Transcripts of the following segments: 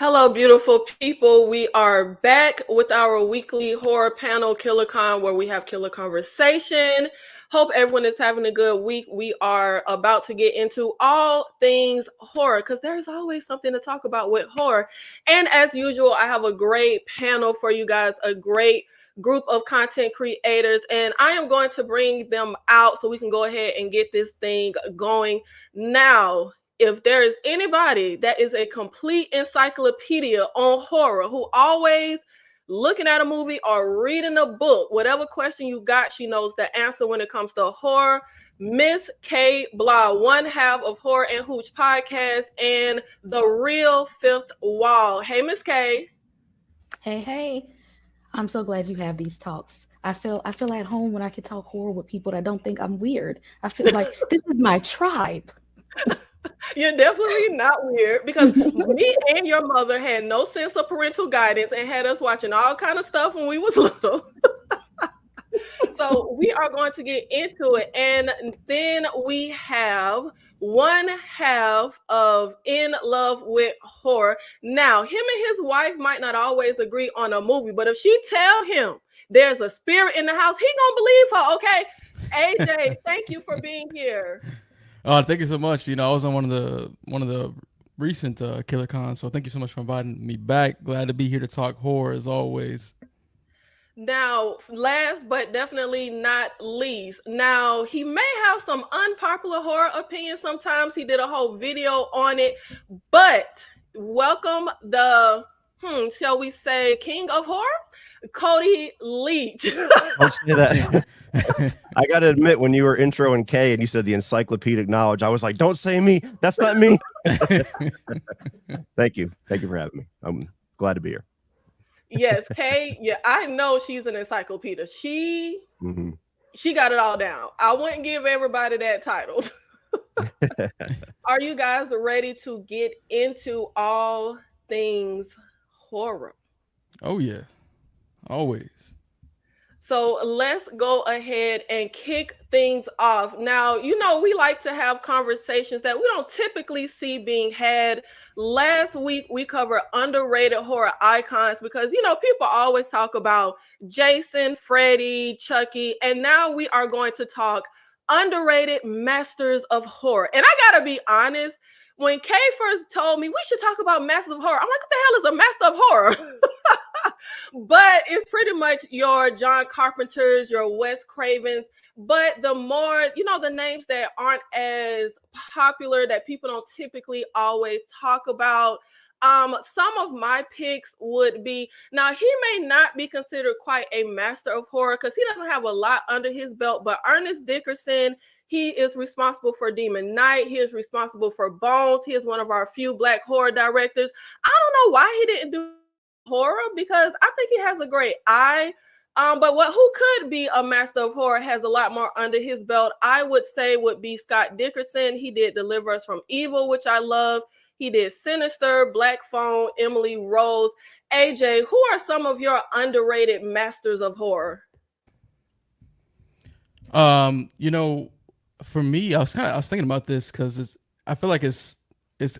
Hello, beautiful people. We are back with our weekly horror panel, KillerCon, where we have killer conversation. Hope everyone is having a good week. We are about to get into all things horror because there's always something to talk about with horror. And as usual, I have a great panel for you guys, a great group of content creators, and I am going to bring them out so we can go ahead and get this thing going now. If there is anybody that is a complete encyclopedia on horror, who always looking at a movie or reading a book, whatever question you got, she knows the answer when it comes to horror. Miss K Blah, one half of Horror and Hooch podcast and the real fifth wall. Hey, Miss K. Hey. I'm so glad you have these talks. I feel at home when I can talk horror with people that don't think I'm weird. I feel like this is my tribe. You're definitely not weird because me and your mother had no sense of parental guidance and had us watching all kind of stuff when we was little. So we are going to get into it. And then we have one half of In Love with Horror. Now, him and his wife might not always agree on a movie, but if she tell him there's a spirit in the house, he gonna believe her, okay? AJ, thank you for being here. Thank you so much. I was on one of the recent Killer Cons, so thank you so much for inviting me back. Glad to be here to talk horror as always. Now, last but definitely not least, now he may have some unpopular horror opinions sometimes. He did a whole video on it, but welcome the, shall we say, king of horror, Cody Leach. Don't say that. I got to admit, when you were introing K and you said the encyclopedic knowledge, I was like, don't say me. That's not me. Thank you. Thank you for having me. I'm glad to be here. Yes, Kay. Yeah, I know she's an encyclopedia. She got it all down. I wouldn't give everybody that title. Are you guys ready to get into all things horror? Oh yeah, always. So let's go ahead and kick things off. Now, we like to have conversations that we don't typically see being had. Last week, we covered underrated horror icons because, people always talk about Jason, Freddy, Chucky, and now we are going to talk underrated masters of horror. And I got to be honest, when Kay first told me we should talk about masters of horror, I'm like, what the hell is a master of horror? But it's pretty much your John Carpenters, your Wes Cravens. But the more, the names that aren't as popular that people don't typically always talk about. Some of my picks would be, now he may not be considered quite a master of horror because he doesn't have a lot under his belt, but Ernest Dickerson, he is responsible for Demon Knight. He is responsible for Bones. He is one of our few Black horror directors. I don't know why he didn't do horror because I think he has a great eye. But who could be a master of horror has a lot more under his belt, I would say would be Scott Dickerson. He did Deliver Us from Evil, which I love. He did Sinister, Black Phone, Emily Rose. AJ, who are some of your underrated masters of horror? For me, I was thinking about this because I feel like it's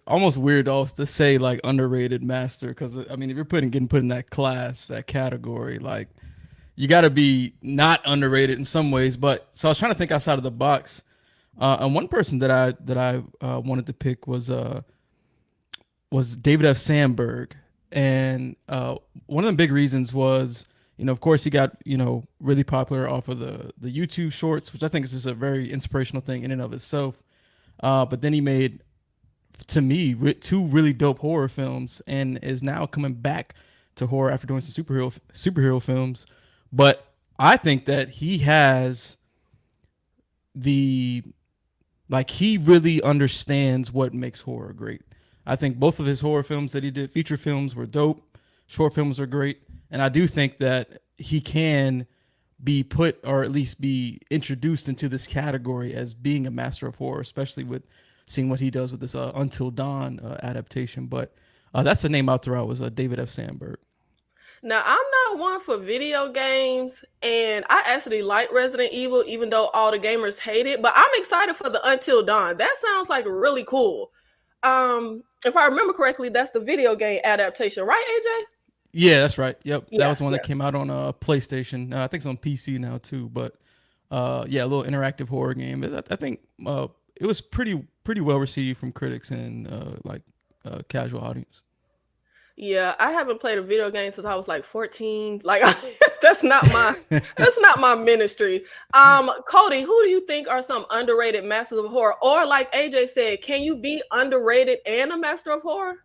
almost weird also to say like underrated master because I mean if you're getting put in that class, that category, like you got to be not underrated in some ways. But so I was trying to think outside of the box, and one person that I wanted to pick was David F. Sandberg, and one of the big reasons was of course he got really popular off of the YouTube shorts, which I think is just a very inspirational thing in and of itself. But then he made, to me, two really dope horror films and is now coming back to horror after doing some superhero films. But I think that he has he really understands what makes horror great. I think both of his horror films that he did, feature films, were dope. Short films are great. And I do think that he can be put, or at least be introduced into this category as being a master of horror, especially with seeing what he does with this Until Dawn adaptation. But that's the name I'll throw out was David F. Sandberg. Now, I'm not one for video games, and I actually like Resident Evil, even though all the gamers hate it. But I'm excited for the Until Dawn. That sounds like really cool. If I remember correctly, that's the video game adaptation, right, AJ? Yeah, that's right. Yep, that Yeah, was the one yeah. that came out on PlayStation. I think it's on PC now too. But yeah, a little interactive horror game. I think it was pretty well received from critics and like casual audience. Yeah, I haven't played a video game since I was like 14. Like that's not my that's not my ministry. Cody, who do you think are some underrated masters of horror? Or like AJ said, can you be underrated and a master of horror?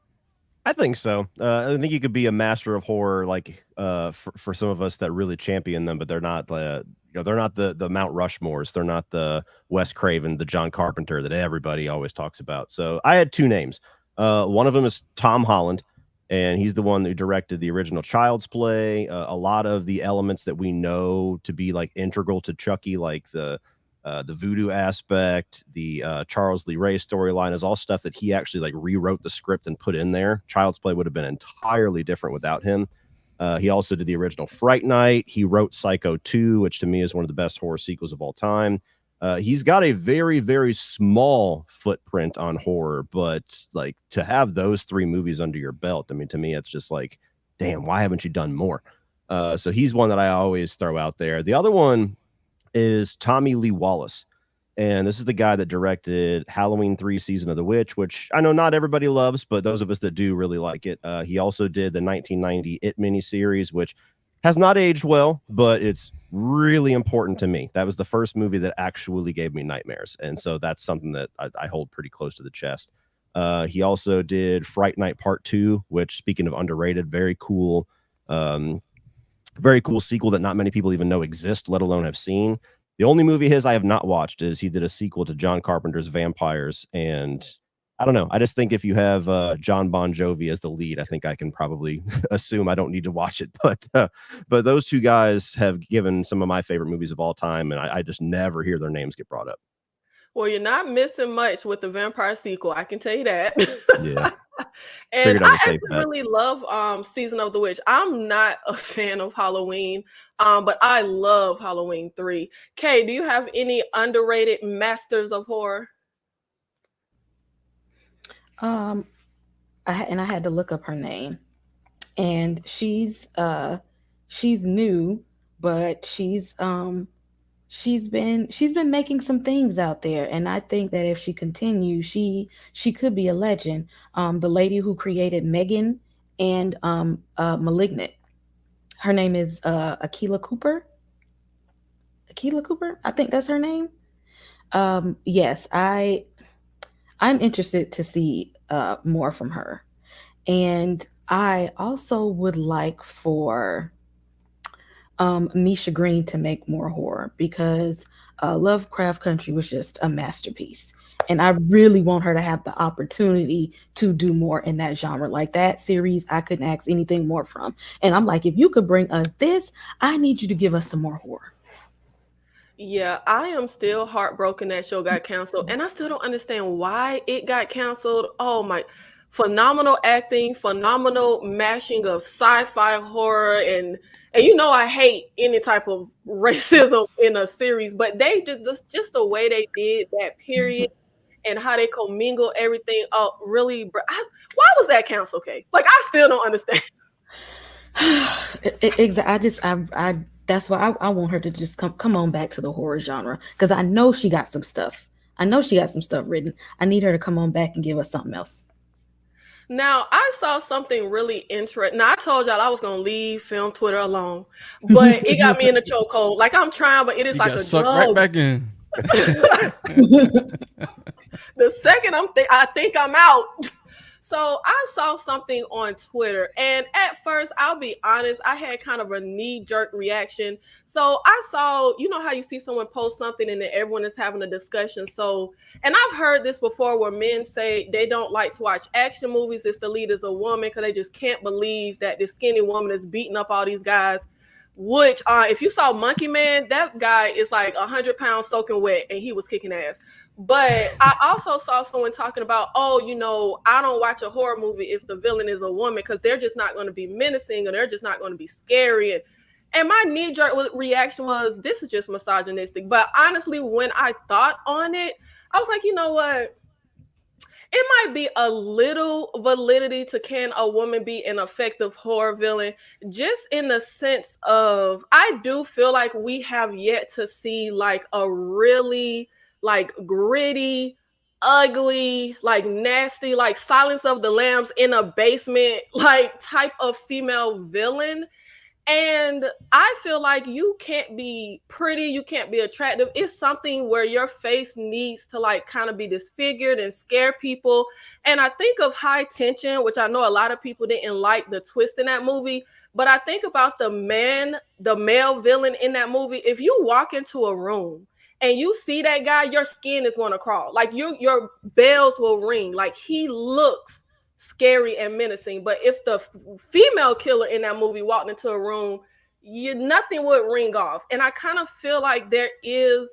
I think so. I think you could be a master of horror, like for some of us that really champion them, but they're not. They're not the Mount Rushmores. They're not the Wes Craven, the John Carpenter that everybody always talks about. So I had two names. One of them is Tom Holland, and he's the one who directed the original Child's Play. A lot of the elements that we know to be like integral to Chucky, like the voodoo aspect, the Charles Lee Ray storyline is all stuff that he actually like rewrote the script and put in there. Child's Play would have been entirely different without him. He also did the original Fright Night. He wrote Psycho 2, which to me is one of the best horror sequels of all time. He's got a very, very small footprint on horror, but like to have those three movies under your belt, I mean, to me, it's just like, damn, why haven't you done more? So he's one that I always throw out there. The other one is Tommy Lee Wallace. And this is the guy that directed Halloween 3 Season of the Witch, which I know not everybody loves, but those of us that do really like it. He also did the 1990 It miniseries, which has not aged well, but it's really important to me. That was the first movie that actually gave me nightmares. And so that's something that I hold pretty close to the chest. He also did Fright Night Part 2, which, speaking of underrated, very cool sequel that not many people even know exist, let alone have seen. The only movie his I have not watched is he did a sequel to John Carpenter's Vampires. And I don't know. I just think if you have John Bon Jovi as the lead, I think I can probably assume I don't need to watch it. But those two guys have given some of my favorite movies of all time, and I just never hear their names get brought up. Well, you're not missing much with the vampire sequel, I can tell you that. Yeah. And Figured I I was safe actually bet. really love Season of the Witch. I'm not a fan of Halloween, but I love Halloween 3. Kay, do you have any underrated masters of horror? I had to look up her name, and she's new, but she's been making some things out there, and I think that if she continues, she could be a legend. The lady who created Megan and Malignant, her name is Akila Cooper. Akila Cooper, I think that's her name. Yes, I'm interested to see more from her. And I also would like for Misha Green to make more horror, because Lovecraft Country was just a masterpiece. And I really want her to have the opportunity to do more in that genre. Like that series, I couldn't ask anything more from. And I'm like, if you could bring us this, I need you to give us some more horror. Yeah, I am still heartbroken that show got canceled, and I still don't understand why it got canceled. Oh my, phenomenal acting, phenomenal mashing of sci-fi horror, and you know I hate any type of racism in a series, but they just the way they did that period and how they commingle everything. Oh, really? Why was that canceled? Okay, like I still don't understand. Exactly. I that's why I want her to just come on back to the horror genre, because I know she got some stuff. I know she got some stuff written. I need her to come on back and give us something else. Now, I saw something really interesting. Now, I told y'all I was going to leave film Twitter alone, but it got me in a chokehold. Like, I'm trying, but it is You like got a sucked right drug. back in. The second I think I'm out. So I saw something on Twitter, and at first, I'll be honest, I had kind of a knee-jerk reaction. So I saw, you know how you see someone post something and then everyone is having a discussion. So, and I've heard this before where men say they don't like to watch action movies if the lead is a woman because they just can't believe that this skinny woman is beating up all these guys. Which, if you saw Monkey Man, that guy is like 100 pounds soaking wet, and he was kicking ass. But I also saw someone talking about, oh, you know, I don't watch a horror movie if the villain is a woman because they're just not going to be menacing or they're just not going to be scary. And my knee-jerk reaction was, this is just misogynistic. But honestly, when I thought on it, I was like, you know what? it might be a little validity to can a woman be an effective horror villain, just in the sense of I do feel like we have yet to see like a really like gritty, ugly, like nasty, like Silence of the Lambs in a basement like type of female villain. And I feel like you can't be pretty, you can't be attractive. It's something where your face needs to like kind of be disfigured and scare people. And I think of High Tension, which I know a lot of people didn't like the twist in that movie. But I think about the male villain in that movie. If you walk into a room and you see that guy, your skin is going to crawl. Like your bells will ring. Like he looks scary and menacing. But if the female killer in that movie walked into a room, nothing would ring off. And I kind of feel like there is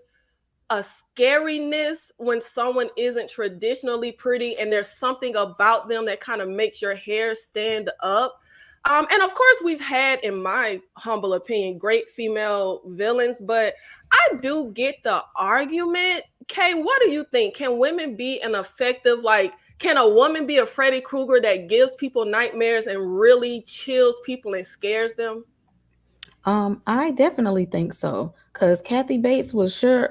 a scariness when someone isn't traditionally pretty, and there's something about them that kind of makes your hair stand up. And of course, we've had, in my humble opinion, great female villains, but I do get the argument. Kay, what do you think? Can women be an effective, like, can a woman be a Freddy Krueger that gives people nightmares and really chills people and scares them? I definitely think so. Cause Kathy Bates was sure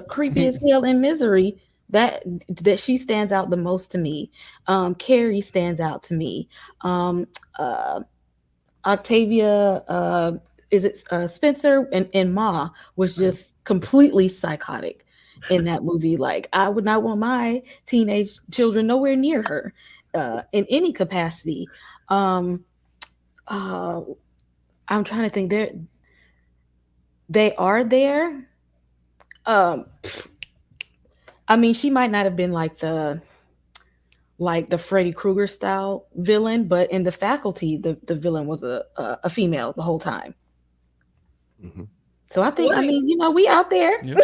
creepy as hell in Misery. That she stands out the most to me. Carrie stands out to me. Um, uh, Octavia, is it Spencer and Ma was just completely psychotic in that movie. Like I would not want my teenage children nowhere near her in any capacity. Um, uh, I'm trying to think. They are there. Um, I mean, she might not have been like the Freddy Krueger style villain, but in the Faculty, the villain was a female the whole time. Mm-hmm. So I think, What I do you, mean, we out there. Yep.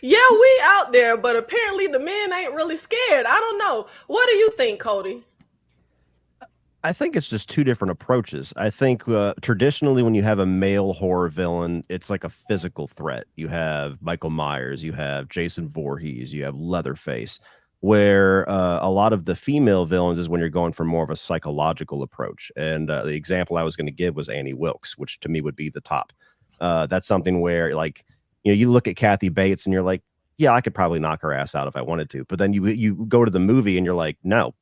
yeah, we out there, but apparently the men ain't really scared. I don't know. What do you think, Cody? I think it's just two different approaches. I think traditionally, when you have a male horror villain, it's like a physical threat. You have Michael Myers, you have Jason Voorhees, you have Leatherface. Where a lot of the female villains is when you're going for more of a psychological approach. And the example I was going to give was Annie Wilkes, which to me would be the top. That's something where, like, you look at Kathy Bates and you're like, yeah, I could probably knock her ass out if I wanted to. But then you go to the movie and you're like, no,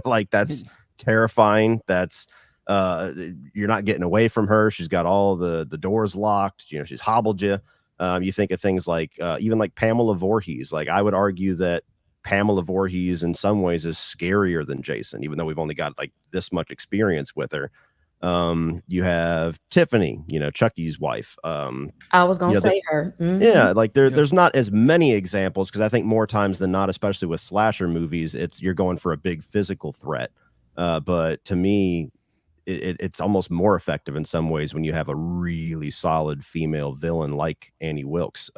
like that's terrifying. That's you're not getting away from her. She's got all the doors locked. She's hobbled you. You think of things like even like Pamela Voorhees. Like I would argue that Pamela Voorhees in some ways is scarier than Jason, even though we've only got like this much experience with her. You have Tiffany, Chucky's wife. I was gonna say her. Mhm. Yeah, like there's not as many examples because I think more times than not, especially with slasher movies, you're going for a big physical threat. But to me, it's almost more effective in some ways when you have a really solid female villain like Annie Wilkes.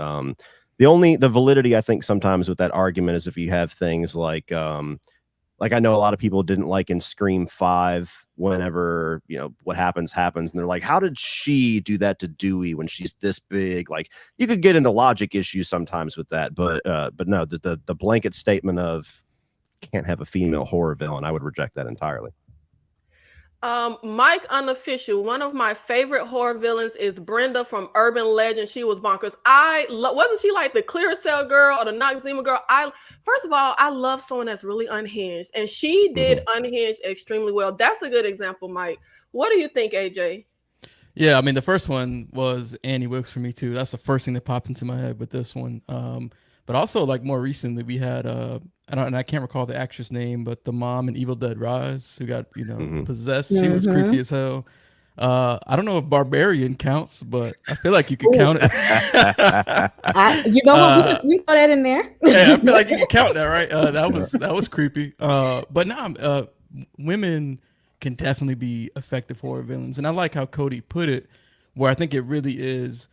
The validity I think sometimes with that argument is if you have things like I know a lot of people didn't like in Scream 5 whenever, what happens. And they're like, how did she do that to Dewey when she's this big? Like you could get into logic issues sometimes with that. But no, the blanket statement of can't have a female horror villain, I would reject that entirely. Mike Unofficial, one of my favorite horror villains is Brenda from Urban Legend. She was bonkers. Wasn't she like the Clear Cell girl or the Noxzema girl? First of all, I love someone that's really unhinged, and she did Unhinged extremely well. That's a good example, Mike. What do you think, AJ? Yeah, I mean the first one was Annie Wilkes for me too. That's the first thing that popped into my head with this one. But also like more recently we had I can't recall the actress name, but the mom in Evil Dead Rise who got possessed. She was creepy as hell. I don't know if Barbarian counts, but I feel like you could count it. We throw that in there. Yeah, I feel like you can count that, right? That was creepy. But now women can definitely be effective horror villains, and I like how Cody put it, where I think it really is.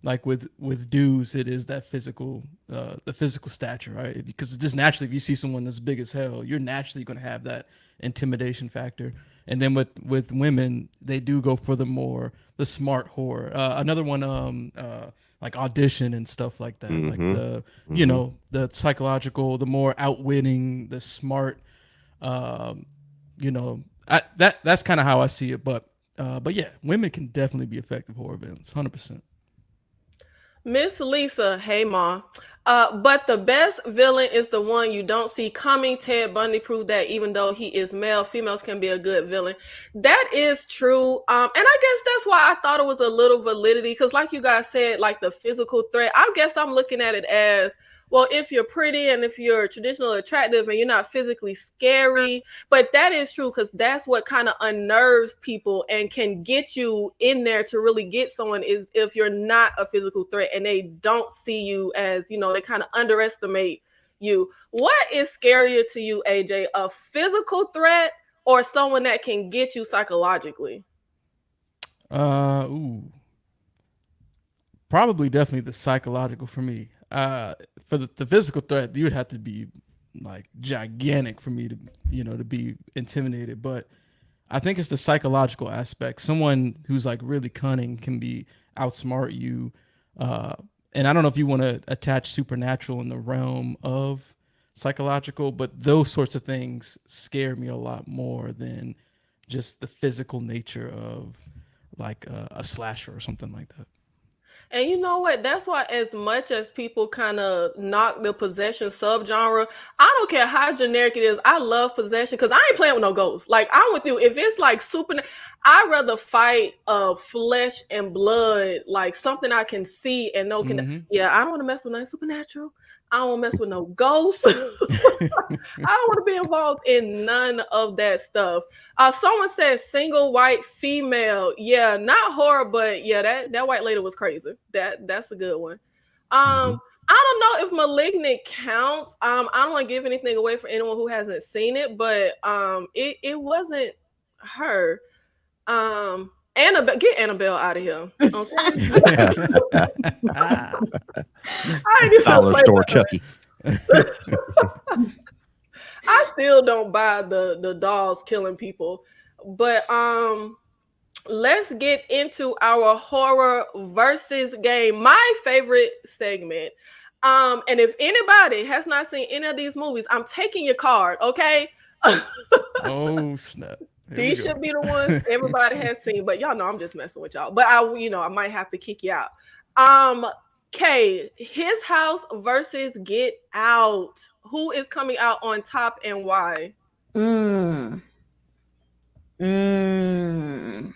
Like with dudes, it is that the physical stature, right? Because just naturally, if you see someone that's big as hell, you're naturally going to have that intimidation factor. And then with women, they do go for the smart horror. Another one, like Audition and stuff like that. Like Mm-hmm. the Mm-hmm. the psychological, the more outwitting, the smart. Um, that's kind of how I see it. But yeah, women can definitely be effective horror villains, 100%. Miss Lisa, hey ma. But the best villain is the one you don't see coming. Ted Bundy proved that even though he is male, females can be a good villain. That is true. And I guess that's why I thought it was a little validity. Because like you guys said, like the physical threat, I guess I'm looking at it as, well, if you're pretty and if you're traditional attractive and you're not physically scary, but that is true because that's what kind of unnerves people and can get you in there to really get someone is if you're not a physical threat and they don't see you as, they kind of underestimate you. What is scarier to you, AJ, a physical threat or someone that can get you psychologically? Ooh, probably definitely the psychological for me. For the physical threat, you would have to be like gigantic for me to to be intimidated. But I think it's the psychological aspect. Someone who's like really cunning can be outsmart you. Uh, and I don't know if you want to attach supernatural in the realm of psychological, but those sorts of things scare me a lot more than just the physical nature of like a slasher or something like that. And you know what? That's why, as much as people kind of knock the possession subgenre, I don't care how generic it is. I love possession because I ain't playing with no ghosts. Like I'm with you. If it's like super, I'd rather fight flesh and blood, like something I can see and know can. Mm-hmm. Yeah, I don't want to mess with nothing supernatural. I don't want to mess with no ghosts. I don't want to be involved in none of that stuff. Someone said single white female. Yeah, not horror, but yeah, that white lady was crazy. That's a good one. Mm-hmm. I don't know if Malignant counts. I don't want to give anything away for anyone who hasn't seen it, but it wasn't her. Annabelle, get Annabelle out of here. Okay. I ain't even gonna Dollar play store with her. Chucky. I still don't buy the dolls killing people. But let's get into our horror versus game. My favorite segment. And if anybody has not seen any of these movies, I'm taking your card, okay? Oh snap! Here we These go. should be the ones everybody has seen, but y'all know I'm just messing with y'all. But I might have to kick you out. Um, Kay, His House versus Get Out. Who is coming out on top and why? Mm. Mm.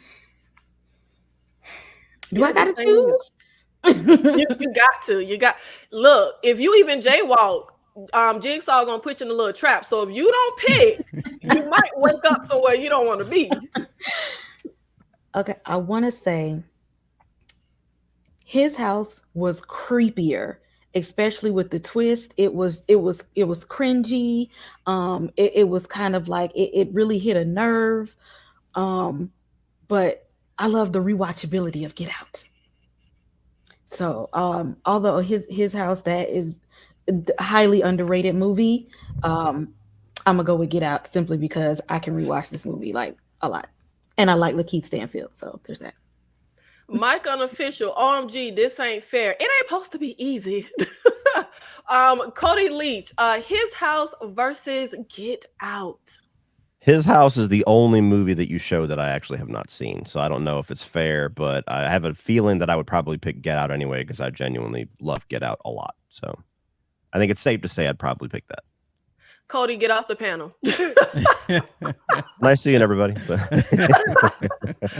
You Do I could be gotta saying you. choose? You got to. You got look, if you even jaywalk, Jigsaw gonna put you in a little trap. So if you don't pick, you might wake up somewhere you don't want to be. Okay, I want to say His House was creepier, especially with the twist. It was cringy. It was kind of like it really hit a nerve. Um, but I love the rewatchability of Get Out. So, although his house, that is a highly underrated movie, I'm gonna go with Get Out simply because I can rewatch this movie like a lot, and I like Lakeith Stanfield. So there's that. Mike Unofficial, OMG, this ain't fair. It ain't supposed to be easy. Cody Leach, His House versus Get Out. His House is the only movie that you show that I actually have not seen. So I don't know if it's fair, but I have a feeling that I would probably pick Get Out anyway because I genuinely love Get Out a lot. So I think it's safe to say I'd probably pick that. Cody, get off the panel. Nice seeing everybody.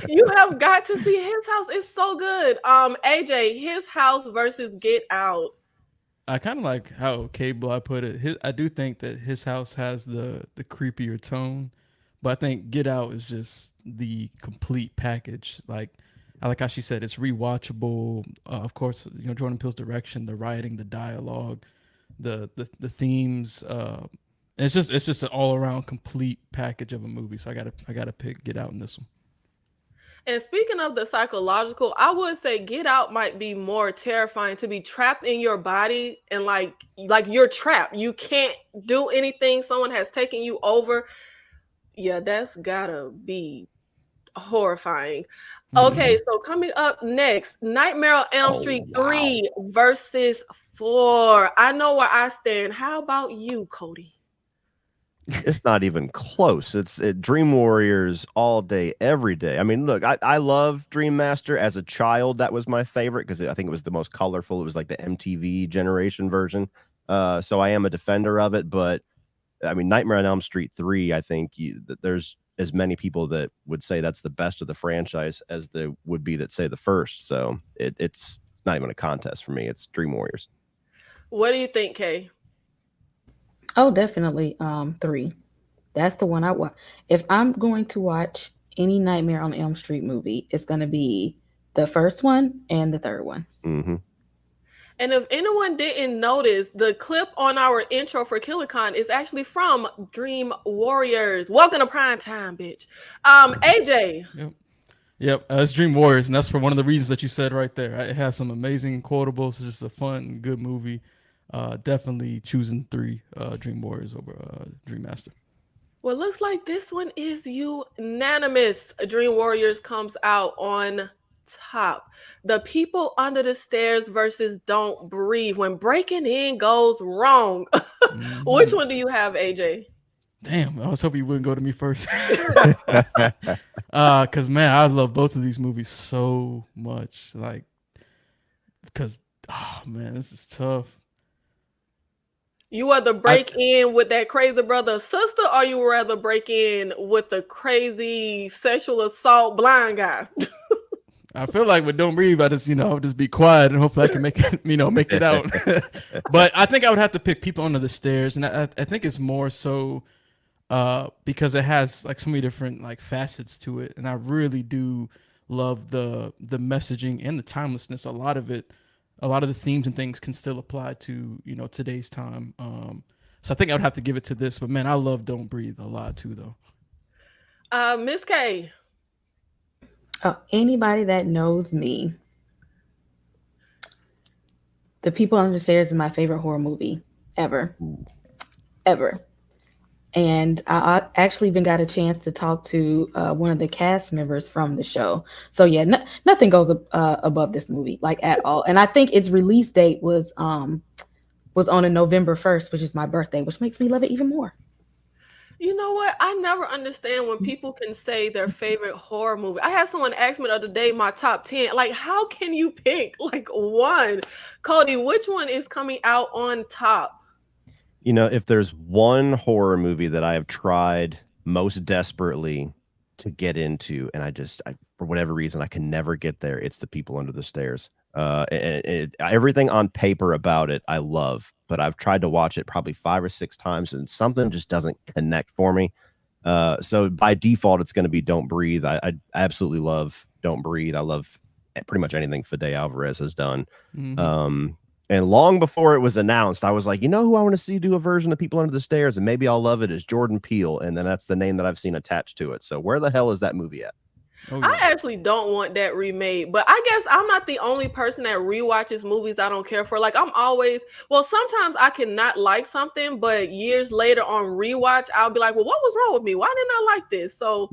You have got to see His House. It's so good. AJ, His House versus Get Out. I kind of like how K-Block put it. I do think that His House has the creepier tone, but I think Get Out is just the complete package. Like I like how she said it's rewatchable. Of course, Jordan Peele's direction, the writing, the dialogue, the themes. It's just an all around complete package of a movie. So I gotta pick Get Out in this one. And speaking of the psychological, I would say Get Out might be more terrifying to be trapped in your body and like you're trapped. You can't do anything. Someone has taken you over. Yeah, that's gotta be horrifying. Okay, so coming up next, Nightmare on Elm Oh Street wow. 3 versus 4. I know where I stand. How about you, Cody? It's not even close. Dream Warriors all day, every day. I mean, look, I love Dream Master as a child. That was my favorite because I think it was the most colorful. It was like the MTV generation version. So I am a defender of it. But I mean, Nightmare on Elm Street 3, I think there's as many people that would say that's the best of the franchise as there would be that say the first. So it's not even a contest for me. It's Dream Warriors. What do you think, Kay? Oh, definitely. 3. That's the one I watch. If I'm going to watch any Nightmare on Elm Street movie, it's going to be the first one and the third one. Mm-hmm. And if anyone didn't notice, the clip on our intro for KillerCon is actually from Dream Warriors. Welcome to prime time, bitch. AJ. Yep. Yep, it's Dream Warriors, and that's for one of the reasons that you said right there. It has some amazing quotables. It's just a fun, good movie. Definitely choosing 3 Dream Warriors over Dream Master. Well, looks like this one is unanimous. Dream Warriors comes out on top. The People Under the Stairs versus Don't Breathe. When breaking in goes wrong. Which one do you have, AJ? Damn, I was hoping you wouldn't go to me first. Cause man, I love both of these movies so much. Like, because oh man, this is tough. You rather break in with that crazy brother or sister, or you rather break in with the crazy sexual assault blind guy? I feel like with Don't Breathe, I just, just be quiet and hopefully I can make it, make it out. But I think I would have to pick People Under the Stairs. And I think it's more so because it has like so many different like facets to it. And I really do love the messaging and the timelessness. A lot of the themes and things can still apply to, today's time. So I think I would have to give it to this. But man, I love Don't Breathe a lot too, though. Miss K. Oh, anybody that knows me, The People Under the Stairs is my favorite horror movie ever. Ever. And I actually even got a chance to talk to one of the cast members from the show. So yeah, nothing goes above this movie, like at all. And I think its release date was on a November 1st, which is my birthday, which makes me love it even more. You know what? I never understand when people can say their favorite horror movie. I had someone ask me the other day my top 10. Like, how can you pick like one? Cody, which one is coming out on top? If there's one horror movie that I have tried most desperately to get into, and I for whatever reason, I can never get there, it's The People Under the Stairs. Everything on paper about it, I love, but I've tried to watch it probably 5 or 6 times, and something just doesn't connect for me. So by default, it's going to be Don't Breathe. I absolutely love Don't Breathe. I love pretty much anything Fede Alvarez has done. Mm-hmm. And long before it was announced, I was like, who I want to see do a version of People Under the Stairs, and maybe I'll love it, is Jordan Peele. And then that's the name that I've seen attached to it. So where the hell is that movie at? Oh, yeah. I actually don't want that remade, but I guess I'm not the only person that rewatches movies I don't care for. Like sometimes I cannot like something, but years later on rewatch, I'll be like, well, what was wrong with me? Why didn't I like this? So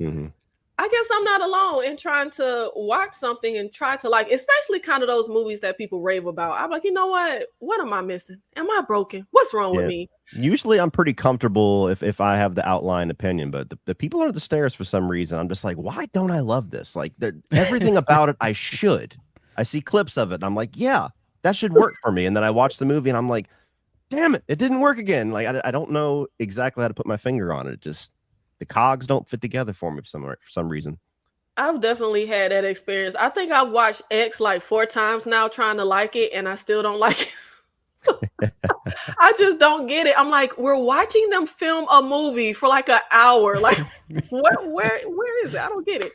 I guess I'm not alone in trying to watch something and try to like, especially kind of those movies that people rave about. I'm like, you know what? What am I missing? Am I broken? What's wrong with me? Usually I'm pretty comfortable if I have the outline opinion, but the People Under the Stairs, for some reason, I'm just like, why don't I love this? Like everything about it, I should. I see clips of it and I'm like, yeah, that should work for me. And then I watch the movie and I'm like, damn it, it didn't work again. Like I don't know exactly how to put my finger on it. Just the cogs don't fit together for me for some reason. I've definitely had that experience. I think I've watched X like 4 times now trying to like it, and I still don't like it. I just don't get it. I'm like, we're watching them film a movie for like an hour. Like, where is it? I don't get it.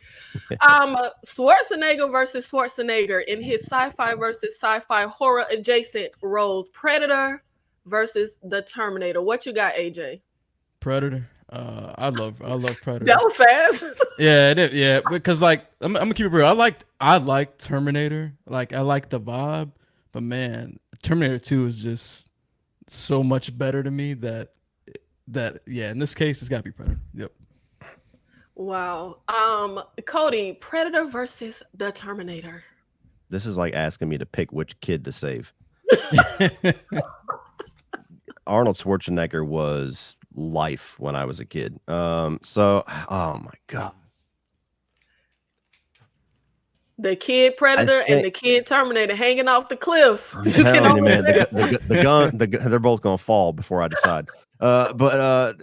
Schwarzenegger versus Schwarzenegger in his sci-fi versus sci-fi horror adjacent roles. Predator versus the Terminator. What you got, AJ? Predator. I love Predator. That was fast. Yeah, it is. Yeah, because like I'm gonna keep it real. I like Terminator. Like I like the vibe, but man, Terminator 2 is just so much better to me that yeah. In this case, it's gotta be Predator. Yep. Wow. Cody, Predator versus the Terminator. This is like asking me to pick which kid to save. Arnold Schwarzenegger was life when I was a kid. So, oh my god, The kid I Predator and think the kid Terminator hanging off the cliff. I'm You can telling you, only man, pick. they're both gonna fall before I decide. But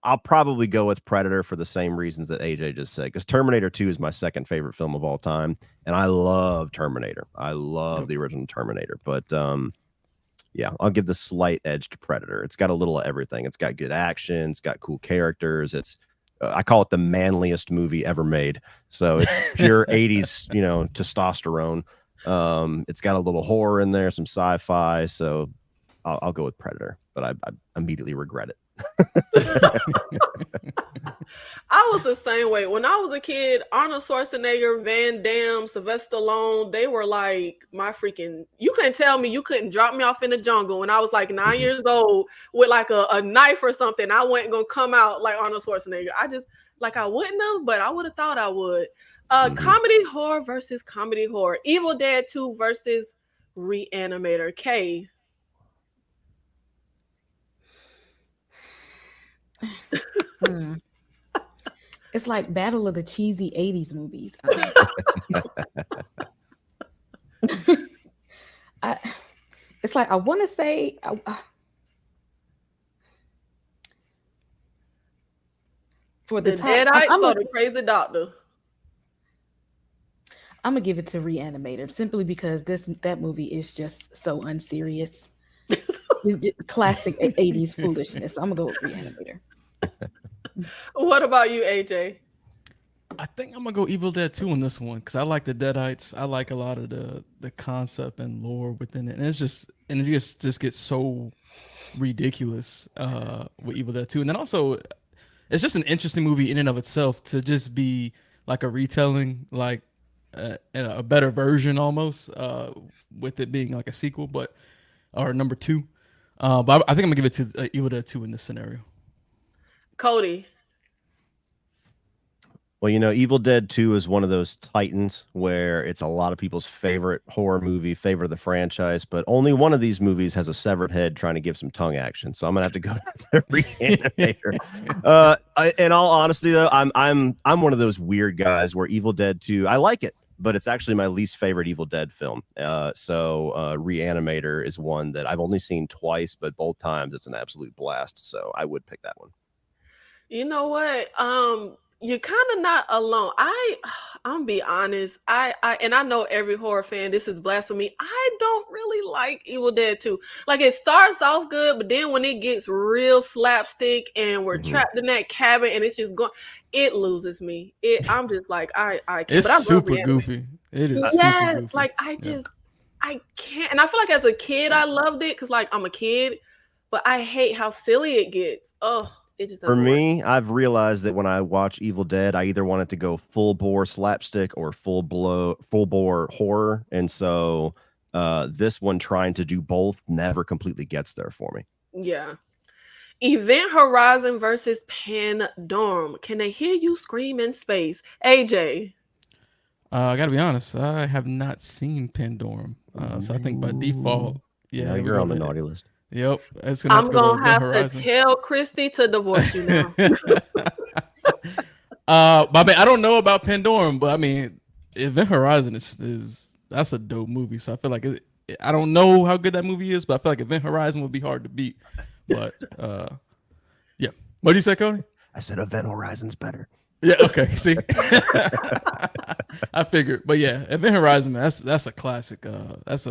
I'll probably go with Predator for the same reasons that AJ just said, because Terminator 2 is my second favorite film of all time, and I love Terminator. I love Yep. the original Terminator, but yeah, I'll give the slight edge to Predator. It's got a little of everything. It's got good action. It's got cool characters. It's I call it the manliest movie ever made. So it's pure 80s, testosterone. It's got a little horror in there, some sci-fi. So I'll go with Predator, but I immediately regret it. I was the same way. When I was a kid, Arnold Schwarzenegger, Van Damme, Sylvester Stallone, they were like my freaking. You couldn't tell me you couldn't drop me off in the jungle when I was like 9 years old with like a knife or something. I wasn't gonna come out like Arnold Schwarzenegger. I just like I wouldn't have, but I would have thought I would. Comedy horror versus comedy horror. Evil Dead 2 versus Reanimator. K. Hmm. It's like Battle of the Cheesy 80s movies. I, it's like I want to say for the The time Deadites or the Crazy Doctor? I'm gonna give it to Reanimator simply because that movie is just so unserious. It's just classic 80s foolishness. I'm gonna go with Reanimator. What about you, AJ? I think I'm gonna go Evil Dead 2 on this one because I like the Deadites. I like a lot of the concept and lore within it, and it just gets so ridiculous with Evil Dead 2, and then also it's just an interesting movie in and of itself to just be like a retelling, like and a better version almost, with it being like a sequel, but or number two. But I think I'm gonna give it to Evil Dead 2 in this scenario. Cody. Well, Evil Dead 2 is one of those titans where it's a lot of people's favorite horror movie, favorite of the franchise, but only one of these movies has a severed head trying to give some tongue action. So I'm gonna have to go to Reanimator. In all honesty, though, I'm one of those weird guys where Evil Dead 2, I like it, but it's actually my least favorite Evil Dead film. So Reanimator is one that I've only seen twice, but both times it's an absolute blast. So I would pick that one. You know what? You're kind of not alone. I'm be honest. I know every horror fan, this is blasphemy. I don't really like Evil Dead 2. Like it starts off good, but then when it gets real slapstick and we're trapped in that cabin and it's just going, it loses me. I'm just like I can't. It's But I love super Reanimator. goofy. It is super Yes, goofy. like I can't. And I feel like as a kid I loved it because like I'm a kid, but I hate how silly it gets. Oh, it just For doesn't work. me, I've realized that when I watch Evil Dead, I either want it to go full bore slapstick or full bore horror, and so this one trying to do both never completely gets there for me. Yeah. Event Horizon versus Pandorm. Can they hear you scream in space? AJ. I gotta be honest, I have not seen Pandorum, so I think by default, Now we you're go on the with it. naughty list. Yep, it's gonna have to I'm go to gonna Event have to Horizon. tell Christy to divorce you now. But I mean, I don't know about Pandorum, but I mean, Event Horizon is that's a dope movie. So I feel like I don't know how good that movie is, but I feel like Event Horizon would be hard to beat. But yeah, what do you say, Cody? I said Event Horizon's better. Yeah, okay. See, I figured, but yeah, Event Horizon, man, that's a classic. That's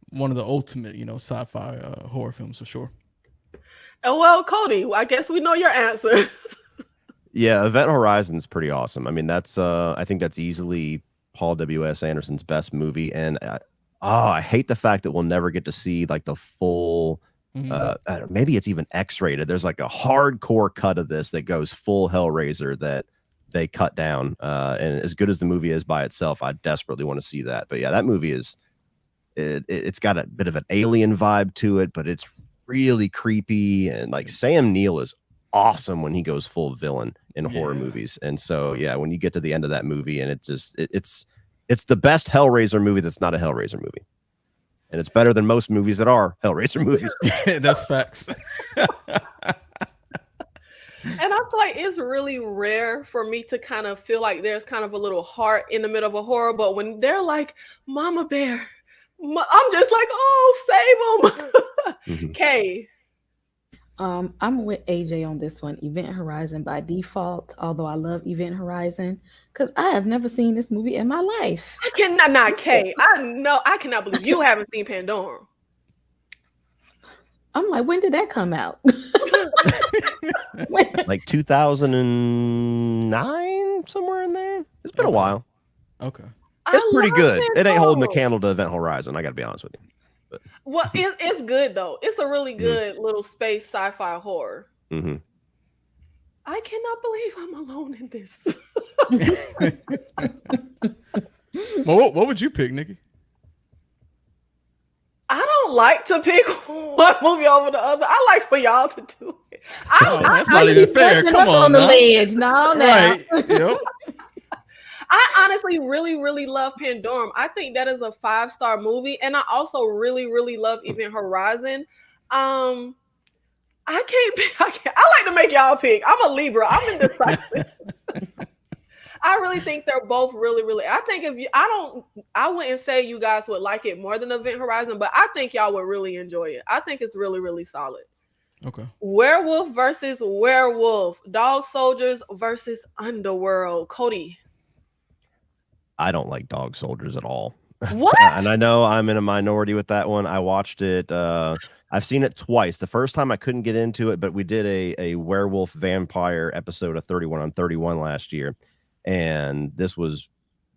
one of the ultimate, sci-fi horror films for sure. And well, Cody, I guess we know your answer. Yeah, Event Horizon's pretty awesome. I mean, I think that's easily Paul W.S. Anderson's best movie, and I hate the fact that we'll never get to see like the full. Maybe it's even X-rated. There's like a hardcore cut of this that goes full Hellraiser that they cut down. And as good as the movie is by itself, I desperately want to see that. But yeah, that movie it's got a bit of an alien vibe to it, but it's really creepy. And like Sam Neill is awesome when he goes full villain in horror movies. And so, yeah, when you get to the end of that movie and it's the best Hellraiser movie that's not a Hellraiser movie. And it's better than most movies that are Hellraiser movies. That's facts. And I feel like it's really rare for me to kind of feel like there's kind of a little heart in the middle of a horror. But when they're like, Mama Bear, I'm just like, oh, save them. Kay. I'm with AJ on this one. Event Horizon by default, although I love Event Horizon because I have never seen this movie in my life. I cannot, not Kay. I cannot believe you haven't seen Pandora. I'm like, when did that come out? Like 2009, somewhere in there. It's been a while. Okay. It's pretty good. It ain't holding a candle to Event Horizon. I got to be honest with you. But. Well, it's good though. It's a really good little space sci-fi horror. Mm-hmm. I cannot believe I'm alone in this. Well, what would you pick, Nikki? I don't like to pick one movie over the other. I like for y'all to do it. That's not even fair. Come on, the ledge. No. Right. Yep. I honestly really, really love Pandorum. I think that is a 5-star movie. And I also really, really love Event Horizon. I like to make y'all pick. I'm a Libra. I'm indecisive. I really think they're both really, really. I think I wouldn't say you guys would like it more than Event Horizon, but I think y'all would really enjoy it. I think it's really, really solid. Okay. Werewolf versus werewolf. Dog Soldiers versus Underworld. Cody. I don't like Dog Soldiers at all. What? And I know I'm in a minority with that one. I watched it. I've seen it twice. The first time I couldn't get into it, but we did a werewolf vampire episode of 31 on 31 last year. And this was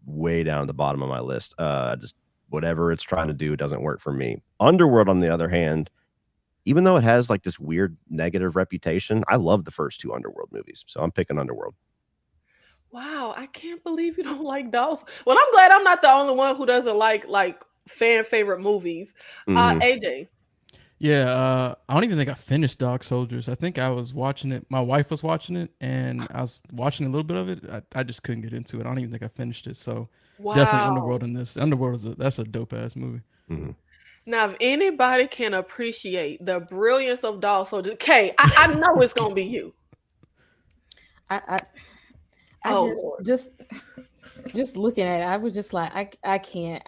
way down at the bottom of my list. Just whatever it's trying to do doesn't work for me. Underworld, on the other hand, even though it has like this weird negative reputation, I love the first 2 Underworld movies. So I'm picking Underworld. Wow, I can't believe you don't like dogs. Well, I'm glad I'm not the only one who doesn't like fan favorite movies. AJ. Yeah, I don't even think I finished Dog Soldiers. I think I was watching it. My wife was watching it, and I was watching a little bit of it. I just couldn't get into it. I don't even think I finished it. So definitely Underworld in this. Underworld that's a dope ass movie. Mm-hmm. Now, if anybody can appreciate the brilliance of Dog Soldiers, Kay, I know it's gonna be you. Just looking at it, I was just like, I can't.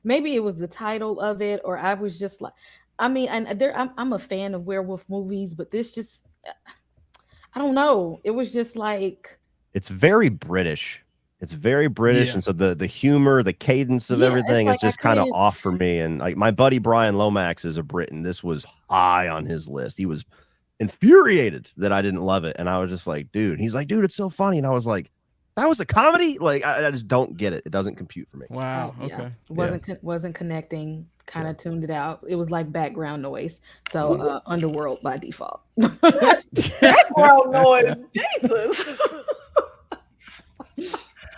Maybe it was the title of it, or I was just like, I mean, and I'm a fan of werewolf movies, but this just, I don't know. It was just like, it's very British. It's very British, and so the humor, the cadence of everything is just kind of off for me. And like my buddy Brian Lomax is a Brit, and this was high on his list. He was infuriated that I didn't love it, and I was just like, dude. He's like, dude, it's so funny, and I was like, that was a comedy. Like I just don't get it. It doesn't compute for me. Wow. Okay. Wasn't connecting. Kind of tuned it out. It was like background noise. So Underworld by default. Background noise. Jesus.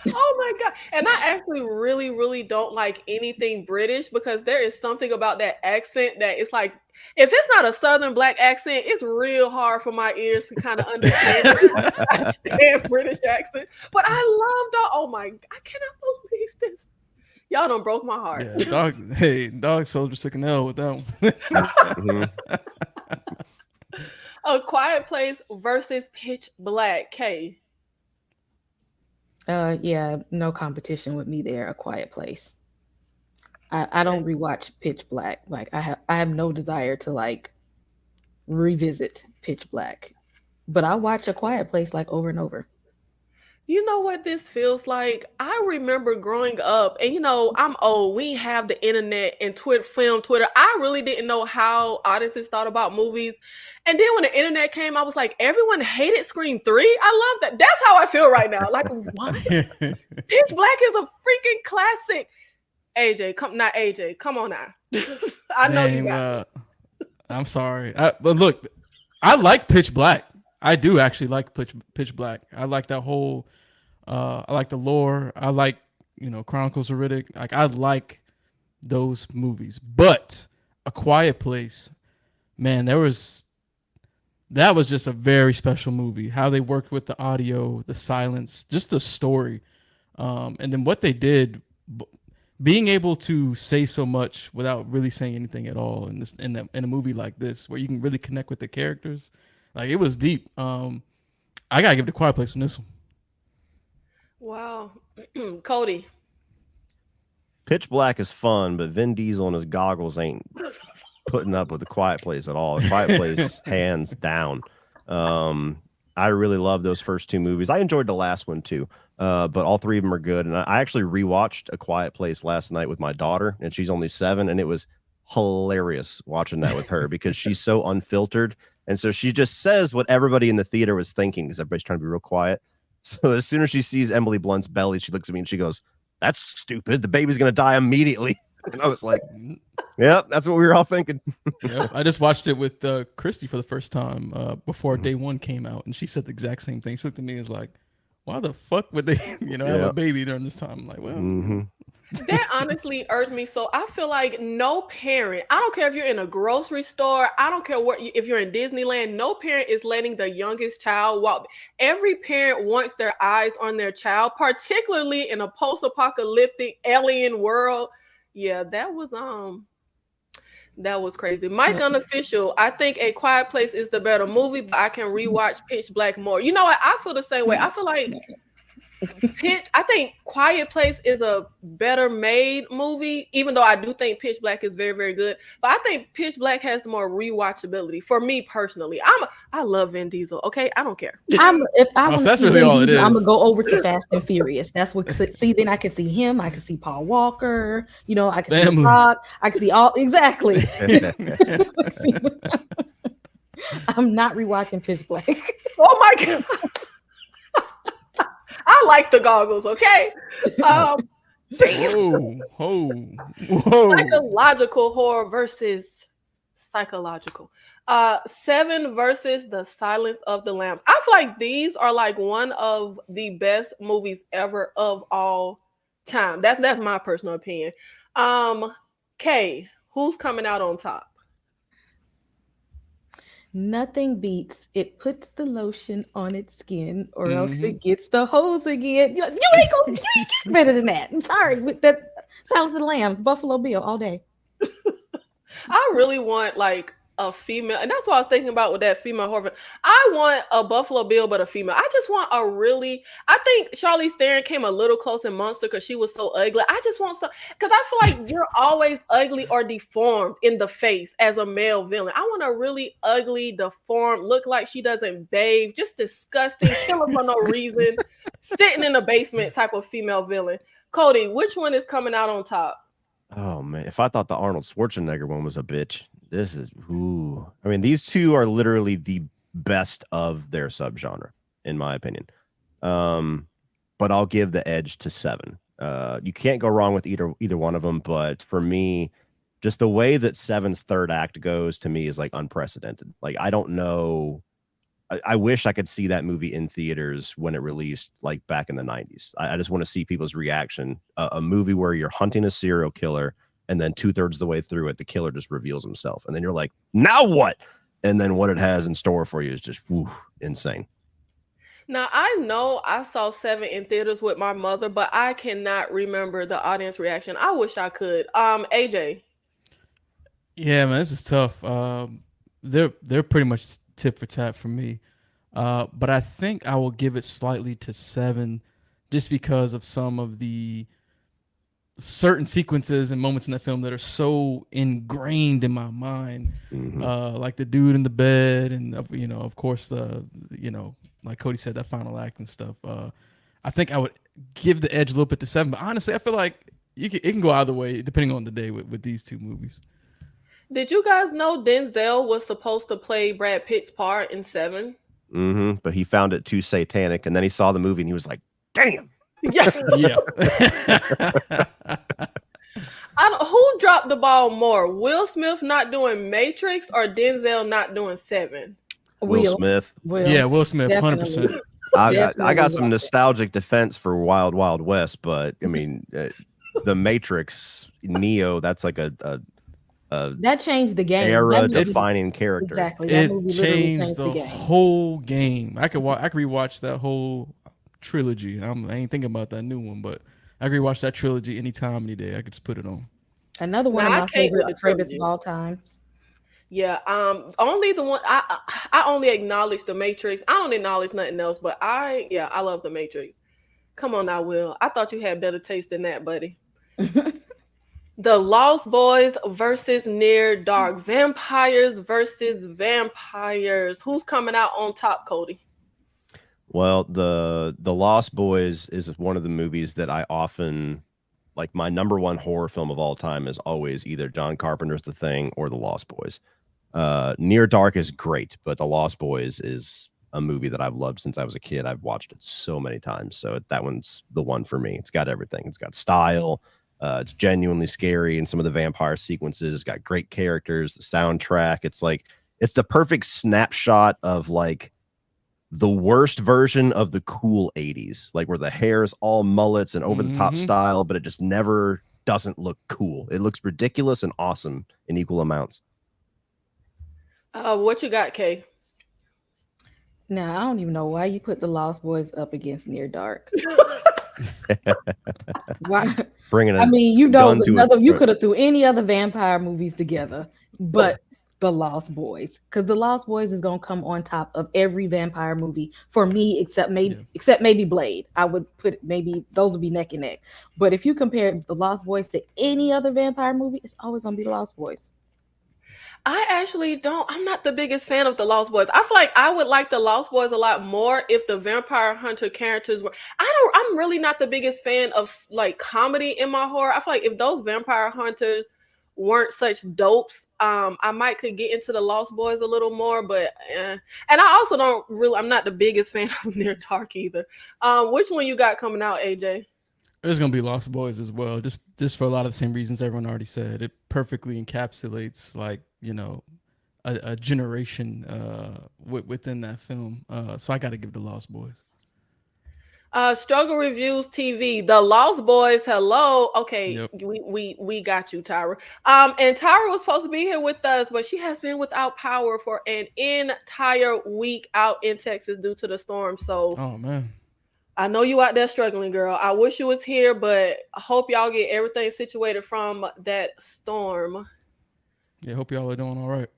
Oh my God. And I actually really, really don't like anything British because there is something about that accent that it's like, if it's not a Southern Black accent, it's real hard for my ears to kind of understand. I understand British accent, but I love that. Oh my, I cannot believe this. Y'all done broke my heart. Yeah, Dog Soldier took an L with that one. A Quiet Place versus Pitch Black. Kay. Yeah, no competition with me there. A Quiet Place. I don't rewatch Pitch Black. Like I have no desire to like revisit Pitch Black, but I watch A Quiet Place like over and over. You know what this feels like? I remember growing up, and you know, I'm old. We have the internet and Twitter. I really didn't know how audiences thought about movies. And then when the internet came, I was like, everyone hated Scream 3. I love that. That's how I feel right now. Like, what? Pitch Black is a freaking classic. AJ, come on now. I know you got it. I'm sorry. But look, I like Pitch Black. I do actually like Pitch Black. I like that whole I like the lore. I like, Chronicles of Riddick. Like I like those movies. But A Quiet Place, man, there was that was just a very special movie. How they worked with the audio, the silence, just the story, and then what they did, being able to say so much without really saying anything at all in in a movie like this, where you can really connect with the characters. Like, it was deep. I gotta give the Quiet Place on this one. Wow. Cody. Pitch Black is fun, but Vin Diesel and his goggles ain't putting up with the Quiet Place at all. The Quiet Place, hands down. I really love those first two movies. I enjoyed the last one too, but all three of them are good. And I actually rewatched A Quiet Place last night with my daughter, and she's only 7, and it was hilarious watching that with her because she's so unfiltered, and so she just says what everybody in the theater was thinking because everybody's trying to be real quiet. So as soon as she sees Emily Blunt's belly, she looks at me and she goes, "That's stupid. The baby's gonna die immediately." And I was like, "Yep, that's what we were all thinking." Yep. I just watched it with Christy for the first time before day one came out, and she said the exact same thing. She looked at me and was like, "Why the fuck would they, have a baby during this time?" I'm like, well, That honestly irked me. So I feel like no parent, I don't care if you're in a grocery store, I don't care if you're in Disneyland, no parent is letting the youngest child walk. Every parent wants their eyes on their child, particularly in a post-apocalyptic alien world. Yeah, that was crazy. Mike Unofficial, I think A Quiet Place is the better movie, but I can rewatch Pitch Black more. You know what? I feel the same way. I feel like I think Quiet Place is a better made movie, even though I do think Pitch Black is very, very good. But I think Pitch Black has more rewatchability for me personally. I love Vin Diesel. Okay, I don't care. If I want to that's see really Vin all it Diesel, is. I'm gonna go over to Fast and Furious. That's what. See, then I can see him. I can see Paul Walker. I can see Rock. I can see all exactly. I'm not rewatching Pitch Black. Oh my god. I like the goggles, okay? Whoa. Psychological horror versus psychological. 7 versus The Silence of the Lambs. I feel like these are like one of the best movies ever of all time. That's my personal opinion. Kay, who's coming out on top? Nothing beats it puts the lotion on its skin, or else it gets the hose again. You ain't gonna get better than that. I'm sorry, with the Silence of the Lambs, Buffalo Bill all day. I really want like a female, and that's what I was thinking about with that female horror. I want a Buffalo Bill, but a female. I just want I think Charlize Theron came a little close in Monster because she was so ugly. I just want because I feel like you're always ugly or deformed in the face as a male villain. I want a really ugly, deformed, look like she doesn't bathe, just disgusting, killing for no reason, sitting in the basement type of female villain. Cody, which one is coming out on top? Oh man, if I thought the Arnold Schwarzenegger one was a bitch, this is I mean, these two are literally the best of their subgenre, in my opinion. But I'll give the edge to 7. You can't go wrong with either one of them, but for me, just the way that 7's third act goes to me is like unprecedented. Like, I don't know. I wish I could see that movie in theaters when it released, like back in the 90s. I just want to see people's reaction. A movie where you're hunting a serial killer, and then 2/3 of the way through it, the killer just reveals himself. And then you're like, now what? And then what it has in store for you is just insane. Now, I know I saw 7 in theaters with my mother, but I cannot remember the audience reaction. I wish I could. AJ. Yeah, man, this is tough. They're pretty much tip for tap for me. But I think I will give it slightly to 7 just because of some of the certain sequences and moments in the film that are so ingrained in my mind. Like the dude in the bed and, of course, like Cody said, that final act and stuff. I think I would give the edge a little bit to 7. But honestly, I feel like it can go either way depending on the day with these two movies. Did you guys know Denzel was supposed to play Brad Pitt's part in 7? But he found it too satanic, and then he saw the movie and he was like, damn. Yeah. Who dropped the ball more? Will Smith not doing Matrix or Denzel not doing 7? Will Smith. Yeah, Will Smith, 100%. I got some nostalgic defense for Wild Wild West, but I mean, the Matrix, Neo, that's like a That changed the game. That era movie, defining character. exactly. That It movie literally changed changed the the game. whole game. I could rewatch that whole trilogy. I ain't thinking about that new one, but I could rewatch that trilogy anytime, any day. I could just put it on. Another one Now of I my can't with the favorites of trilogy. all times. Yeah, only the one I only acknowledge the Matrix. I don't acknowledge nothing else, but I love the Matrix. Come on now, Will. I thought you had better taste than that, buddy. The Lost Boys versus Near Dark. Vampires versus vampires. Who's coming out on top, Cody? Well, the Lost Boys is one of the movies that I often like. My number one horror film of all time is always either John Carpenter's The Thing or The Lost Boys. Near Dark is great, but The Lost Boys is a movie that I've loved since I was a kid. I've watched it so many times, so that one's the one for me. It's got everything. It's got style. It's genuinely scary, and some of the vampire sequences. It's got great characters. The soundtrack. It's like it's the perfect snapshot of like the worst version of the cool 80s, like where the hair's all mullets and over the top style, but it just never doesn't look cool. It looks ridiculous and awesome in equal amounts. What you got, Kay? Now I don't even know why you put the Lost Boys up against Near Dark. Why? Bringing I a mean, you know, gun to another you it. could have threw any other vampire movies together, but the Lost Boys, because the Lost Boys is gonna come on top of every vampire movie for me, except maybe Blade. I would put maybe those would be neck and neck. But if you compare the Lost Boys to any other vampire movie, it's always gonna be the Lost Boys. I actually don't. I'm not the biggest fan of the Lost Boys. I feel like I would like the Lost Boys a lot more if the vampire hunter characters were. I'm really not the biggest fan of like comedy in my horror. I feel like if those vampire hunters weren't such dopes, I might could get into the Lost Boys a little more. But and I also don't really. I'm not the biggest fan of Near Dark either. Which one you got coming out, AJ? It's gonna be Lost Boys as well, just for a lot of the same reasons everyone already said. It perfectly encapsulates like a generation within that film. So I got to give the Lost Boys. Struggle Reviews TV, The Lost Boys. Hello. Okay, Yep. we got you, Tyra. And Tyra was supposed to be here with us, but she has been without power for an entire week out in Texas due to the storm. So Oh man. I know you out there struggling, girl. I wish you was here, but I hope y'all get everything situated from that storm. Yeah, hope y'all are doing all right.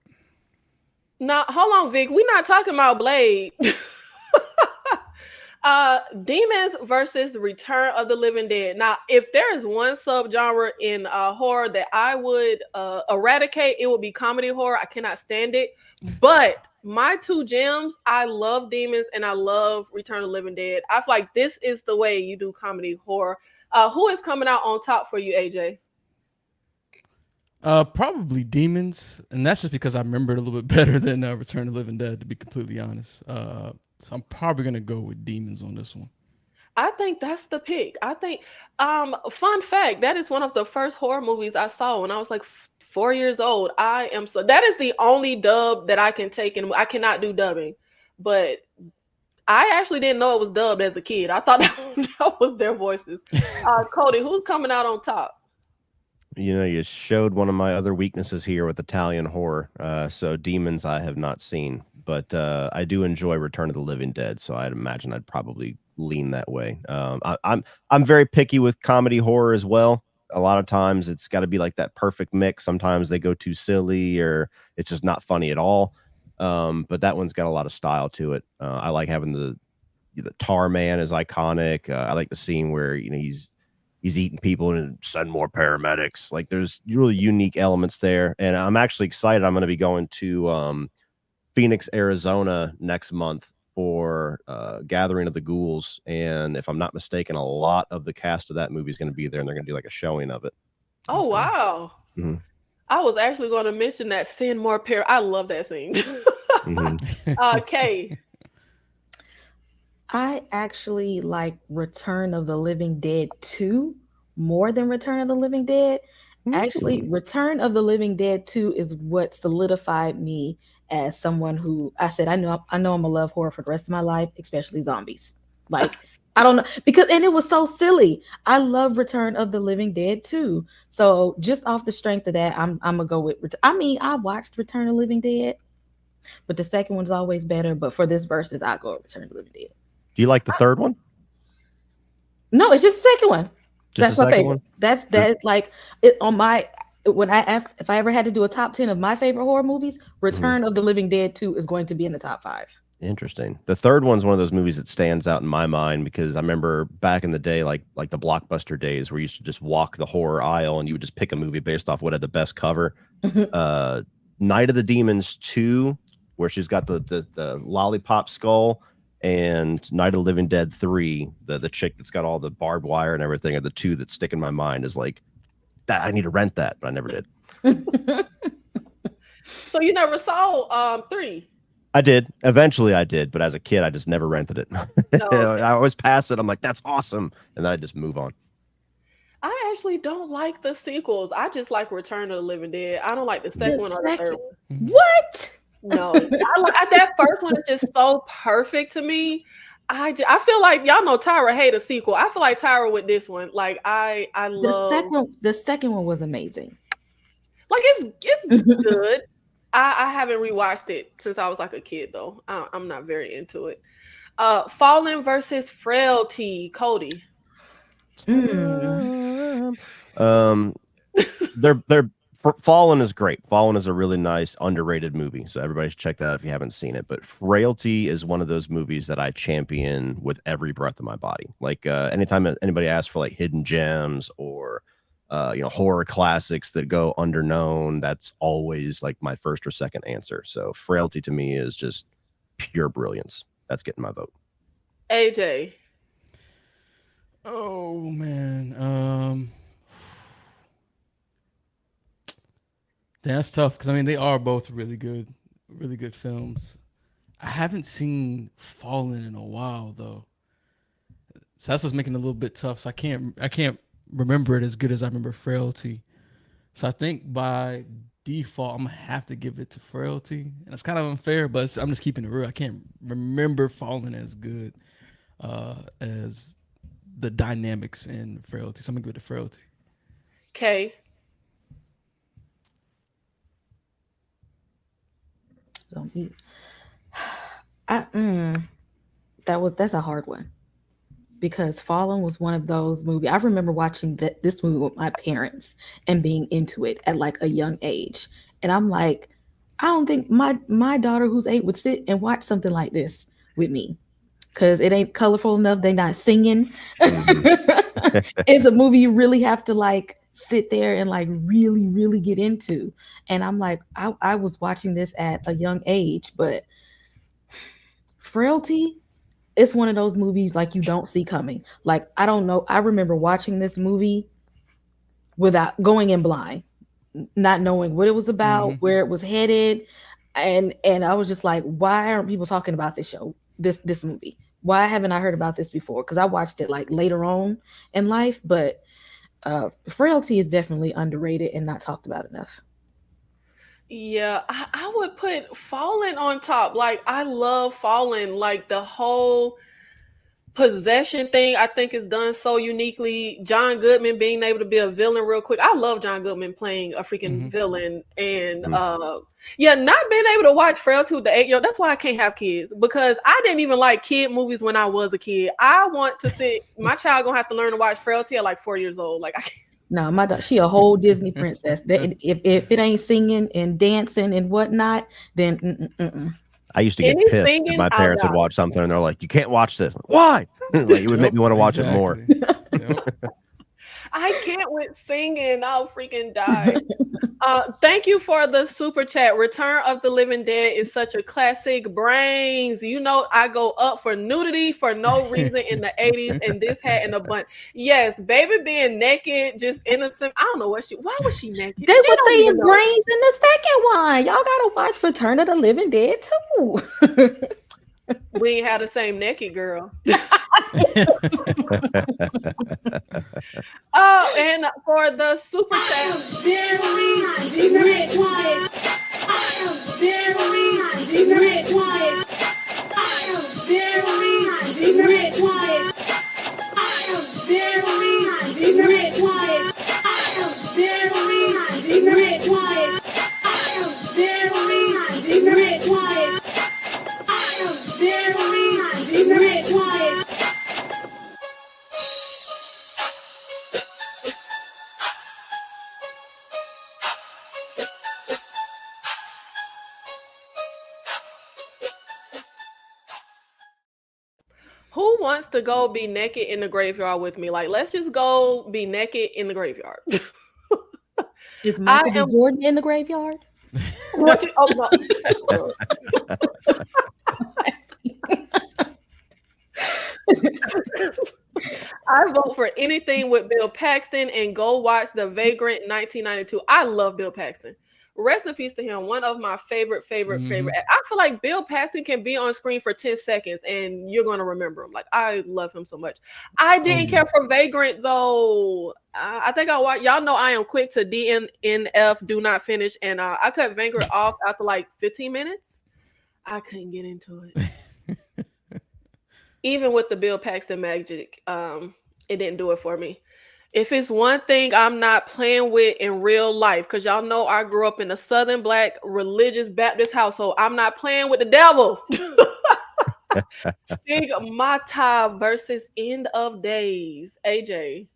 Now, hold on, Vic. We're not talking about Blade. Demons versus the Return of the Living Dead. Now, if there is one subgenre in horror that I would eradicate, it would be comedy horror. I cannot stand it. But my two gems, I love Demons and I love Return of the Living Dead. I feel like this is the way you do comedy horror. Who is coming out on top for you, AJ? Probably Demons, and that's just because I remember it a little bit better than Return of the Living Dead, to be completely honest. So I'm probably gonna go with Demons on this one. I think that's the pick. I think, fun fact, that is one of the first horror movies I saw when I was like 4 years old. That is the only dub that I can take, and I cannot do dubbing. But I actually didn't know it was dubbed as a kid. I thought that was their voices. Cody, who's coming out on top? You showed one of my other weaknesses here with Italian horror. So Demons I have not seen, but I do enjoy Return of the Living Dead. So I'd imagine I'd probably lean that way. I'm very picky with comedy horror as well. A lot of times it's got to be like that perfect mix. Sometimes they go too silly or it's just not funny at all. But that one's got a lot of style to it. I like having the Tar Man is iconic. I like the scene where he's eating people and send more paramedics. Like there's really unique elements there. And I'm actually excited. I'm going to be going to Phoenix, Arizona next month for Gathering of the Ghouls. And if I'm not mistaken, a lot of the cast of that movie is going to be there and they're going to do like a showing of it. Oh, wow. Mm-hmm. I was actually going to mention that send more I love that scene. Kay. I actually like Return of the Living Dead 2 more than Return of the Living Dead. Actually, Return of the Living Dead 2 is what solidified me as someone who I said I know I'm gonna love horror for the rest of my life, especially zombies. Like I don't know because and it was so silly. I love Return of the Living Dead too. So just off the strength of that, I'm gonna go with. I mean, I watched Return of the Living Dead, but the second one's always better. But for this versus, I go with Return of the Living Dead. Do you like the third one? No, it's just the second one. Just That's the my second favorite. one? That's like it on my when if I ever had to do a top 10 of my favorite horror movies, Return of the Living Dead 2 is going to be in the top 5. Interesting. The third one's one of those movies that stands out in my mind because I remember back in the day, like the Blockbuster days, where you used to just walk the horror aisle and you would just pick a movie based off what had the best cover. Night of the Demons 2, where she's got the lollipop skull, and Night of the Living Dead 3, the chick that's got all the barbed wire and everything, are the two that stick in my mind. Is like that I need to rent that, but I never did. So you never saw 3? I did. Eventually I did, but as a kid, I just never rented it. Okay. I always pass it. I'm like, that's awesome. And then I just move on. I actually don't like the sequels. I just like Return of the Living Dead. I don't like the The second one or the third second, one. what? No, that first one is just so perfect to me. I feel like y'all know Tyra hate a sequel. I feel like Tyra with this one. Like I love The second one was amazing. like it's good. I haven't rewatched it since I was like a kid though. I'm not very into it. Fallen versus Frailty, Cody. They're Fallen is great. Fallen is a really nice underrated movie, so everybody should check that out if you haven't seen it. But Frailty is one of those movies that I champion with every breath of my body. Like anytime anybody asks for like hidden gems or horror classics that go underknown, that's always like my first or second answer. So Frailty to me is just pure brilliance. That's getting my vote. AJ. Oh man, that's tough because I mean they are both really good films. I haven't seen Fallen in a while though, so that's what's making it a little bit tough. So I can't remember it as good as I remember Frailty. So I think by default I'm gonna have to give it to Frailty, and it's kind of unfair, but I'm just keeping it real. I can't remember Fallen as good as the dynamics in Frailty. So I'm gonna give it to Frailty. Okay. That's a hard one because Fallen was one of those movies. I remember watching this movie with my parents and being into it at like a young age, and I'm like, I don't think my daughter who's 8 would sit and watch something like this with me because it ain't colorful enough. They not singing. It's a movie you really have to like sit there and like really get into. And I'm like, I was watching this at a young age, but Frailty, it's one of those movies like you don't see coming. Like I don't know. I remember watching this movie without going in blind, not knowing what it was about, where it was headed, and I was just like, why aren't people talking about this movie? Why haven't I heard about this before? Because I watched it like later on in life, but Frailty is definitely underrated and not talked about enough. Yeah, I would put Fallen on top. Like I love Fallen. Like the whole possession thing I think is done so uniquely. John Goodman being able to be a villain real quick. I love John Goodman playing a freaking villain. And not being able to watch Frailty with the 8-year-old. That's why I can't have kids, because I didn't even like kid movies when I was a kid. I want to sit my child gonna have to learn to watch Frailty at like 4 years old. Like I can't. No, my daughter, she a whole Disney princess. If it ain't singing and dancing and whatnot, then I used to get pissed if my parents would watch something and they're like, "You can't watch this." Like, why? Like, it would make me want to watch it more. I can't with singing. I'll freaking die. Thank you for the super chat. Return of the Living Dead is such a classic. Brains. You know, I go up for nudity for no reason in the 80s, and this had in a bunch. Yes, baby being naked, just innocent. I don't know why was she naked? They were saying brains in the second one. Y'all gotta watch Return of the Living Dead too. We ain't had the same naked girl. And for the super chat, Who wants to go be naked in the graveyard with me? Like, let's just go be naked in the graveyard. Is I Michael B. am. Jordan in the graveyard? Oh, no. I vote for anything with Bill Paxton and go watch The Vagrant 1992. I love Bill Paxton. Rest in peace to him. One of my favorite. I feel like Bill Paxton can be on screen for 10 seconds and you're going to remember him. Like, I love him so much. I didn't care for Vagrant though. I think I watched, y'all know I am quick to DNF, do not finish. And I cut Vagrant off after like 15 minutes. I couldn't get into it. Even with the Bill Paxton magic, it didn't do it for me. If it's one thing I'm not playing with in real life, because y'all know I grew up in a Southern Black religious Baptist household, I'm not playing with the devil. Stigmata versus End of Days. AJ.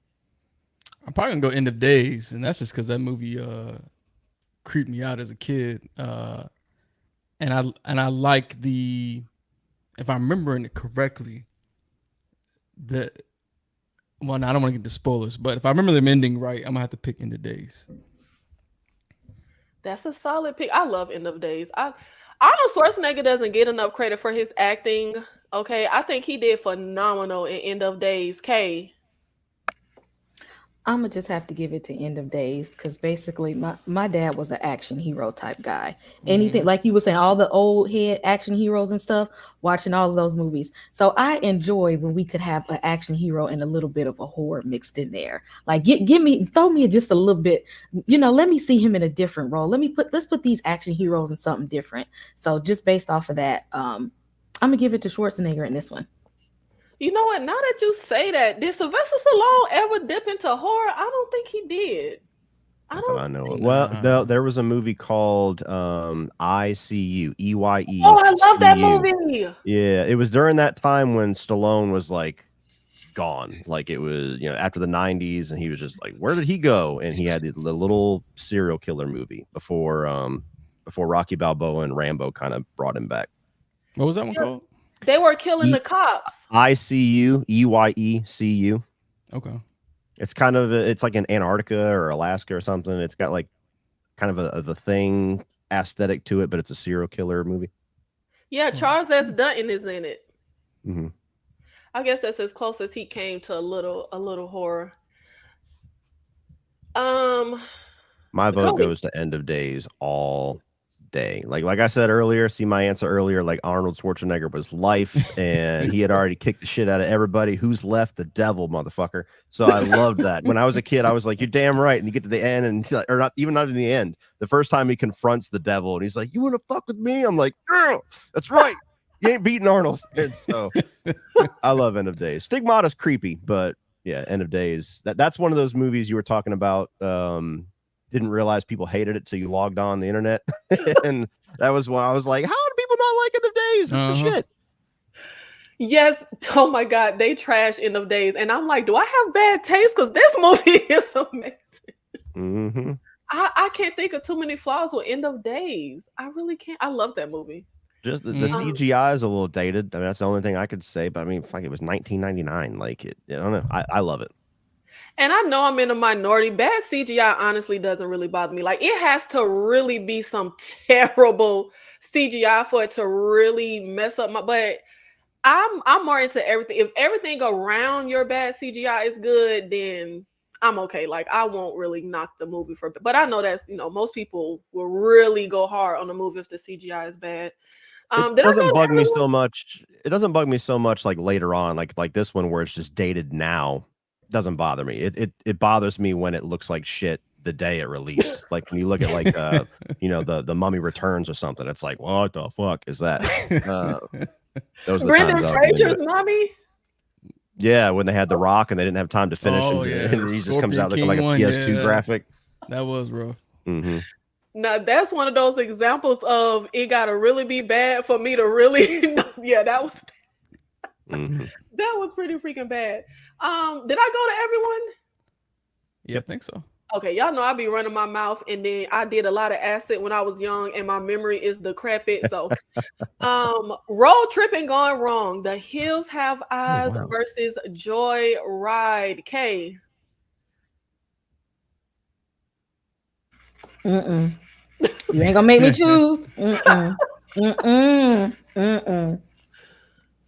I'm probably gonna go End of Days, and that's just because that movie creeped me out as a kid. And I like the, if I'm remembering it correctly, well, no, I don't want to get the spoilers, but if I remember them ending right, I'm gonna have to pick End of Days. That's a solid pick. I love End of Days. Arnold Schwarzenegger doesn't get enough credit for his acting. Okay, I think he did phenomenal in End of Days. Kay. I'm gonna just have to give it to End of Days because basically my dad was an action hero type guy. Anything like you were saying, all the old head action heroes and stuff, watching all of those movies. So I enjoy when we could have an action hero and a little bit of a horror mixed in there. Like throw me just a little bit, let me see him in a different role. Let's put these action heroes in something different. So just based off of that, I'm gonna give it to Schwarzenegger in this one. You know what? Now that you say that, did Sylvester Stallone ever dip into horror? I don't think he did. I know it. Well, there was a movie called ICU, EYE. Oh, I love that movie. Yeah, it was during that time when Stallone was like gone. Like it was, after the 90s, and he was just like, where did he go? And he had the little serial killer movie before Rocky Balboa and Rambo kind of brought him back. What was that one called? They were killing the cops. ICU, EYECU. Okay. It's kind of it's like in Antarctica or Alaska or something. It's got like kind of a thing aesthetic to it, but it's a serial killer movie. Yeah, Charles S. Dutton is in it. Mm-hmm. I guess that's as close as he came to a little horror. My vote goes to End of Days all day. Like I said earlier, see my answer earlier, like Arnold Schwarzenegger was life, and he had already kicked the shit out of everybody. Who's left? The devil, motherfucker. So I loved that. When I was a kid, I was like, you're damn right. And you get to the end, and not in the end, the first time he confronts the devil and he's like, you want to fuck with me? I'm like, that's right. You ain't beating Arnold. And so I love End of Days. Stigmata's creepy, but yeah, End of Days. That's one of those movies you were talking about. Didn't realize people hated it till you logged on the internet. And that was when I was like, how do people not like End of Days? It's the shit. Yes. Oh my God. They trash End of Days. And I'm like, do I have bad taste? Because this movie is amazing. Mm-hmm. I can't think of too many flaws with End of Days. I really can't. I love that movie. Just the CGI is a little dated. I mean, that's the only thing I could say. But I mean, fuck, it was 1999. Like, I don't know. I love it. And I know I'm in a minority. Bad CGI honestly doesn't really bother me. Like, it has to really be some terrible CGI for it to really mess up my. But I'm more into everything. If everything around your bad CGI is good, then I'm okay. Like, I won't really knock the movie for. But I know that's most people will really go hard on the movie if the CGI is bad. It doesn't bug me so much. It doesn't bug me so much like later on, like this one where it's just dated now. Doesn't bother me. It bothers me when it looks like shit the day it released. Like when you look at like the Mummy Returns or something, it's like, what the fuck is that? Those are Brendan Fraser's Mummy. Yeah, when they had The Rock and they didn't have time to finish, and he just comes out looking like a PS2 graphic. That was rough. Mm-hmm. Now that's one of those examples of it gotta really be bad for me to really yeah, Mm-hmm. that was pretty freaking bad. Did I go to everyone? Yeah, I think so. Okay, y'all know I be running my mouth, and then I did a lot of acid when I was young, and my memory is decrepit. So, road tripping gone wrong. The Hills Have Oh Eyes wow. versus Joy Ride. K. Mm-mm. You ain't gonna make me choose. Mm-mm. Mm-mm. Mm-mm.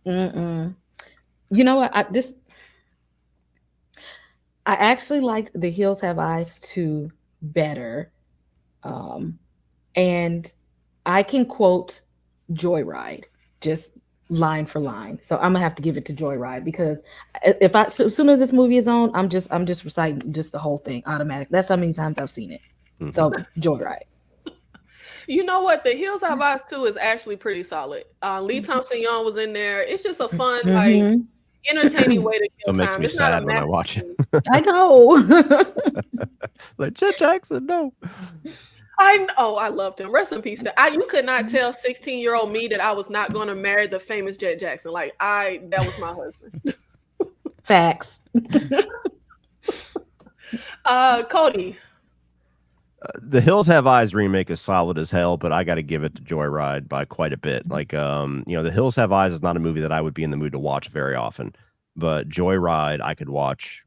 Mm-mm. You know what? I actually liked The Hills Have Eyes 2 better. Um, and I can quote Joyride just line for line. So I'm gonna have to give it to Joyride because if I so, as soon as this movie is on, I'm just reciting just the whole thing automatic. That's how many times I've seen it. Mm-hmm. So Joyride. You know what? The Hills Have Eyes 2 is actually pretty solid. Lee Thompson Young was in there. It's just a fun, like, Mm-hmm. entertaining way to So kill it makes time. me It's not a sad when I watch it. masterpiece. I know. Like Chet Jackson, no. I loved him. Rest in peace. You could not tell 16-year-old me that I was not going to marry the famous Jet Jackson. That was my husband. Facts. Cody. The Hills Have Eyes remake is solid as hell, but I got to give it to Joyride by quite a bit. Like, The Hills Have Eyes is not a movie that I would be in the mood to watch very often, but Joyride I could watch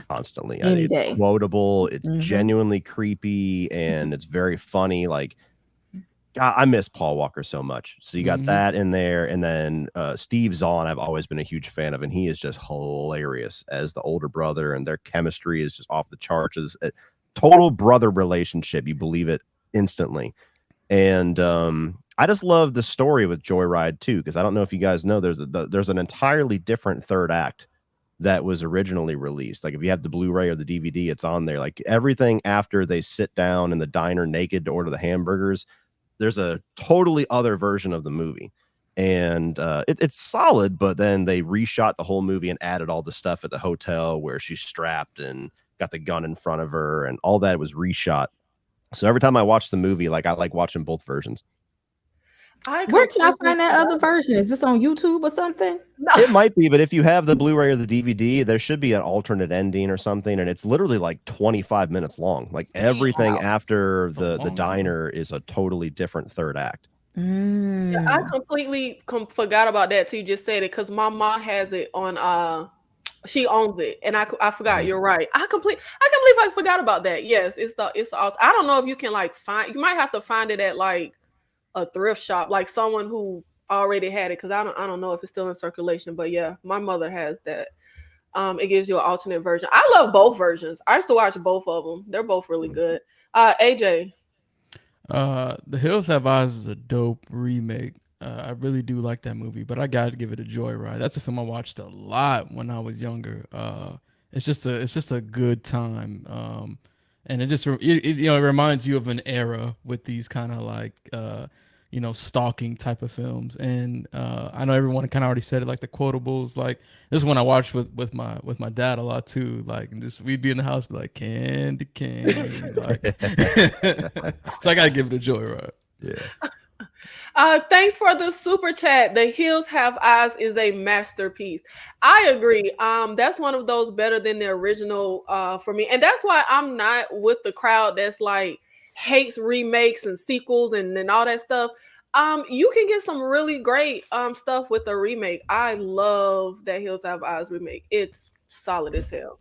constantly. Any It's day. quotable, it's Mhm. genuinely creepy, and it's very funny. Like, God, I miss Paul Walker so much. So you got Mhm. that in there, and then Steve Zahn, I've always been a huge fan of, and he is just hilarious as the older brother, and their chemistry is just off the charts. Is a total brother relationship. You believe it instantly, and I just love the story with Joyride too, because I don't know if you guys know there's an entirely different third act that was originally released. Like if you have the Blu-ray or the DVD, it's on there. Like everything after they sit down in the diner naked to order the hamburgers, there's a totally other version of the movie, and it's solid, but then they reshot the whole movie and added all the stuff at the hotel where she's strapped and got the gun in front of her, and all that was reshot. So every time I watch the movie, like I like watching both versions. I Where can I completely find that other forgot. version? Is this on YouTube or something? No. It might be, but if you have the Blu-ray or the DVD, there should be an alternate ending or something, and it's literally like 25 minutes long. Like everything after It's a the long time. diner is a totally different third act. Yeah, I Mm. completely forgot about that till you just said it because my mom has it on. She owns it, and I forgot. Mhm. You're right. I can't believe I forgot about that. Yes, I don't know if you can like find. You might have to find it at like a thrift shop, like someone who already had it, because I don't know if it's still in circulation. But yeah, my mother has that. It gives you an alternate version. I love both versions. I used to watch both of them. They're both really good. AJ. The Hills Have Eyes is a dope remake. I really do like that movie, but I gotta give it a joyride. That's a film I watched a lot when I was younger. It's just a good time. And it just it reminds you of an era with these kind of like stalking type of films. And I know everyone kind of already said it, like the quotables. Like this is one I watched with my dad a lot too. Like and just we'd be in the house, be like candy cane, like. So I gotta give it a joyride. Yeah. Thanks for the super chat. The Hills Have Eyes is a masterpiece. I agree. That's one of those better than the original for me. And that's why I'm not with the crowd that's like hates remakes and sequels and all that stuff. You can get some really great stuff with a remake. I love that Hills Have Eyes remake. It's solid as hell.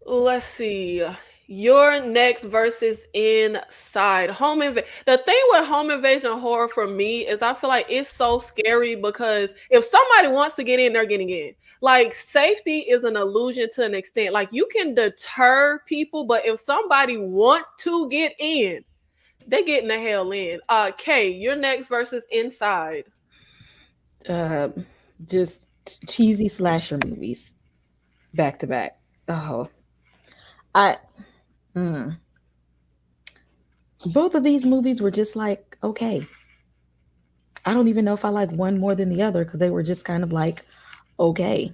Let's see. Your next versus inside The thing with home invasion horror for me is I feel like it's so scary because if somebody wants to get in, they're getting in. Like safety is an illusion to an extent. Like you can deter people, but if somebody wants to get in, they getting the hell in. Kay, your next versus inside. Uh, just cheesy slasher movies back to back. Oh, I mm. Both of these movies were just like okay. I don't even know if I like one more than the other because they were just kind of like okay.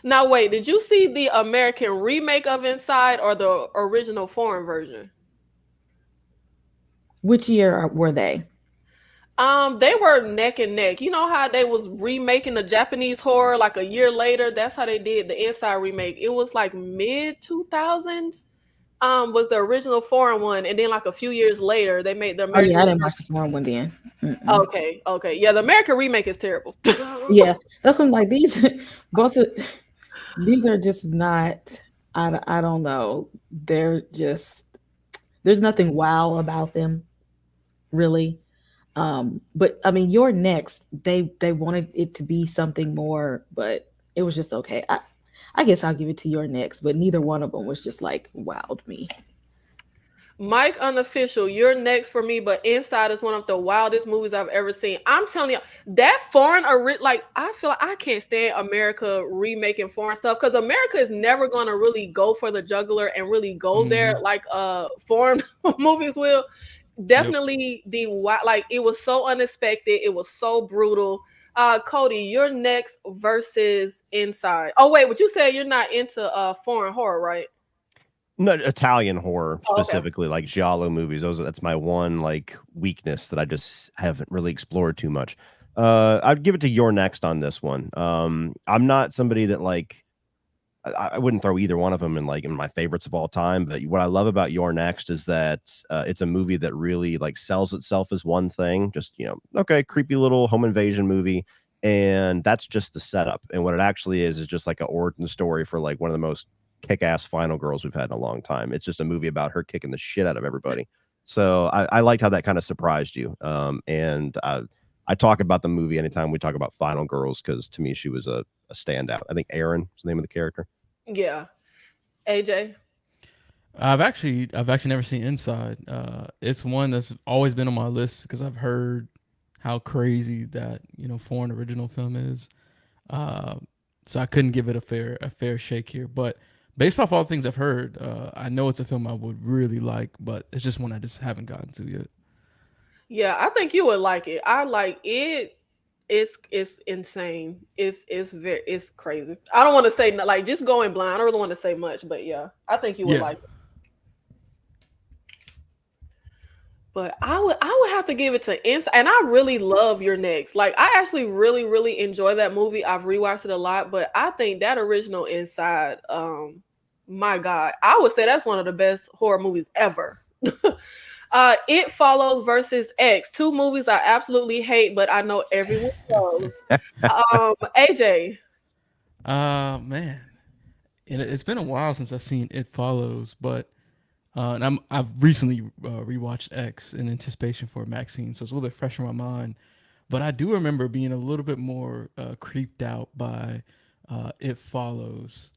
Now wait, did you see the American remake of Inside or the original foreign version? Which year were they? They were neck and neck. You know how they was remaking the Japanese horror like a year later? That's how they did the Inside remake. It was like mid 2000s. Was the original foreign one, and then like a few years later, they made the Oh yeah, American. I didn't watch the foreign one then. Mm-mm. Okay, okay, yeah, the American remake is terrible. Yeah, that's something like these. Both of these are just not. I don't know. They're just there's nothing wow about them really. But I mean, your next they wanted it to be something more, but it was just okay. I guess I'll give it to your next, but neither one of them was just like wowed me. Mike Unofficial, you're next for me, but Inside is one of the wildest movies I've ever seen. I'm telling you, that foreign like I feel like I can't stand America remaking foreign stuff because America is never gonna really go for the jugular and really go there Hmm. like foreign movies will. Yep. Definitely the like it was so unexpected, it was so brutal. Cody, you're next versus Inside. Oh wait, but you said you're not into foreign horror, right? No, Italian horror Oh, okay. specifically, like giallo movies. That's my one like weakness that I just haven't really explored too much. I'd give it to your next on this one. I'm not somebody that like I wouldn't throw either one of them in like in my favorites of all time. But what I love about Your Next is that it's a movie that really like sells itself as one thing. Just okay, creepy little home invasion movie, and that's just the setup. And what it actually is just like an origin story for like one of the most kick-ass final girls we've had in a long time. It's just a movie about her kicking the shit out of everybody. So I liked how that kind of surprised you. And I talk about the movie anytime we talk about Final Girls because to me she was a standout. I think Aaron is the name of the character. Yeah. AJ. I've actually never seen Inside. It's one that's always been on my list because I've heard how crazy that foreign original film is. Uh, so I couldn't give it a fair shake here. But based off all the things I've heard, I know it's a film I would really like, but it's just one I just haven't gotten to yet. Yeah, I think you would like it. I like it. It's insane. It's very it's crazy. I don't want to say like just going blind. I don't really want to say much, but yeah, I think you would Yeah. like it. But I would have to give it to Inside, and I really love Your Next. Like I actually really enjoy that movie. I've rewatched it a lot, but I think that original Inside, my God, I would say that's one of the best horror movies ever. It Follows versus X, two movies I absolutely hate, but I know everyone knows. AJ, Man, it's been a while since I've seen It Follows, but and I've recently rewatched X in anticipation for Maxine, so it's a little bit fresh in my mind. But I do remember being a little bit more creeped out by It Follows.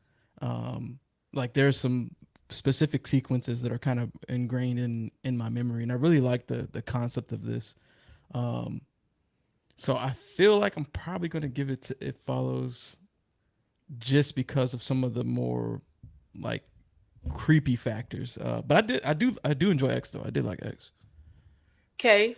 Like there's some specific sequences that are kind of ingrained in my memory, and I really like the concept of this. Um, so I feel like I'm probably going to give it to It Follows just because of some of the more like creepy factors. But I do enjoy X though. I did like X. K.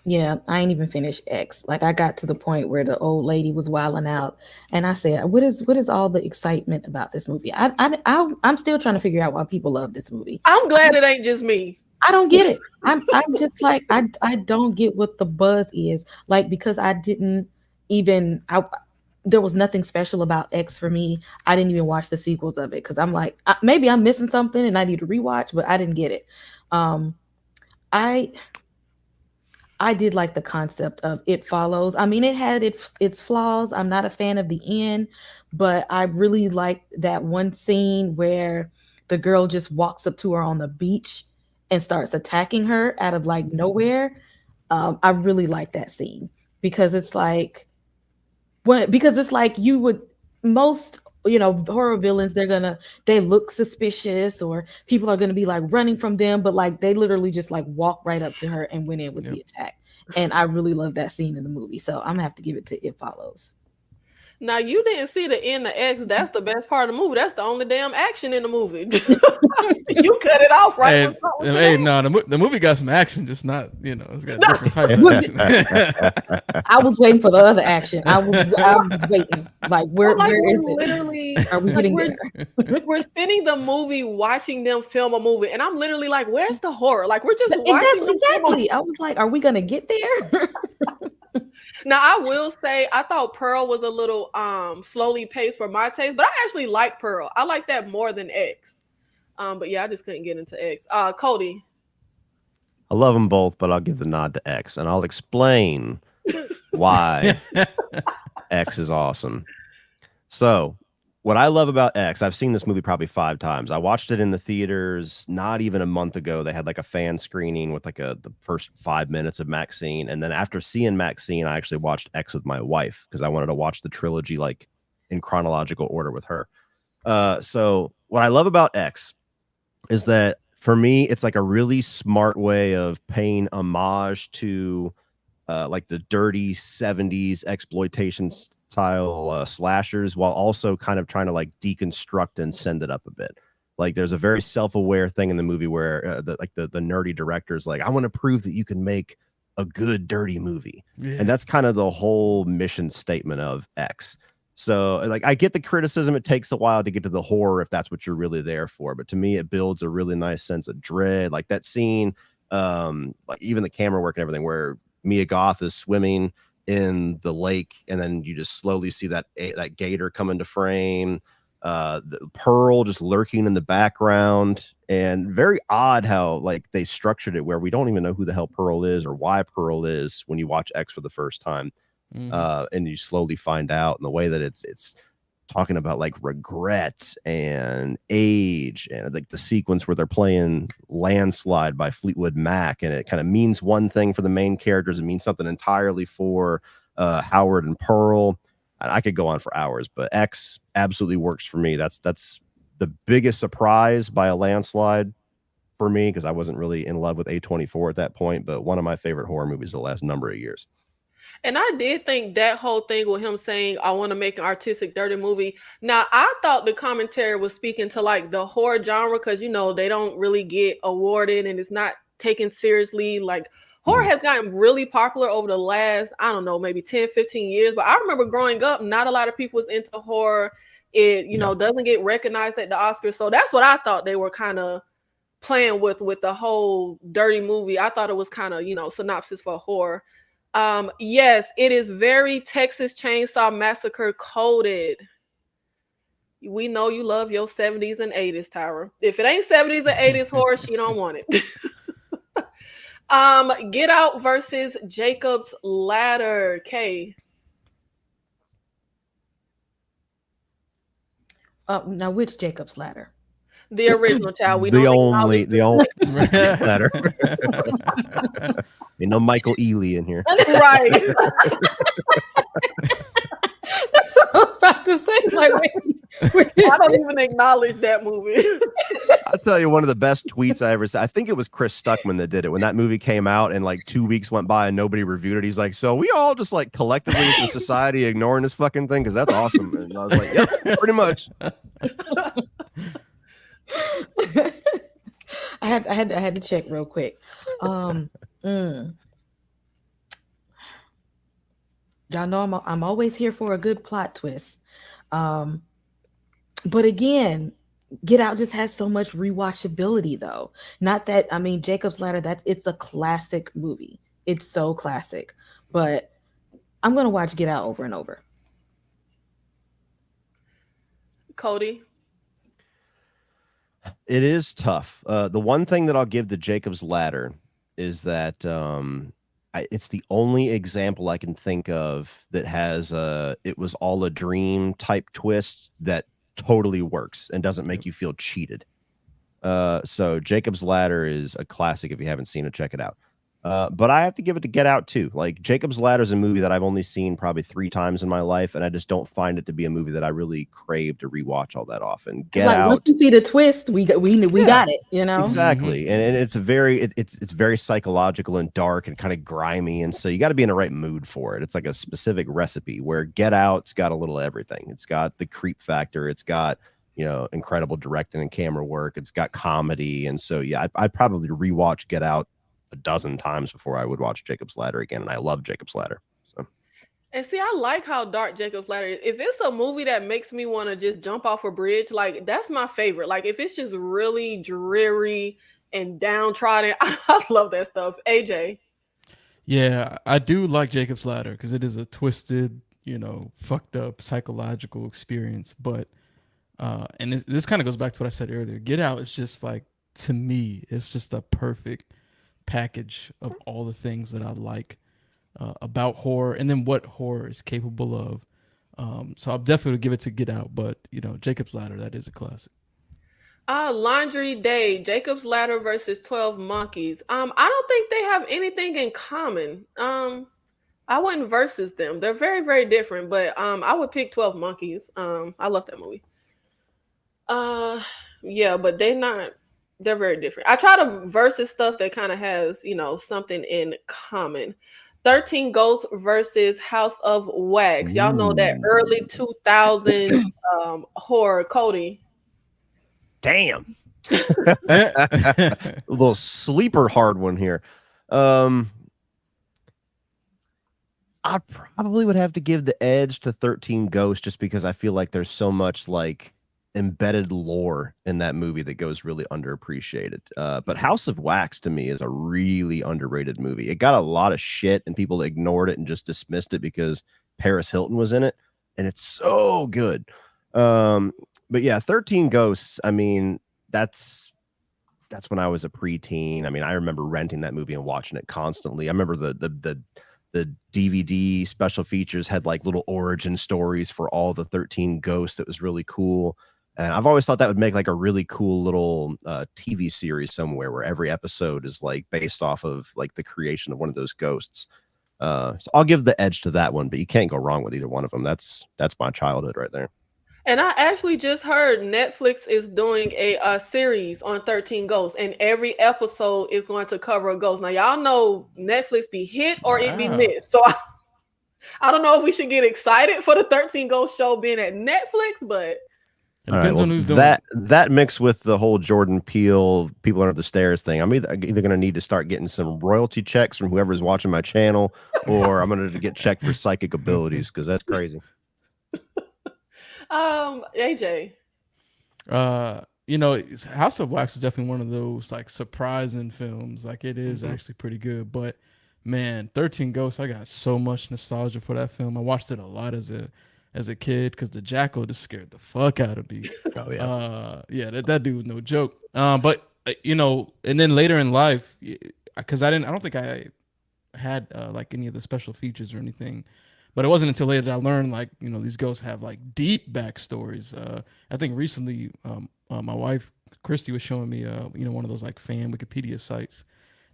Yeah, I ain't even finished X. Like I got to the point where the old lady was wilding out, and I said, "What is all the excitement about this movie?" I'm still trying to figure out why people love this movie. I'm glad it ain't just me. I don't get it. I'm just like I don't get what the buzz is. Like because I didn't even I there was nothing special about X for me. I didn't even watch the sequels of it because I'm like maybe I'm missing something and I need to rewatch, but I didn't get it. Um I I did like the concept of It Follows. I mean, it had its flaws. I'm not a fan of the end, but I really liked that one scene where the girl just walks up to her on the beach and starts attacking her out of like nowhere. I really like that scene because it's like because it's like you would most horror villains they look suspicious or people are gonna be like running from them, but like they literally just like walk right up to her and went in with Yep. the attack. And I really love that scene in the movie, so I'm gonna have to give it to It Follows. Now you didn't see the end of X. That's the best part of the movie. That's the only damn action in the movie. You cut it off right when Hey, something was hey, in no, the movie got some action, just not, it's got there. different types of action. I was waiting for the other action. I was waiting. Like, Well, like where we're is it? literally Are we like getting we're there? we're spending the movie watching them film a movie, and I'm literally like, "Where's the horror?" Like we're just And that's watching them film a. exactly. I was like, are we gonna get there? Now I will say I thought Pearl was a little slowly paced for my taste, but I actually like Pearl. I like that more than X. But yeah, I just couldn't get into X. Cody. I love them both, but I'll give the nod to X, and I'll explain why X is awesome. So, what I love about X, I've seen this movie probably 5 times. I watched it in the theaters not even a month ago. They had like a fan screening with like the first 5 minutes of Maxine, and then after seeing Maxine, I actually watched X with my wife because I wanted to watch the trilogy like in chronological order with her. So what I love about X is that for me, it's like a really smart way of paying homage to like the dirty 70s exploitation style slashers while also kind of trying to like deconstruct and send it up a bit. Like there's a very self-aware thing in the movie where the nerdy director's like, I want to prove that you can make a good dirty movie. Yeah. And that's kind of the whole mission statement of X. So like I get the criticism, it takes a while to get to the horror if that's what you're really there for, but to me it builds a really nice sense of dread. Like that scene, like even the camera work and everything where Mia Goth is swimming in the lake and then you just slowly see that gator come into frame, the Pearl just lurking in the background, and very odd how like they structured it where we don't even know who the hell Pearl is or why Pearl is when you watch X for the first time. And you slowly find out in the way that it's talking about like regret and age and like the sequence where they're playing Landslide by Fleetwood Mac, and it kind of means one thing for the main characters, it means something entirely for Howard and Pearl. And I could go on for hours, but X absolutely works for me. That's the biggest surprise by a landslide for me because I wasn't really in love with A24 at that point, but one of my favorite horror movies the last number of years. And I did think that whole thing with him saying, I want to make an artistic, dirty movie. Now, I thought the commentary was speaking to like the horror genre because, they don't really get awarded and it's not taken seriously. Like, horror has gotten really popular over the last, I don't know, maybe 10, 15 years. But I remember growing up, not a lot of people was into horror. It, doesn't get recognized at the Oscars. So that's what I thought they were kind of playing with the whole dirty movie. I thought it was kind of, synopsis for horror. Yes, it is very Texas Chainsaw Massacre coded. We know you love your 70s and 80s, Tyra. If it ain't 70s and 80s horror, she don't want it. Get Out versus Jacob's Ladder. Kay. Now which Jacob's Ladder? The original child. We the don't only ladder. No Michael Ealy in here. Right. That's what I was about to say. Like, I don't even acknowledge that movie. I'll tell you one of the best tweets I ever saw. I think it was Chris Stuckman that did it when that movie came out and like 2 weeks went by and nobody reviewed it. He's like, so we all just like collectively as a society ignoring this fucking thing because that's awesome. And I was like, yep, pretty much. I had to check real quick. Y'all know I'm always here for a good plot twist. But again, Get Out just has so much rewatchability though. Not that, I mean, Jacob's Ladder, it's a classic movie. It's so classic. But I'm gonna watch Get Out over and over. Cody. It is tough. The one thing that I'll give to Jacob's Ladder is that it's the only example I can think of that has it was all a dream type twist that totally works and doesn't make you feel cheated. So Jacob's Ladder is a classic. If you haven't seen it, check it out. But I have to give it to Get Out too. Like Jacob's Ladder is a movie that I've only seen probably 3 times in my life, and I just don't find it to be a movie that I really crave to rewatch all that often. It's Get like once Out, you see the twist, we yeah, got it, you know. exactly, and it's a very it's very psychological and dark and kind of grimy, and so you got to be in the right mood for it. It's like a specific recipe. Where Get Out's got a little of everything. It's got the creep factor. It's got incredible directing and camera work. It's got comedy, and so yeah, I'd probably rewatch Get Out a dozen times before I would watch Jacob's Ladder again, and I love Jacob's Ladder. So And see, I like how dark Jacob's Ladder is. If it's a movie that makes me want to just jump off a bridge, like that's my favorite. Like if it's just really dreary and downtrodden, I love that stuff. AJ. Yeah, I do like Jacob's Ladder because it is a twisted, fucked up psychological experience. But and this kind of goes back to what I said earlier. Get Out is just like, to me, it's just a perfect package of all the things that I like about horror, and then what horror is capable of. So I'll definitely give it to Get Out, but Jacob's Ladder, that is a classic. Laundry Day, Jacob's Ladder versus 12 Monkeys. I don't think they have anything in common. I wouldn't versus them. They're very, very different, but I would pick 12 Monkeys. I love that movie. Yeah, but they're very different. I try to versus stuff that kind of has, something in common. 13 Ghosts versus House of Wax. Y'all know that Ooh. early 2000 horror. Cody. Damn. A little sleeper hard one here. I probably would have to give the edge to 13 Ghosts just because I feel like there's so much like embedded lore in that movie that goes really underappreciated. But House of Wax to me is a really underrated movie. It got a lot of shit and people ignored it and just dismissed it because Paris Hilton was in it, and it's so good. But yeah, 13 Ghosts, I mean, that's when I was a preteen. I mean, I remember renting that movie and watching it constantly. I remember the DVD special features had like little origin stories for all the 13 ghosts. That was really cool. And I've always thought that would make like a really cool little TV series somewhere where every episode is like based off of like the creation of one of those ghosts. So I'll give the edge to that one, but you can't go wrong with either one of them. That's my childhood right there. And I actually just heard Netflix is doing a series on 13 Ghosts, and every episode is going to cover a ghost. Now, y'all know Netflix be hit or it be missed. So I don't know if we should get excited for the 13 Ghosts show being at Netflix, but it depends on who's doing that. it. That mixed with the whole Jordan Peele People Under the Stairs thing, I'm either going to need to start getting some royalty checks from whoever's watching my channel, or I'm going to get checked for psychic abilities because that's crazy. AJ. House of Wax is definitely one of those like surprising films. Like it is actually pretty good. But man, 13 Ghosts, I got so much nostalgia for that film. I watched it a lot as a kid because the jackal just scared the fuck out of me. Oh yeah. Yeah, that dude was no joke. But and then later in life, because I don't think I had like any of the special features or anything. But it wasn't until later that I learned, like, these ghosts have like deep backstories. I think recently, my wife Christy was showing me, one of those like fan Wikipedia sites,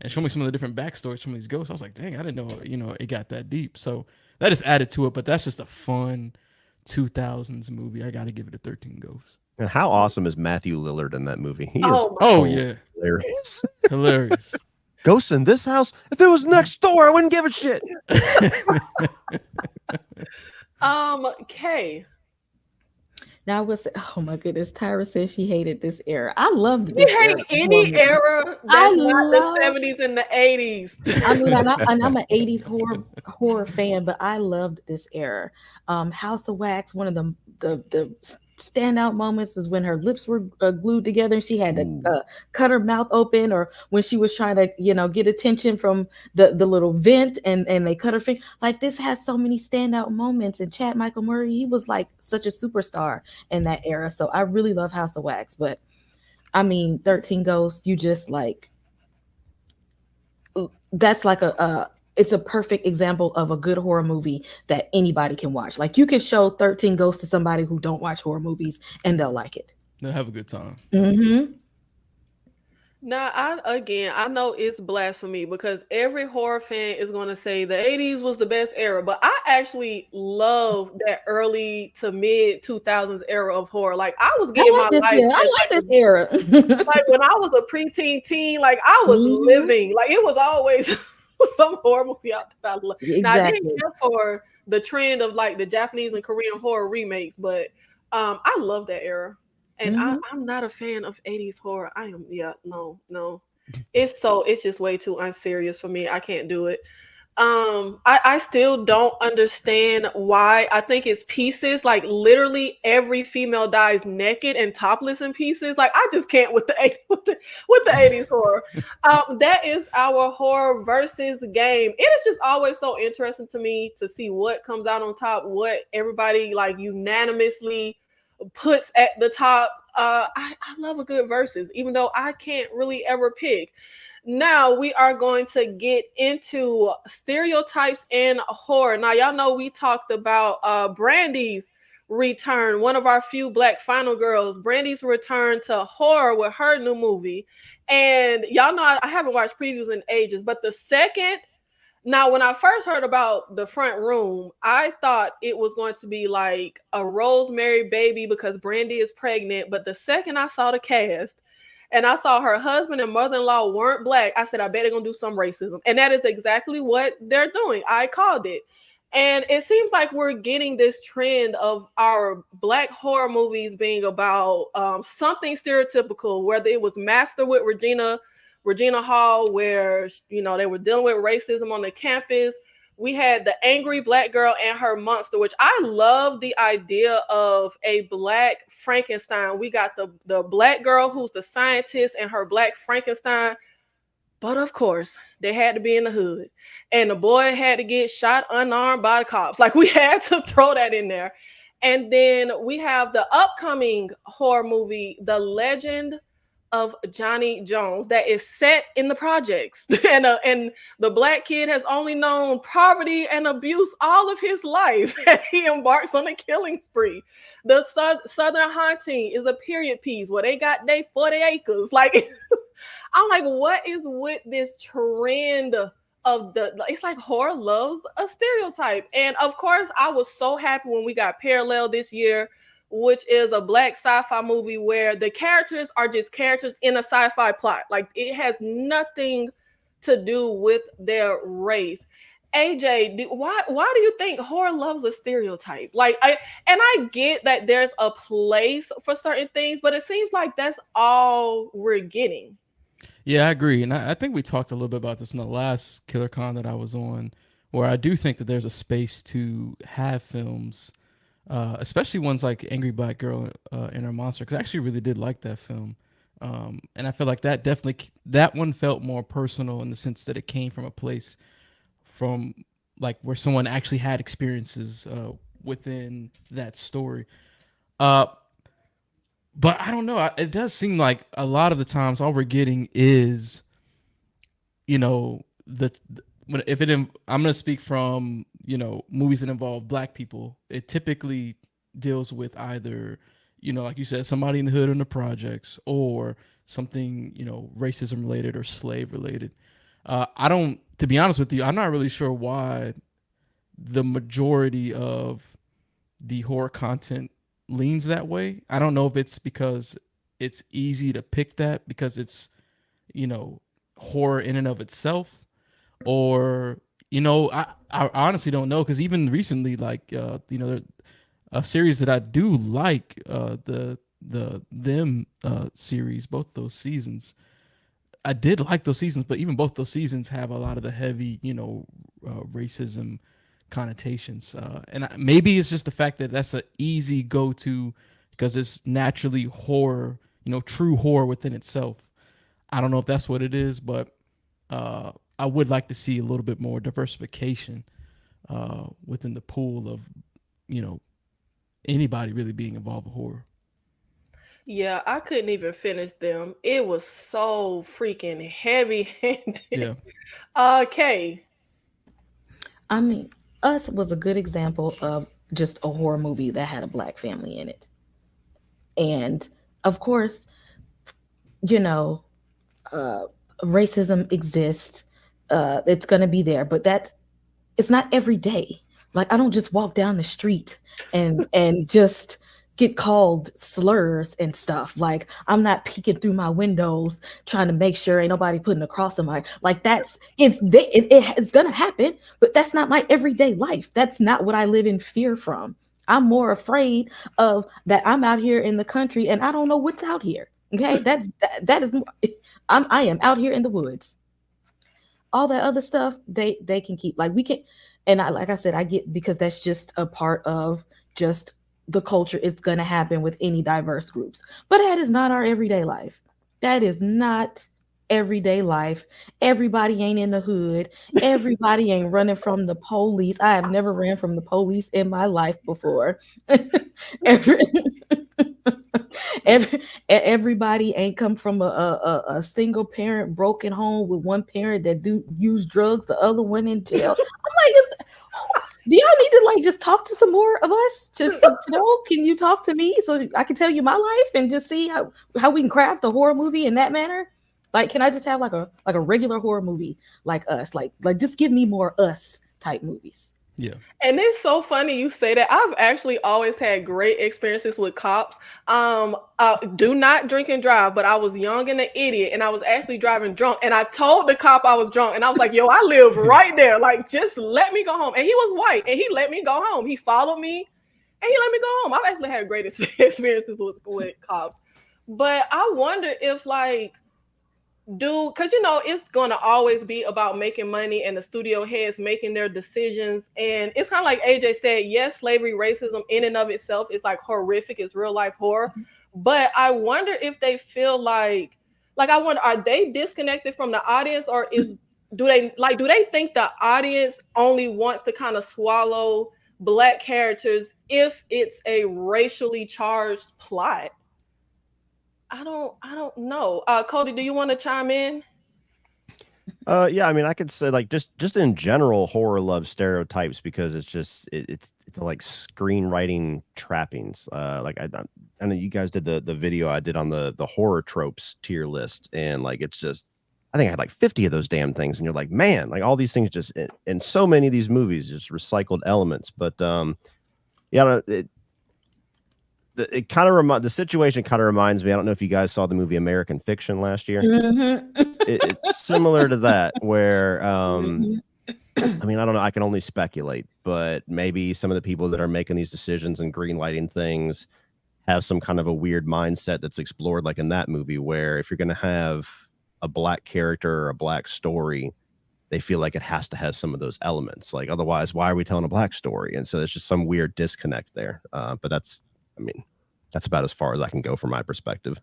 and showing me some of the different backstories from these ghosts. I was like, dang, I didn't know, it got that deep. So that just added to it. But that's just a fun 2000s movie. I got to give it a 13 Ghosts. And how awesome is Matthew Lillard in that movie? He is yeah, hilarious. Hilarious. Ghosts in this house? If it was next door, I wouldn't give a shit. Kay. Now I will say, oh my goodness, Tyra says she hated this era. I loved You this hate era. any era that's not the 70s and the 80s. I mean, I'm an 80s horror fan, but I loved this era. House of Wax, one of the standout moments is when her lips were glued together and she had to cut her mouth open, or when she was trying to get attention from the little vent and they cut her finger. Like, this has so many standout moments, and Chad Michael Murray, he was like such a superstar in that era. So I really love House of Wax, but I mean 13 Ghosts, you just like, that's like it's a perfect example of a good horror movie that anybody can watch. Like, you can show 13 Ghosts to somebody who don't watch horror movies and they'll like it. They'll have a good time. Mm-hmm. Now, I know it's blasphemy because every horror fan is going to say the 80s was the best era, but I actually love that early to mid 2000s era of horror. Like I was I getting like my this life era. as I like this era. like when I was a preteen teen, like I was Hmm. living. Like it was always some horror movie out that I love. Now I didn't Exactly. care for the trend of like the Japanese and Korean horror remakes, but I love that era. And Hmm. I'm not a fan of 80s horror. I am yeah, no, no. It's just way too unserious for me. I can't do it. I still don't understand why. I think it's pieces. Like literally every female dies naked and topless in pieces. Like I just can't with the with the 80s horror. That is our horror versus game. It is just always so interesting to me to see what comes out on top, what everybody like unanimously puts at the top. I love a good versus, even though I can't really ever pick. Now we are going to get into stereotypes in horror. Now y'all know we talked about Brandy's return, one of our few black final girls. Brandy's return to horror with her new movie. And y'all know I haven't watched previews in ages, but the second now, when I first heard about the front room, I thought it was going to be like a Rosemary baby because Brandy is pregnant. But the second I saw the cast and I saw her husband and mother in law weren't black, I said, I bet they're going to do some racism. And that is exactly what they're doing. I called it. And it seems like we're getting this trend of our black horror movies being about something stereotypical, whether it was Master with Regina Hall, where they were dealing with racism on the campus. We had the angry black girl and her monster, which I love the idea of a black Frankenstein. We got the black girl who's the scientist and her black Frankenstein. But of course, they had to be in the hood. And the boy had to get shot unarmed by the cops. Like we had to throw that in there. And then we have the upcoming horror movie, The Legend of Johnny Jones, that is set in the projects. And the black kid has only known poverty and abuse all of his life. And he embarks on a killing spree. The Southern Haunting is a period piece where they got their 40 acres. Like I'm like, what is with this trend of it's like horror loves a stereotype. And of course, I was so happy when we got Parallel this year, which is a black sci-fi movie where the characters are just characters in a sci-fi plot. Like it has nothing to do with their race. AJ, why do you think horror loves a stereotype? I get that there's a place for certain things, but it seems like that's all we're getting. Yeah, I agree, and I think we talked a little bit about this in the last Killer Con that I was on, where I do think that there's a space to have films, especially ones like Angry Black Girl and Her Monster, because I actually really did like that film, and I feel like that one felt more personal in the sense that it came from a place from like where someone actually had experiences within that story. Uh, but I don't know. It does seem like a lot of the times all we're getting is, when if it. I'm gonna speak from movies that involve black people. It typically deals with either, like you said, somebody in the hood in the projects, or something racism related or slave related. I don't. To be honest with you, I'm not really sure why the majority of the horror content leans that way. I don't know if it's because it's easy to pick that because it's, you know, horror in and of itself, or I honestly don't know because even recently, like a series that I do like, the them series, both those seasons. I did like those seasons, but even both those seasons have a lot of the heavy, racism connotations. And maybe it's just the fact that that's an easy go to because it's naturally horror, true horror within itself. I don't know if that's what it is, but I would like to see a little bit more diversification within the pool of, you know, anybody really being involved with horror. Yeah, I couldn't even finish them. It was so freaking heavy handed. Yeah. Kay. I mean, Us was a good example of just a horror movie that had a black family in it. And of course, you know, uh, racism exists. It's gonna be there, but that it's not every day. Like I don't just walk down the street and just get called slurs and stuff. Like I'm not peeking through my windows trying to make sure ain't nobody putting a cross on my like that's it's gonna happen, but that's not my everyday life. That's not what I live in fear from. I'm more afraid of that I'm out here in the country and I don't know what's out here. Okay, that is I am out here in the woods. All that other stuff they can keep, like we can. And I, like I said, I get, because that's just a part of just the culture. It's going to happen with any diverse groups, but that is not our everyday life. That is not everyday life. Everybody ain't in the hood. Everybody ain't running from the police. I have never ran from the police in my life before. Every, everybody ain't come from a single parent broken home with one parent that do use drugs, the other one in jail. I'm like, do y'all need to like just talk to some more of us to know? Can you talk to me so I can tell you my life and just see how we can craft a horror movie in that manner? Like, can I just have like a regular horror movie like us? Like just give me more us type movies. Yeah. And it's so funny you say that. I've actually always had great experiences with cops. Do not drink and drive, but I was young and an idiot, and I was actually driving drunk. And I told the cop I was drunk, and I was like, "Yo, I live right there. Like, just let me go home." And he was white, and he let me go home. He followed me, and he let me go home. I've actually had great experiences with cops, but I wonder if like because it's going to always be about making money and the studio heads making their decisions. And it's kind of like AJ said, yes, slavery, racism in and of itself is like horrific, it's real life horror, but I wonder if they feel like I wonder, are they disconnected from the audience, or do they think the audience only wants to kind of swallow Black characters if it's a racially charged plot? I don't know. Cody, do you want to chime in? Yeah, I mean, I could say like just in general, horror loves stereotypes because it's just it's like screenwriting trappings. Like I know you guys did the video I did on the horror tropes tier list, and like it's just I think I had like 50 of those damn things, and you're like, man, like all these things just in so many of these movies just recycled elements. But yeah, it kind of the situation kind of reminds me. I don't know if you guys saw the movie American Fiction last year. It's similar to that, where I mean, I don't know. I can only speculate, but maybe some of the people that are making these decisions and greenlighting things have some kind of a weird mindset that's explored, like in that movie, where if you're going to have a Black character or a Black story, they feel like it has to have some of those elements. Like otherwise, why are we telling a Black story? And so there's just some weird disconnect there. But I mean, that's about as far as I can go from my perspective.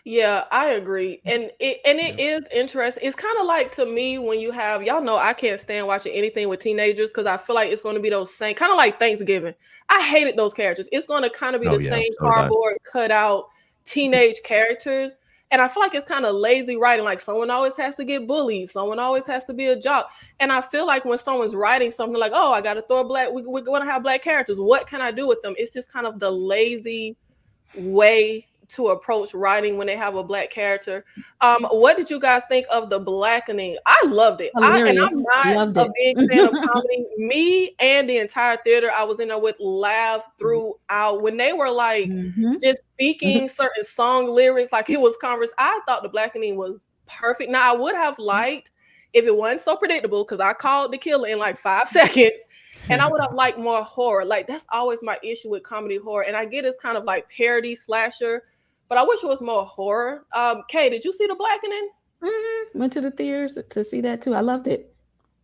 Yeah, I agree. And it is interesting. It's kind of like, to me, when you have, y'all know I can't stand watching anything with teenagers because I feel like it's going to be those same, kind of like Thanksgiving. I hated those characters. It's going to kind of be the same cardboard cut out teenage characters. And I feel like it's kind of lazy writing. Like someone always has to get bullied. Someone always has to be a jock. And I feel like when someone's writing something like, oh, I got to throw a Black, we're going to have Black characters. What can I do with them? It's just kind of the lazy way to approach writing when they have a Black character. What did you guys think of the blackening? I loved it. And I'm not a big fan of comedy. Me and the entire theater I was in there with laughed throughout when they were like just speaking certain song lyrics like it was converse. I thought the blackening was perfect. Now I would have liked if it wasn't so predictable, because I called the killer in like 5 seconds. And I would have liked more horror. Like that's always my issue with comedy horror. And I get it's kind of like parody slasher, but I wish it was more horror. Kay, did you see the blackening? Went to the theaters to see that too. I loved it.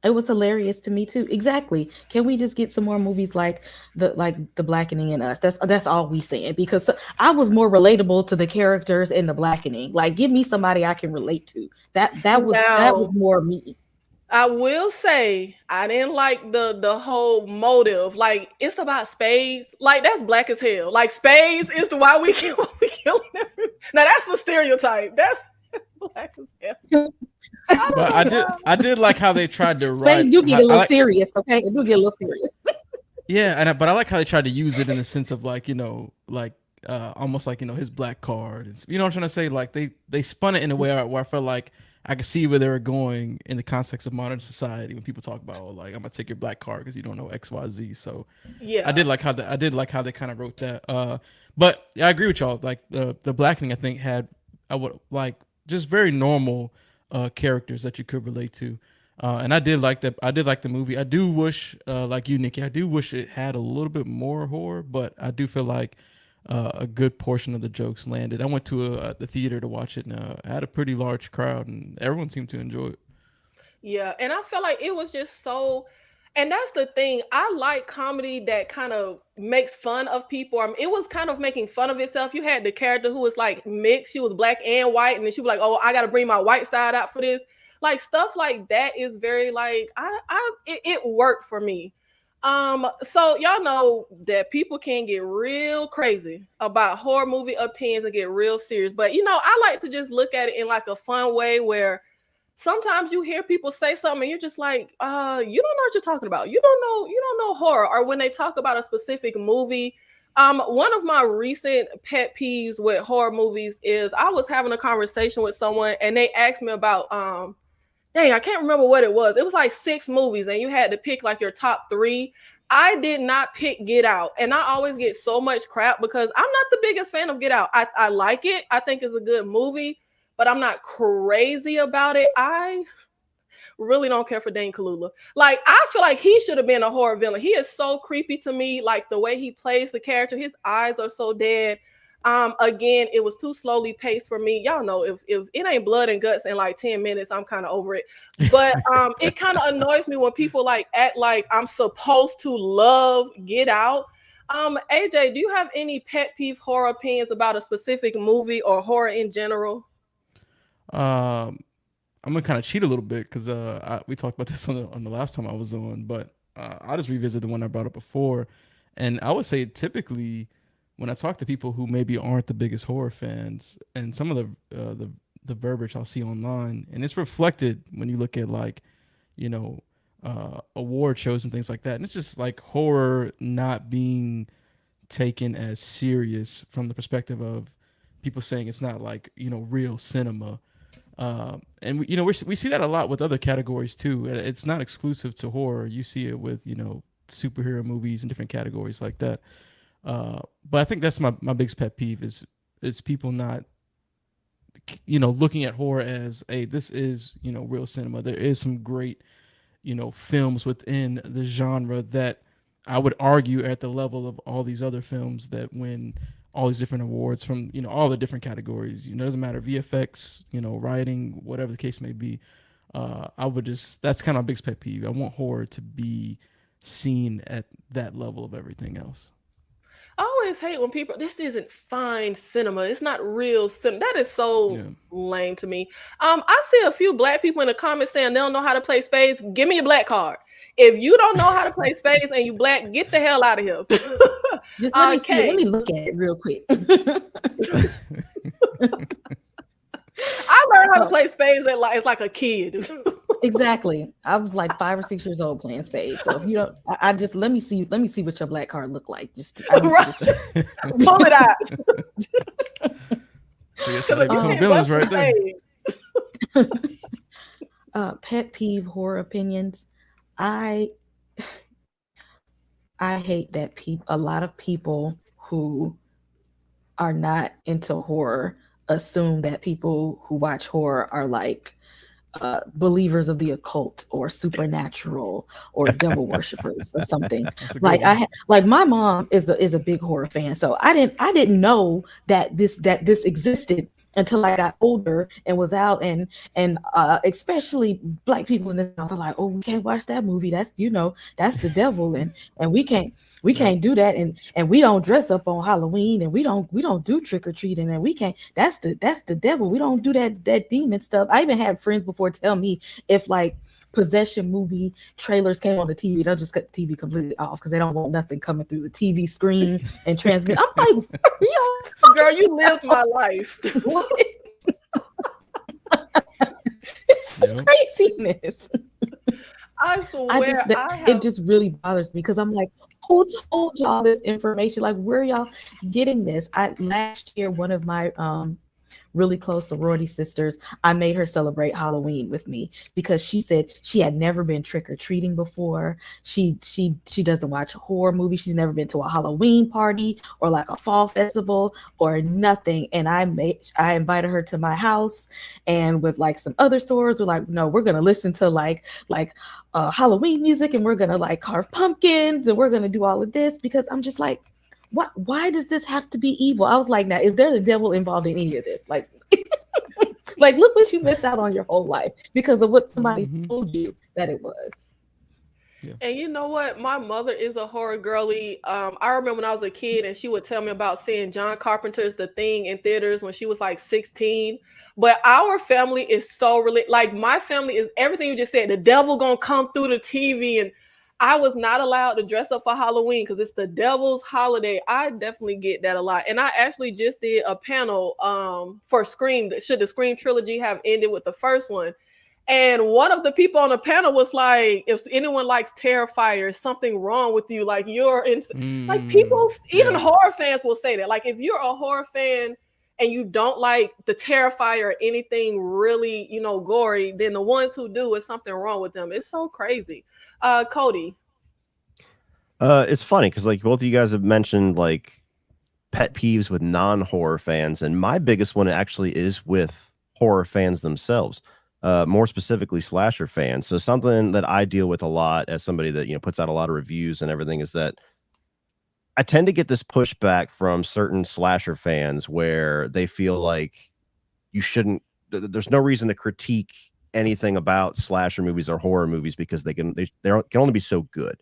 It was hilarious to me too. Exactly. Can we just get some more movies like the blackening in Us? That's all we saying, because I was more relatable to the characters in the blackening. Like, give me somebody I can relate to. That was more me. I will say I didn't like the whole motive. Like it's about spades. Like that's Black as hell. Like spades is the why we killing everyone. Now that's a stereotype. That's Black as hell. But I did like how they tried to write. Spades do get a little serious, okay? It do get a little serious. Yeah, but I like how they tried to use it in the sense of like almost like his black card. You know what I'm trying to say? Like they spun it in a way where I felt like I could see where they were going in the context of modern society when people talk about, oh, like, I'm gonna take your black card because you don't know XYZ. So I Yeah. did like how they kind of wrote that. But yeah, I agree with y'all. Like the blackening, I think had I would like just very normal characters that you could relate to. And I did like that. I did like the movie. I do wish, like you, Nikki, I do wish it had a little bit more horror, but I do feel like a good portion of the jokes landed. I went to the theater to watch it, and I had a pretty large crowd, and everyone seemed to enjoy it. Yeah, and I felt like it was just so, and that's the thing. I like comedy that kind of makes fun of people. I mean, it was kind of making fun of itself. You had the character who was like mixed. She was black and white, and then she was like, "Oh, I got to bring my white side out for this." Like stuff like that is very like it worked for me. So y'all know that people can get real crazy about horror movie opinions and get real serious. But I like to just look at it in like a fun way where sometimes you hear people say something and you're just like, you don't know what you're talking about. You don't know horror. Or when they talk about a specific movie. One of my recent pet peeves with horror movies is I was having a conversation with someone and they asked me about dang, I can't remember what it was. It was like 6 movies and you had to pick like your top 3. I did not pick Get Out. And I always get so much crap because I'm not the biggest fan of Get Out. I like it. I think it's a good movie, but I'm not crazy about it. I really don't care for Dane Kalula. Like, I feel like he should have been a horror villain. He is so creepy to me. Like the way he plays the character, his eyes are so dead. Again, it was too slowly paced for me. Y'all know if it ain't blood and guts in like 10 minutes, I'm kind of over it. But it kind of annoys me when people like act like I'm supposed to love Get Out. AJ, do you have any pet peeve horror opinions about a specific movie or horror in general? Um, I'm gonna kind of cheat a little bit because we talked about this on the last time I was on, but I'll just revisit the one I brought up before, and I would say typically when I talk to people who maybe aren't the biggest horror fans, and some of the verbiage I'll see online, and it's reflected when you look at like you know award shows and things like that, and it's just like horror not being taken as serious from the perspective of people saying it's not like real cinema. And we see that a lot with other categories too. It's not exclusive to horror. You see it with superhero movies and different categories like that. But I think that's my biggest pet peeve is people not looking at horror as, hey, this is real cinema. There is some great films within the genre that I would argue at the level of all these other films that win all these different awards from all the different categories. It doesn't matter, VFX, writing, whatever the case may be. That's kind of my biggest pet peeve. I want horror to be seen at that level of everything else. I always hate when people, this isn't fine cinema. It's not real cinema. That is so Yeah. lame to me. I see a few black people in the comments saying they don't know how to play spades. Give me a black card. If you don't know how to play spades and you black, get the hell out of here. Just let me see. Kay, Let me look at it real quick. I learned how to play spades as like a kid. Exactly. I was like 5 or 6 years old playing spades. So if you don't, I just let me see what your black card look like. Right. Pull it out. So yes, they become villains right there. Pet peeve horror opinions. I hate that a lot of people who are not into horror assume that people who watch horror are like believers of the occult or supernatural or devil worshippers or something. Like like my mom is a big horror fan, so I didn't know that this existed until I got older and was out and especially black people in the South are like, oh, we can't watch that movie. That's that's the devil and we can't do that and we don't dress up on Halloween and we don't do trick or treating and we can't. That's the devil. We don't do that demon stuff. I even had friends before tell me if like possession movie trailers came on the TV, they'll just cut the TV completely off because they don't want nothing coming through the TV screen and transmit. I'm like, girl, you lived my life. It's craziness. I swear, it just really bothers me because I'm like, Who told y'all this information? Like, where y'all getting this? I last year, one of my really close sorority sisters, I made her celebrate Halloween with me because she said she had never been trick or treating before. She doesn't watch horror movies. She's never been to a Halloween party or like a fall festival or nothing. And I invited her to my house, and with like some other sorors, we're like, no, we're gonna listen to Halloween music, and we're gonna like carve pumpkins, and we're gonna do all of this because I'm just like, what? Why does this have to be evil? I was like, now is there the devil involved in any of this? Like, like look what you missed out on your whole life because of what somebody Mm-hmm. told you that it was. Yeah. And you know what? My mother is a horror girly. I remember when I was a kid and she would tell me about seeing John Carpenter's The Thing in theaters when she was like 16. But our family is so like my family is everything you just said. The devil gonna come through the TV, and I was not allowed to dress up for Halloween because it's the devil's holiday. I definitely get that a lot. And I actually just did a panel for Scream. Should the Scream trilogy have ended with the first one? And one of the people on the panel was like, if anyone likes Terrifier, something wrong with you. Like you're in like Mm, people, even yeah. horror fans will say that. Like if you're a horror fan and you don't like the Terrifier or anything really, gory, then the ones who do, is something wrong with them. It's so crazy. Cody. It's funny because like both of you guys have mentioned like pet peeves with non-horror fans, and my biggest one actually is with horror fans themselves. More specifically, slasher fans. So something that I deal with a lot as somebody that puts out a lot of reviews and everything is that I tend to get this pushback from certain slasher fans where they feel like you shouldn't. There's no reason to critique anything about slasher movies or horror movies because they can only be so good.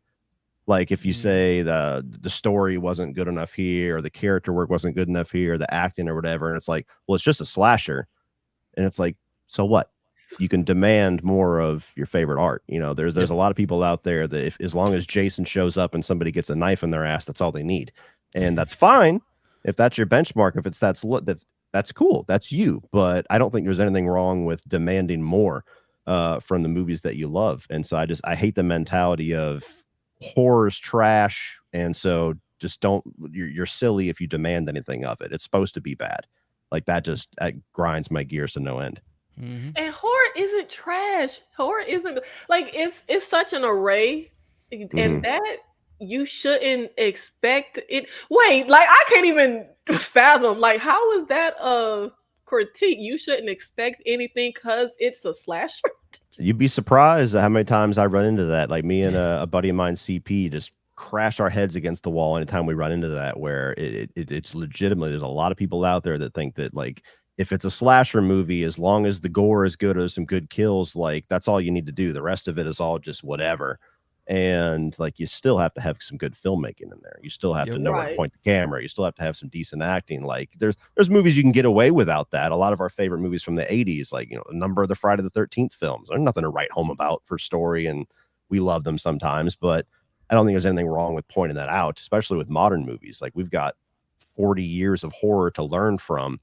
Like if you Mm, say the story wasn't good enough here, or the character work wasn't good enough here, or the acting or whatever, and it's like, well, it's just a slasher, and it's like, so what? You can demand more of your favorite art. There's yeah. a lot of people out there that if as long as Jason shows up and somebody gets a knife in their ass, that's all they need, and that's fine if that's your benchmark. If it's that's cool, that's you. But I don't think there's anything wrong with demanding more from the movies that you love. And so I hate the mentality of horror's trash, and so just don't. You're silly if you demand anything of it. It's supposed to be bad. Like that grinds my gears to no end. Mm-hmm. And horror isn't trash. Horror isn't like it's such an array, and Hmm. that you shouldn't expect it. Wait, like I can't even fathom like how is that a critique? You shouldn't expect anything because it's a slasher. You'd be surprised at how many times I run into that. Like me and a buddy of mine, CP, just crash our heads against the wall anytime we run into that. Where it's legitimately, there's a lot of people out there that think that like if it's a slasher movie, as long as the gore is good or some good kills, like that's all you need to do. The rest of it is all just whatever. And like you still have to have some good filmmaking in there. You still have to Yep. know where to Right. point the camera. You still have to have some decent acting. Like there's movies you can get away without that. A lot of our favorite movies from the 80s, like a number of the Friday the 13th films, there's nothing to write home about for story, and we love them sometimes. But I don't think there's anything wrong with pointing that out, especially with modern movies. Like we've got 40 years of horror to learn from.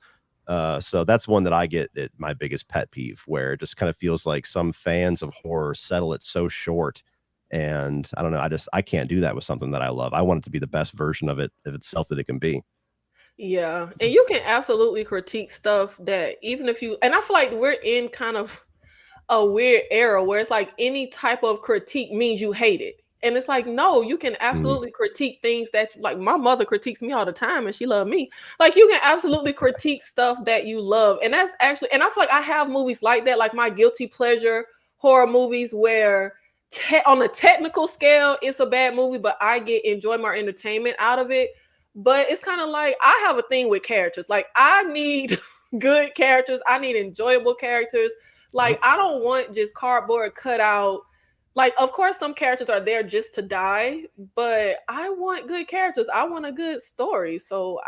So that's one that I get at my biggest pet peeve, where it just kind of feels like some fans of horror settle it so short. And I don't know, I can't do that with something that I love. I want it to be the best version of itself that it can be. Yeah. And you can absolutely critique stuff that even if you and I feel like we're in kind of a weird era where it's like any type of critique means you hate it. And it's like, no, you can Mhm. absolutely critique things that like my mother critiques me all the time and she loved me. Like you can absolutely critique stuff that you love. And that's actually and I feel like I have movies like that, like my guilty pleasure horror movies where on a technical scale, it's a bad movie, but I get enjoy my entertainment out of it. But it's kind of like I have a thing with characters. Like I need good characters. I need enjoyable characters. Like, Yep. I don't want just cardboard cutout. Like, of course, some characters are there just to die, but I want good characters. I want a good story. So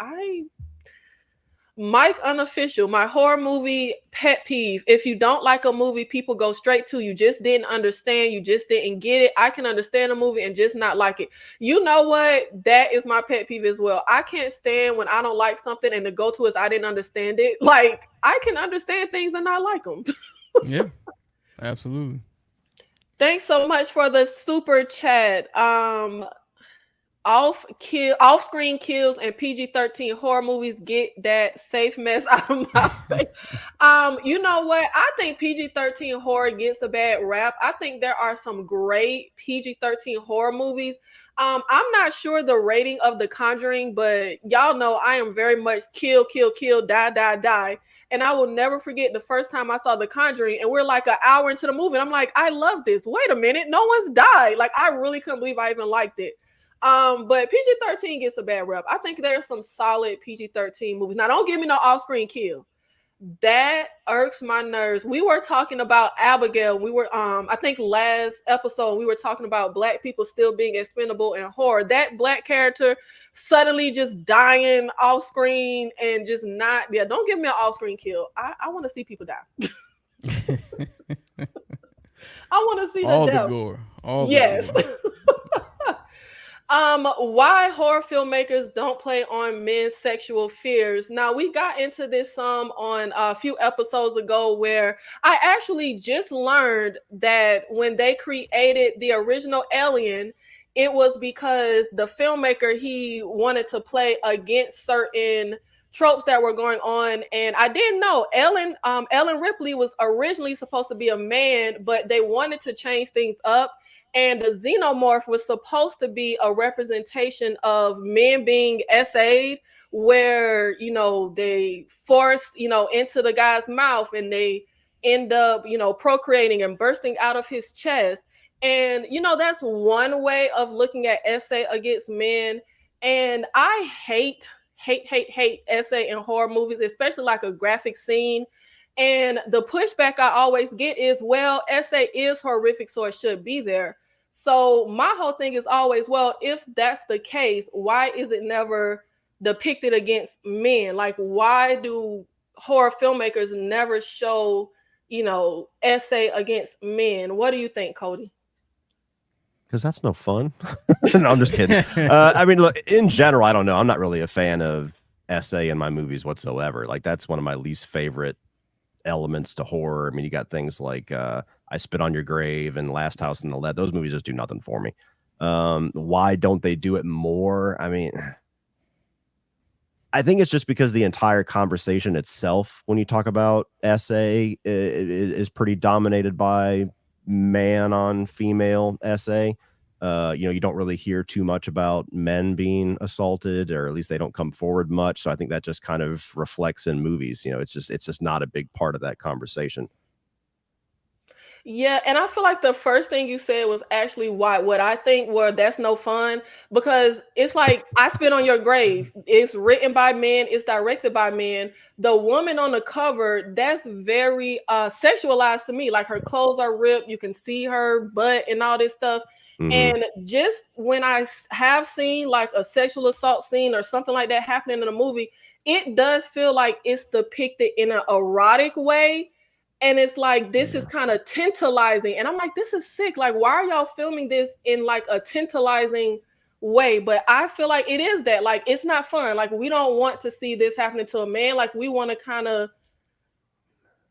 Mike Unofficial, my horror movie pet peeve. If you don't like a movie, people go straight to you just didn't understand, you just didn't get it. I can understand a movie and just not like it. You know what? That is my pet peeve as well. I can't stand when I don't like something and the go to is I didn't understand it. Like, I can understand things and not like them. Yeah. Absolutely. Thanks so much for the super chat. off-screen kills and PG-13 horror movies. Get that safe mess out of my face. You know what? I think PG-13 horror gets a bad rap. I think there are some great PG-13 horror movies. I'm not sure the rating of The Conjuring, but y'all know I am very much kill, kill, kill, die, die, die. And I will never forget the first time I saw The Conjuring, and we're like an hour into the movie, and I'm like, I love this. Wait a minute, no one's died. Like, I really couldn't believe I even liked it. But PG-13 gets a bad rep. I think there's some solid PG-13 movies. Now, don't give me no off-screen kill. That irks my nerves. We were talking about Abigail. We were I think last episode we were talking about black people still being expendable in horror. That black character suddenly just dying off screen and just not, yeah, don't give me an off screen kill. I want to see people die. I want to see all the the death. gore, all Yes. the gore. Why horror filmmakers don't play on men's sexual fears. Now, we got into this on a few episodes ago, where I actually just learned that when they created the original Alien, it was because the filmmaker, he wanted to play against certain tropes that were going on. And I didn't know Ellen Ripley was originally supposed to be a man, but they wanted to change things up, and the xenomorph was supposed to be a representation of men being SA'd, where, they force, into the guy's mouth, and they end up, procreating and bursting out of his chest. And, that's one way of looking at SA against men. And I hate SA in horror movies, especially like a graphic scene. And the pushback I always get is, well, SA is horrific, so it should be there. So my whole thing is always, well, if that's the case, why is it never depicted against men? Like, why do horror filmmakers never show, SA against men? What do you think, Cody? Because that's no fun. No, I'm just kidding. I mean, look, in general, I don't know. I'm not really a fan of SA in my movies whatsoever. Like, that's one of my least favorite elements to horror. I mean, you got things like I Spit on Your Grave and Last House on the Left. Those movies just do nothing for me. Why don't they do it more? I mean, I think it's just because the entire conversation itself, when you talk about SA, is pretty dominated by man on female SA. You don't really hear too much about men being assaulted, or at least they don't come forward much. So I think that just kind of reflects in movies. It's just not a big part of that conversation. Yeah, and I feel like the first thing you said was actually what I think were that's no fun, because it's like I Spit on Your Grave. It's written by men, it's directed by men. The woman on the cover, that's very sexualized to me. Like, her clothes are ripped, you can see her butt and all this stuff. Mm-hmm. And just when I have seen like a sexual assault scene or something like that happening in a movie, it does feel like it's depicted in an erotic way. And it's like, this is kind of tantalizing. And I'm like, this is sick. Like, why are y'all filming this in like a tantalizing way? But I feel like it is that. Like, it's not fun. Like, we don't want to see this happening to a man. Like, we want to kind of.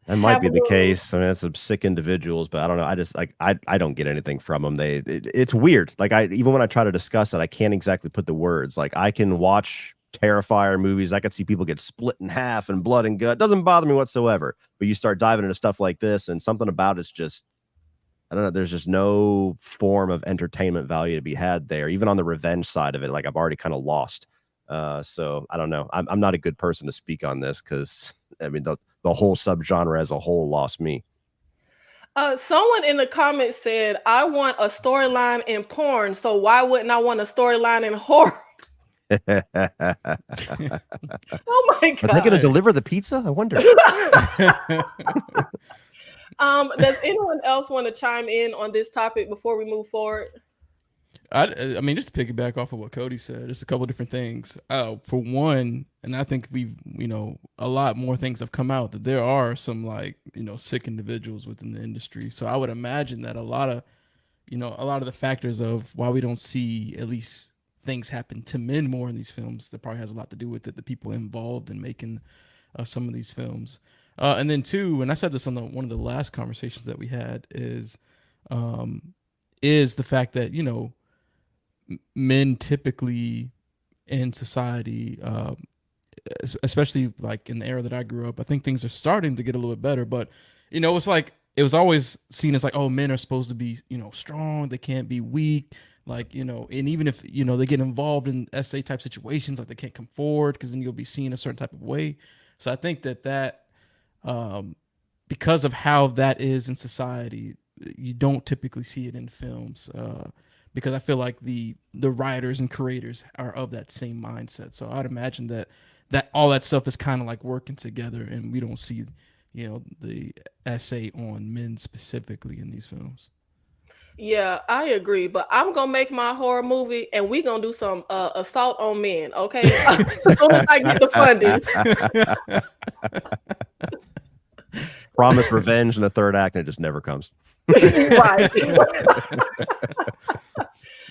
That might be the case. I mean, that's some sick individuals, but I don't know. I just like I don't get anything from them. It's weird. Like, even when I try to discuss it, I can't exactly put the words. Like, I can watch Terrifier movies. I could see people get split in half and blood and gut. Doesn't bother me whatsoever. But you start diving into stuff like this, and something about it's just, I don't know. There's just no form of entertainment value to be had there. Even on the revenge side of it, like, I've already kind of lost. So I don't know. I'm not a good person to speak on this, because I mean the whole subgenre as a whole lost me. Someone in the comments said, I want a storyline in porn, so why wouldn't I want a storyline in horror? Oh my God. Are they going to deliver the pizza? I wonder. Does anyone else want to chime in on this topic before we move forward? I mean, just to piggyback off of what Cody said, just a couple of different things. For one, and I think we've, a lot more things have come out, that there are some sick individuals within the industry. So I would imagine that a lot of the factors of why we don't see at least things happen to men more in these films, that probably has a lot to do with it, the people involved in making some of these films. And then two, and I said this on one of the last conversations that we had, is the fact that, men typically in society, especially like in the era that I grew up, I think things are starting to get a little bit better. But it's like it was always seen as like, oh, men are supposed to be strong, they can't be weak. Like, and even if they get involved in SA type situations, like they can't come forward because then you'll be seen a certain type of way. So I think that um, because of how that is in society, you don't typically see it in films. Because I feel like the writers and creators are of that same mindset. So I'd imagine that all that stuff is kind of like working together, and we don't see the essay on men specifically in these films. Yeah, I agree. But I'm gonna make my horror movie, and we gonna do some assault on men. Okay, as soon as I get the funding. Promise revenge in the third act, and it just never comes. Right.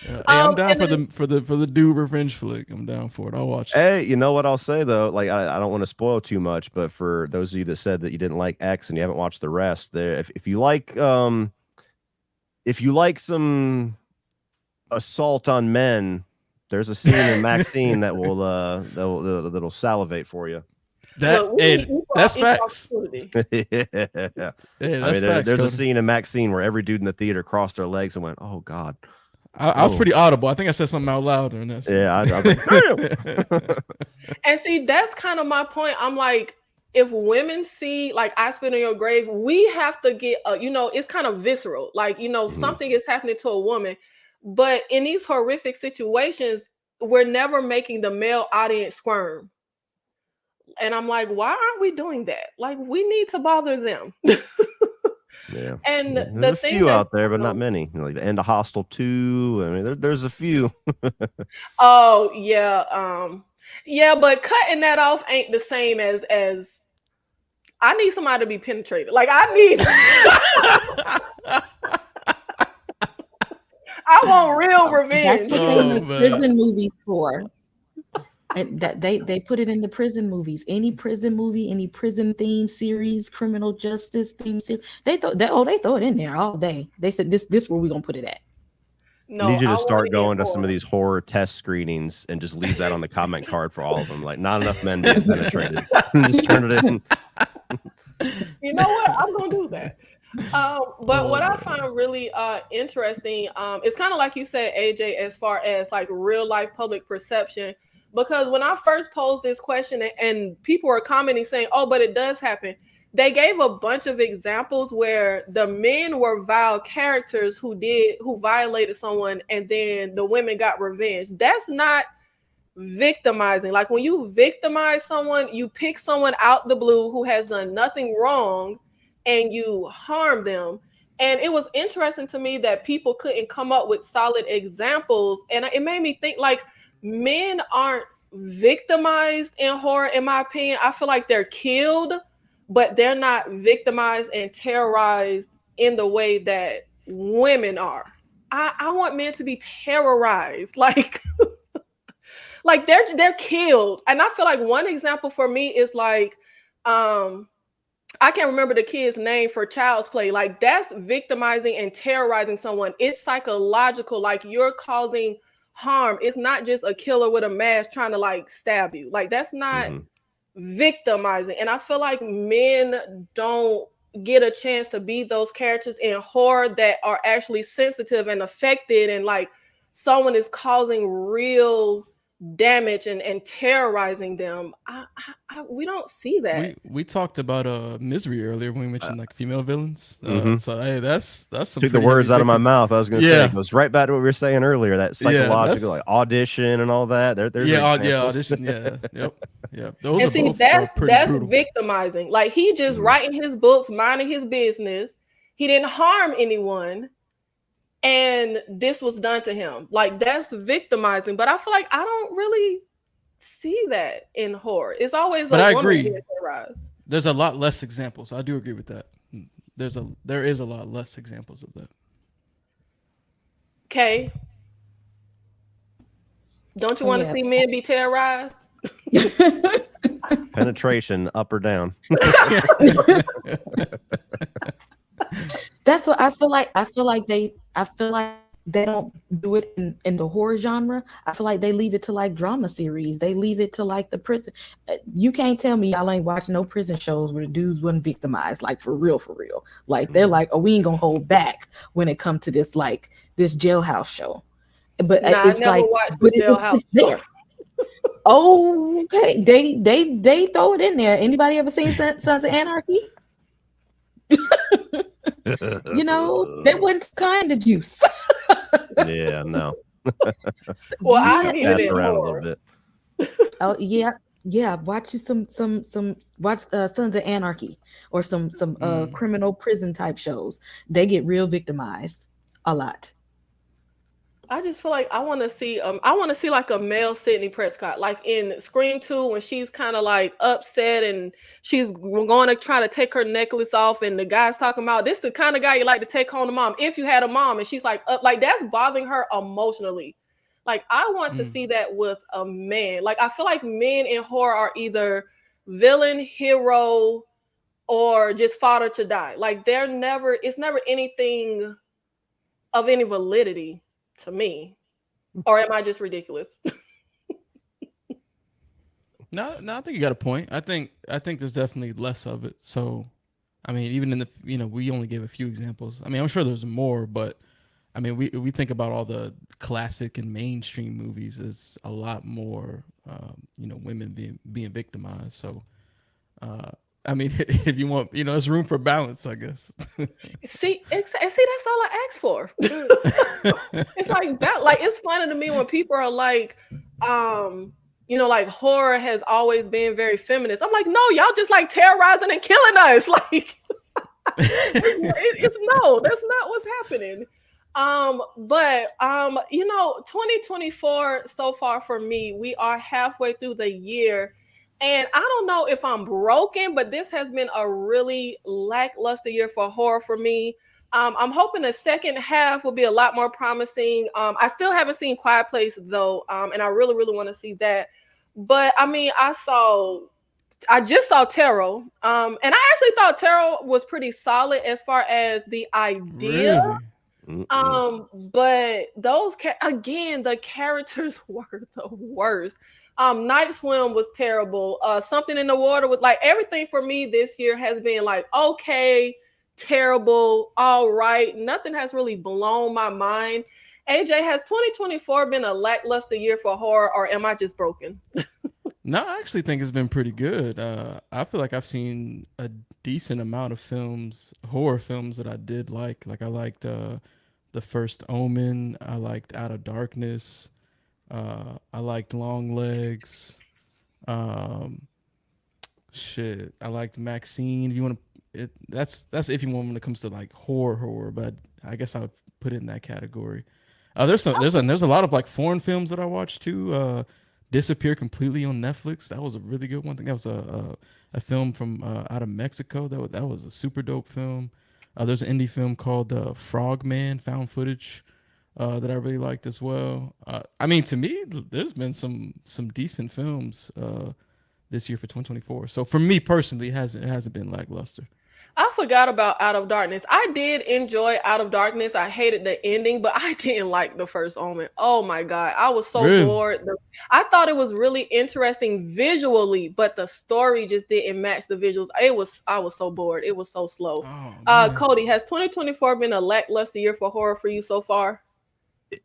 Hey, I'm down for the dude revenge flick. I'm down for it. I'll watch it. Hey, you know what I'll say though? Like, I don't want to spoil too much, but for those of you that said that you didn't like X and you haven't watched the rest, there, if you like some assault on men, there's a scene in Maxine that'll salivate for you. That's facts. Yeah. That's facts. There's a scene in Maxine where every dude in the theater crossed their legs and went, "Oh God." I was pretty audible. I think I said something out loud during this. Yeah, I was like, damn. And see, that's kind of my point. I'm like, if women see like I Spit on Your Grave, we have to get it's kind of visceral. Like, something is happening to a woman. But in these horrific situations, we're never making the male audience squirm. And I'm like, why aren't we doing that? Like, we need to bother them. Yeah, and there's a few out there, but not many. Like the end of Hostel 2. I mean, there's a few. Oh yeah, yeah, but cutting that off ain't the same as I need somebody to be penetrated. Like I need. I want real revenge. That's what they make prison movies for. And that they put it in the prison movies. Any prison movie, any prison theme series, criminal justice theme series, they throw it in there all day. They said this where we gonna put it at. No, I need you to start going to some of these horror test screenings and just leave that on the comment card for all of them. Like, not enough men being penetrated. Just turn it in. You know what? I'm gonna do that. But what I find really interesting, it's kind of like you said, AJ, as far as like real life public perception. Because when I first posed this question and people were commenting saying, oh, but it does happen. They gave a bunch of examples where the men were vile characters who violated someone and then the women got revenge. That's not victimizing. Like when you victimize someone, you pick someone out the blue who has done nothing wrong and you harm them. And it was interesting to me that people couldn't come up with solid examples. And it made me think like, men aren't victimized in horror, in my opinion. I feel like they're killed, but they're not victimized and terrorized in the way that women are. I want men to be terrorized, like, like they're killed. And I feel like one example for me is like, I can't remember the kid's name for Child's Play. Like that's victimizing and terrorizing someone. It's psychological. Like you're causing harm. It's not just a killer with a mask trying to like stab you. Like that's not victimizing. And I feel like men don't get a chance to be those characters in horror that are actually sensitive and affected, and like someone is causing real damage and terrorizing them. We don't see that. We talked about Misery earlier when we mentioned like female villains. So hey, that's some took the words out of my mouth. I was going to say it goes right back to what we were saying earlier. That psychological like Audition and all that. There's Audition. Yep. Those and see, that's brutal. victimizing. Like he just writing his books, minding his business. He didn't harm anyone. And this was done to him. Like that's victimizing. But I feel like I don't really see that in horror. It's always but I woman agree. being terrorized. There's a lot less examples. I do agree with that. There is a lot less examples of that. Okay. Don't you want to see men be terrorized? Penetration, up or down. That's what I feel like. I feel like they don't do it in the horror genre. I feel like they leave it to like drama series. They leave it to like the prison. You can't tell me y'all ain't watching no prison shows where the dudes wasn't victimized, like for real, for real. Like they're like, oh, we ain't gonna hold back when it come to this like this jailhouse show. But Nah, I it's never like, watched the but Jailhouse it's show. there. Oh, okay. They throw it in there. Anybody ever seen Sons of Anarchy? You know, they wasn't too kind to Juice. Yeah, no. Well, I Yeah, Got need it passed in around a little horror. bit. oh yeah, yeah. Watch you some watch Sons of Anarchy or some Mm. criminal prison type shows. They get real victimized a lot. I just feel like I want to see like a male Sidney Prescott, like in Scream 2 when she's kind of like upset and she's going to try to take her necklace off and the guy's talking about this is the kind of guy you like to take home to mom if you had a mom, and she's like up, like that's bothering her emotionally. Like I want to Mm. see that with a man. Like I feel like men in horror are either villain, hero, or just fodder to die. Like it's never anything of any validity to me. Or am I just ridiculous? No, no, I think you got a point. I think there's definitely less of it. So, I mean, even in the we only gave a few examples. I mean, I'm sure there's more, but I mean, we think about all the classic and mainstream movies. It's a lot more, women being victimized. So, uh, I mean, if you want, there's room for balance, I guess. See, that's all I asked for. It's like that. Like it's funny to me when people are like, like horror has always been very feminist. I'm like, no, y'all just like terrorizing and killing us. Like it's no, that's not what's happening. But 2024 so far for me, we are halfway through the year. And I don't know if I'm broken, but this has been a really lackluster year for horror for me. I'm hoping the second half will be a lot more promising. I still haven't seen Quiet Place though, and I really, really want to see that. But I mean, I just saw Tarot, and I actually thought Tarot was pretty solid as far as the idea. Really? Mm-mm. But again, the characters were the worst. Night Swim was terrible. Something in the Water was like everything for me this year has been like okay, terrible, all right. Nothing has really blown my mind. AJ, has 2024 been a lackluster year for horror, or am I just broken? No, I actually think it's been pretty good. I feel like I've seen a decent amount of films, horror films that I did like. Like I liked the first Omen. I liked Out of Darkness. I liked Long Legs. Um, shit, I liked Maxine. If you want to, that's if you want when it comes to like horror, but I guess I would put it in that category. There's a lot of like foreign films that I watched too. Disappear Completely on Netflix. That was a really good one. I think that was a film from out of Mexico. That was a super dope film. There's an indie film called Frogman, found footage, that I really liked as well. I mean, to me, there's been some decent films this year for 2024. So for me personally, it hasn't been lackluster. I forgot about Out of Darkness. I did enjoy Out of Darkness. I hated the ending, but I didn't like the first Omen. Oh my god, I was so Really? bored. I thought it was really interesting visually, but the story just didn't match the visuals. I was so bored. It was so slow. Oh man. Cody, has 2024 been a lackluster year for horror for you so far?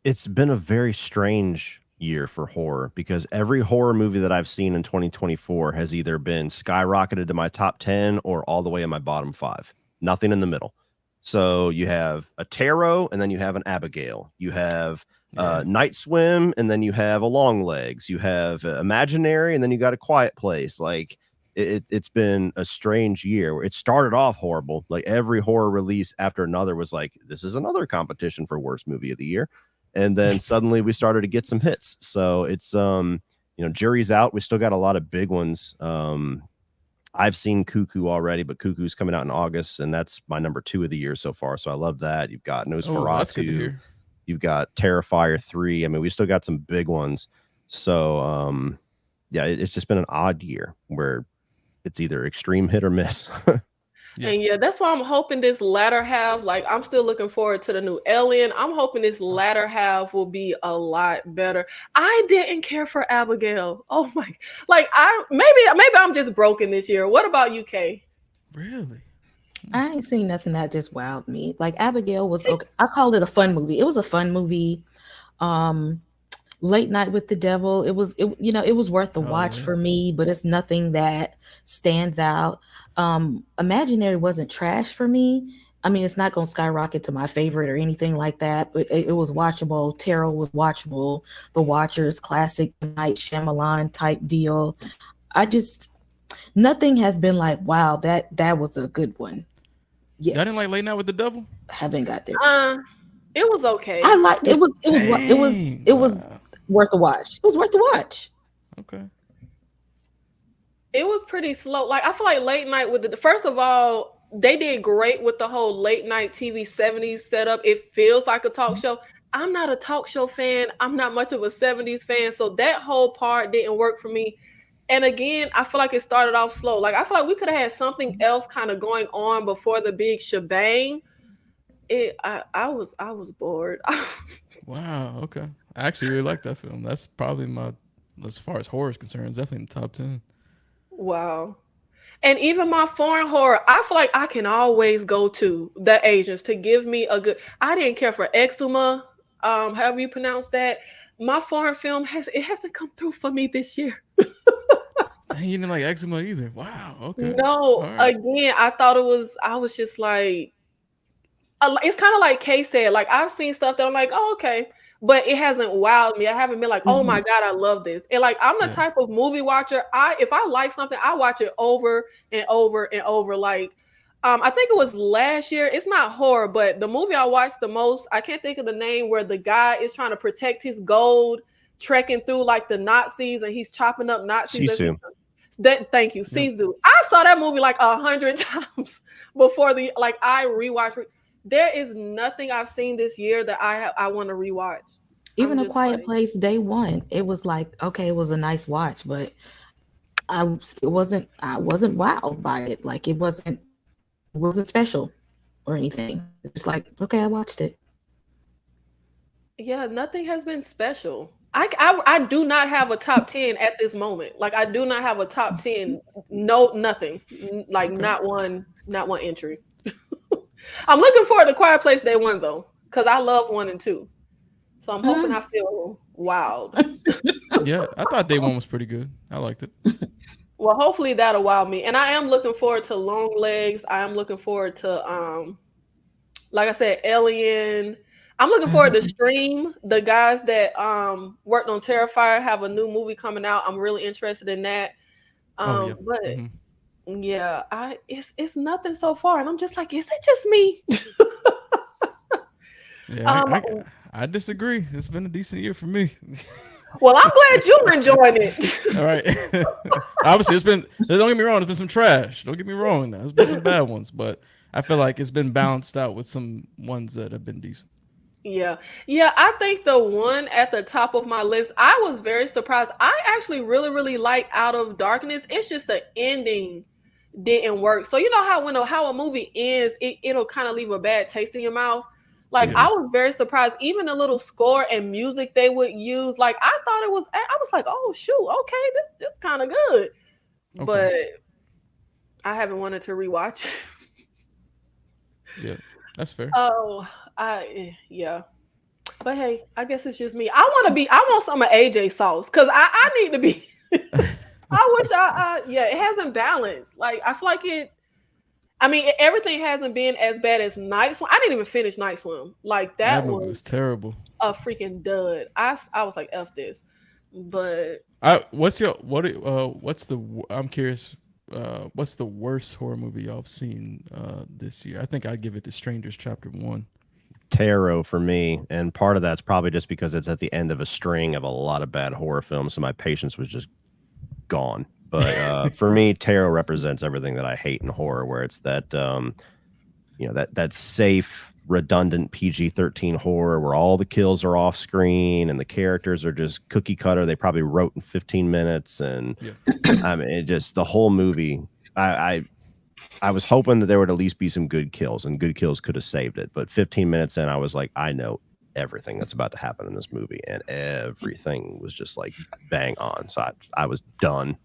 It's been a very strange year for horror because every horror movie that I've seen in 2024 has either been skyrocketed to my top 10 or all the way in my bottom 5. Nothing in the middle. So you have a Tarot and then you have an Abigail. You have Yeah. Night Swim and then you have a Long Legs. You have Imaginary and then you got a Quiet Place. Like it's been a strange year where it started off horrible. Like every horror release after another was like, this is another competition for worst movie of the year. And then suddenly we started to get some hits. So it's jury's out. We still got a lot of big ones. I've seen Cuckoo already, but Cuckoo's coming out in August, and that's my number 2 of the year so far. So I love that. You've got Oh, that's good to Nosferatu, hear. you've got Terrifier 3. I mean, we still got some big ones. So yeah, it's just been an odd year where it's either extreme hit or miss. Yeah. And yeah, that's why I'm hoping this latter half, like I'm still looking forward to the new Alien. I'm hoping this latter half will be a lot better. I didn't care for Abigail. Oh my, like I maybe I'm just broken this year. What about UK? Really? I ain't seen nothing that just wowed me. Like Abigail was okay. I called it a fun movie. It was a fun movie. Um, Late Night with the Devil. It was worth the Oh watch yeah. for me, but it's nothing that stands out. Imaginary wasn't trash for me. I mean, it's not going to skyrocket to my favorite or anything like that, but it was watchable. Terror was watchable. The Watchers, classic Night Shyamalan type deal. I just nothing has been like, wow, that was a good one Y'all didn't yet. like Late Night with the Devil? Haven't got there. Uh, it was I okay. liked Dang. it was Wow. worth a watch. It was worth the watch. Okay. It was pretty slow. Like I feel like late night with the first of all, they did great with the whole late night TV 70s setup. It feels like a talk show. I'm not a talk show fan. I'm not much of a 70s fan. So that whole part didn't work for me. And again, I feel like it started off slow. Like I feel like we could have had something else kind of going on before the big shebang. I was bored. Wow. Okay. I actually really like that film. That's probably my, as far as horror is concerned, definitely in the top 10. Wow. And even my foreign horror, I feel like I can always go to the Asians to give me a good. I didn't care for Exuma, however you pronounce that. My foreign film hasn't come through for me this year. Dang, you didn't like Eczema either. Wow. Okay. All No, right. again, I thought it was. I was just like, it's kind of like Kay said. Like I've seen stuff that I'm like, oh okay, but it hasn't wowed me. I haven't been like, oh my Mhm. god, I love this. And like I'm the Yeah. type of movie watcher. If I like something, I watch it over and over and over. Like, I think it was last year. It's not horror, but the movie I watched the most, I can't think of the name, where the guy is trying to protect his gold, trekking through like the Nazis, and he's chopping up Nazis as he. Sisu. That thank you, Yep. Sisu. I saw that movie like 100 times before the like I rewatched. There is nothing I've seen this year that I want to rewatch. I'm Even A just Quiet like, Place day one, it was like, okay, it was a nice watch, but I wasn't wowed by it. Like it wasn't special or anything. It's just like, okay, I watched it. yeah, nothing has been special. I do not have a top 10 at this moment. Like I do not have a top 10. No, nothing. Like Okay. not one entry. I'm looking forward to Quiet Place Day One though, because I love one and two. So I'm hoping Mm. I feel wild. Yeah. I thought day one was pretty good. I liked it. Well, hopefully that'll wow me. And I am looking forward to Long Legs. I am looking forward to like I said, Alien. I'm looking forward to Mhm. Stream. The guys that worked on Terrifier have a new movie coming out. I'm really interested in that. Oh yeah. But Hmm. yeah, it's nothing so far. And I'm just like, is it just me? Yeah. um I disagree. It's been a decent year for me. well, I'm glad you're enjoying it. All right. Obviously, it's been. Don't get me wrong. There's been some trash. Don't get me wrong. Now, there's been some bad ones, but I feel like it's been balanced out with some ones that have been decent. Yeah. Yeah, I think the one at the top of my list, I was very surprised. I actually really, really like Out of Darkness. It's just the ending didn't work. So you know how how a movie ends, it'll kind of leave a bad taste in your mouth. Like Yeah. I was very surprised. Even the little score and music they would use, like I thought it was. I was like, oh shoot, okay, this kind of good. Okay. But I haven't wanted to rewatch. Yeah. That's fair. Oh, yeah. But hey, I guess it's just me. I want some of AJ sauce because I need to be. I wish yeah, it hasn't balanced. Like I feel like it. I mean, everything hasn't been as bad as Night Swim. I didn't even finish Night Swim. Like That that movie was was terrible. a freaking dud. I was like, F this. But What's your what? What's the? I'm curious. What's the worst horror movie y'all have seen this year? I think I'd give it to Strangers Chapter One. Tarot for me, and part of that's probably just because it's at the end of a string of a lot of bad horror films, so my patience was just gone. But for me, Tarot represents everything that I hate in horror, where it's that that safe, redundant PG-13 horror where all the kills are off screen and the characters are just cookie cutter. They probably wrote in 15 minutes, and Yeah. I mean, it just the whole movie. I I was hoping that there would at least be some good kills, and good kills could have saved it. But 15 minutes in, I was like, I know everything that's about to happen in this movie, and everything was just like bang on. So I was done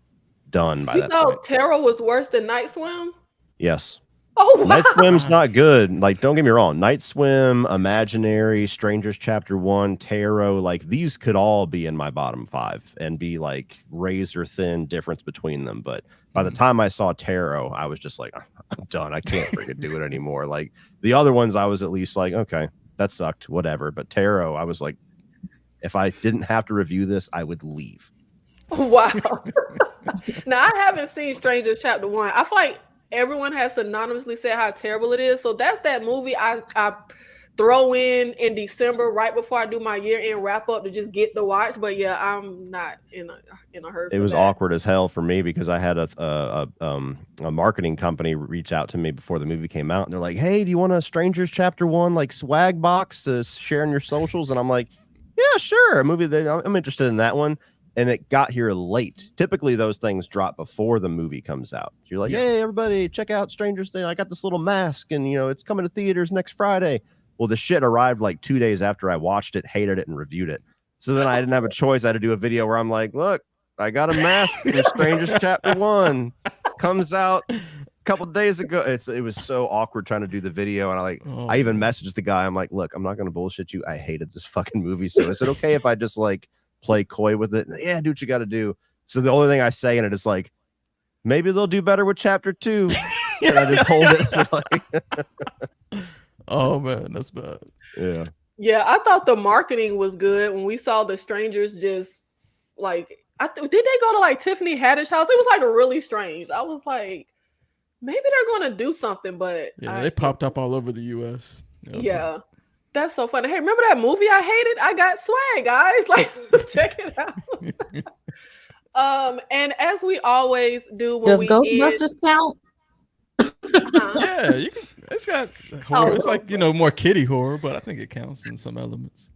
by that point. Terror was worse than Night Swim. Yes. Oh wow! Night Swim's not good. Like, don't get me wrong. Night Swim, Imaginary, Strangers Chapter 1, Tarot, like these could all be in my bottom 5 and be like razor thin difference between them. But by the time I saw Tarot, I was just like, I'm done. I can't freaking do it anymore. Like the other ones, I was at least like, okay, that sucked, whatever. But Tarot, I was like, if I didn't have to review this, I would leave. Wow. Now I haven't seen Strangers Chapter 1. I feel like everyone has anonymously said how terrible it is. So that's that movie I throw in December right before I do my year-end wrap-up to just get the watch. But yeah, I'm not in a hurry. It was awkward as hell for me because I had a marketing company reach out to me before the movie came out, and they're like, "Hey, do you want a Strangers Chapter 1 like swag box to share in your socials?" And I'm like, "Yeah, sure." A movie that I'm interested in that one. And it got here late. Typically, those things drop before the movie comes out. You're like, "Hey, everybody, check out Strangers Thing. I got this little mask, and it's coming to theaters next Friday." Well, the shit arrived like 2 days after I watched it, hated it, and reviewed it. So then I didn't have a choice. I had to do a video where I'm like, "Look, I got a mask from Strangers Chapter 1. Comes out a couple days ago." It was so awkward trying to do the video, and I even messaged the guy. I'm like, "Look, I'm not going to bullshit you. I hated this fucking movie. So is it okay if I just like play coy with it?" Yeah, do what you got to do. So the only thing I say in it is like, maybe they'll do better with Chapter 2. And I just hold it. So like, oh man, that's bad. Yeah, I thought the marketing was good when we saw the strangers just like did they go to like Tiffany Haddish house? It was like really strange. I was like, maybe they're gonna do something, but they popped up all over the US. Yeah. That's so funny. Hey, remember that movie I hated? I got swag, guys. Like, check it out. And as we always do, when does Ghostbusters count? Yeah, you can. It's got horror. It's like more kiddie horror, but I think it counts in some elements.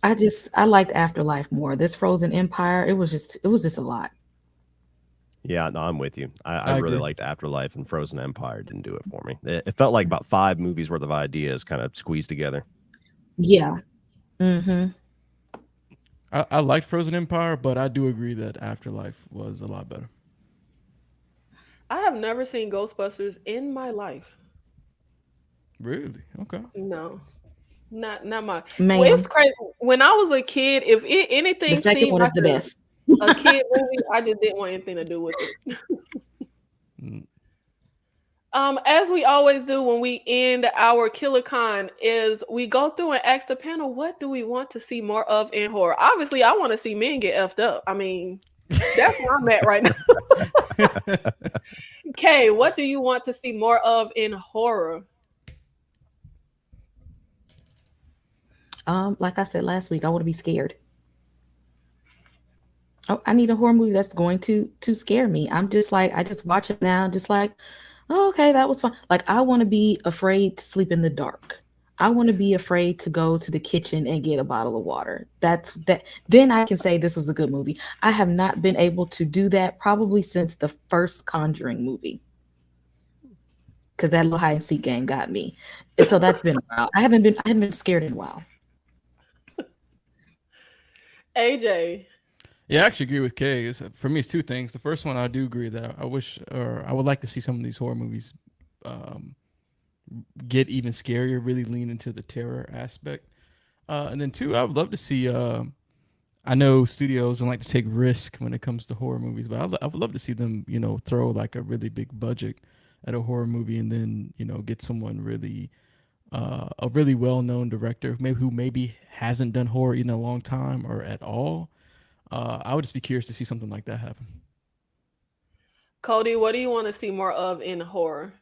I liked Afterlife more. This Frozen Empire, it was just a lot. Yeah, no, I'm with you. I really liked Afterlife, and Frozen Empire didn't do it for me. It felt like about 5 movies worth of ideas kind of squeezed together. Yeah. Mm-hmm. I liked Frozen Empire, but I do agree that Afterlife was a lot better. I have never seen Ghostbusters in my life. Really? Okay. No. Not my. Man. Well, it's crazy. When I was a kid, if anything, the second one is the best. A kid movie, I just didn't want anything to do with it. As we always do when we end our KillerCon, is we go through and ask the panel, what do we want to see more of in horror? Obviously, I want to see men get effed up. I mean, that's where I'm at right now. Kay, what do you want to see more of in horror? Like I said last week, I want to be scared. Oh, I need a horror movie that's going to scare me. I'm just like, I just watch it now, just like, oh, okay, that was fun. Like, I want to be afraid to sleep in the dark. I want to be afraid to go to the kitchen and get a bottle of water. Then I can say this was a good movie. I have not been able to do that probably since the first Conjuring movie, because that little hide and seek game got me. And so that's been a while. I haven't been scared in a while. AJ. Yeah, I actually agree with Kay. For me, it's 2 things. The first one, I do agree that I wish, or I would like to see some of these horror movies get even scarier, really lean into the terror aspect. And then 2, I would love to see, I know studios don't like to take risk when it comes to horror movies, but I would love to see them, throw like a really big budget at a horror movie and then, get someone really, a really well-known director who maybe hasn't done horror in a long time or at all. I would just be curious to see something like that happen. Cody, what do you want to see more of in horror?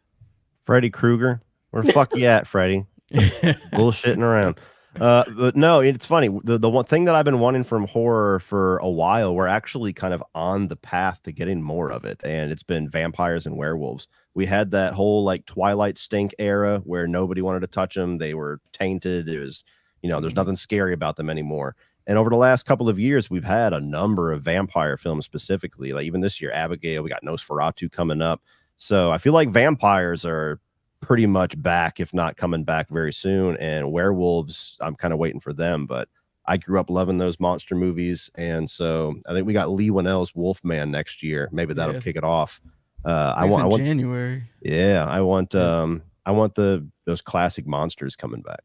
Freddy Krueger. Where the fuck you at, Freddy? Bullshitting around. But no, it's funny. The one thing that I've been wanting from horror for a while, we're actually kind of on the path to getting more of it. And it's been vampires and werewolves. We had that whole like Twilight stink era where nobody wanted to touch them. They were tainted. It was, there's nothing scary about them anymore. And over the last couple of years, we've had a number of vampire films specifically. Like even this year, Abigail, we got Nosferatu coming up. So I feel like vampires are pretty much back, if not coming back very soon. And werewolves, I'm kind of waiting for them, but I grew up loving those monster movies. And so I think we got Lee Winnell's Wolfman next year. Maybe that'll kick it off. I want January. Yeah, I want those classic monsters coming back.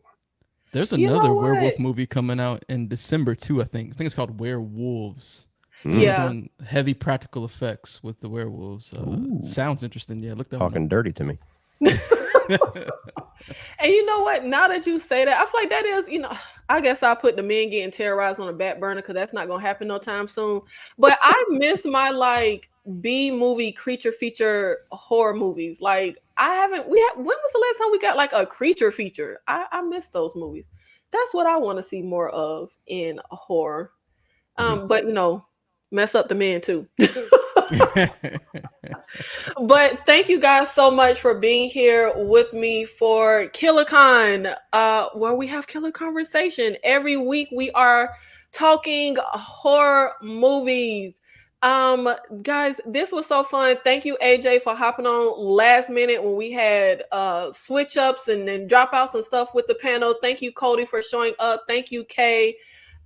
There's another werewolf movie coming out in December too, I think. I think it's called Werewolves. Yeah. Doing heavy practical effects with the werewolves. Sounds interesting. Yeah, look that Talking dirty to me. And you know what? Now that you say that, I feel like that is, I guess I'll put the men getting terrorized on the back burner because that's not going to happen no time soon. But I miss my like B-movie creature feature horror movies. Like when was the last time we got like a creature feature? I miss those movies. That's what I want to see more of in horror. But mess up the men too. But thank you guys so much for being here with me for KillerCon, where we have killer conversation. Every week we are talking horror movies. Guys, this was so fun. Thank you, AJ, for hopping on last minute when we had switch ups and then dropouts and stuff with the panel. Thank you, Cody, for showing up. Thank you, Kay.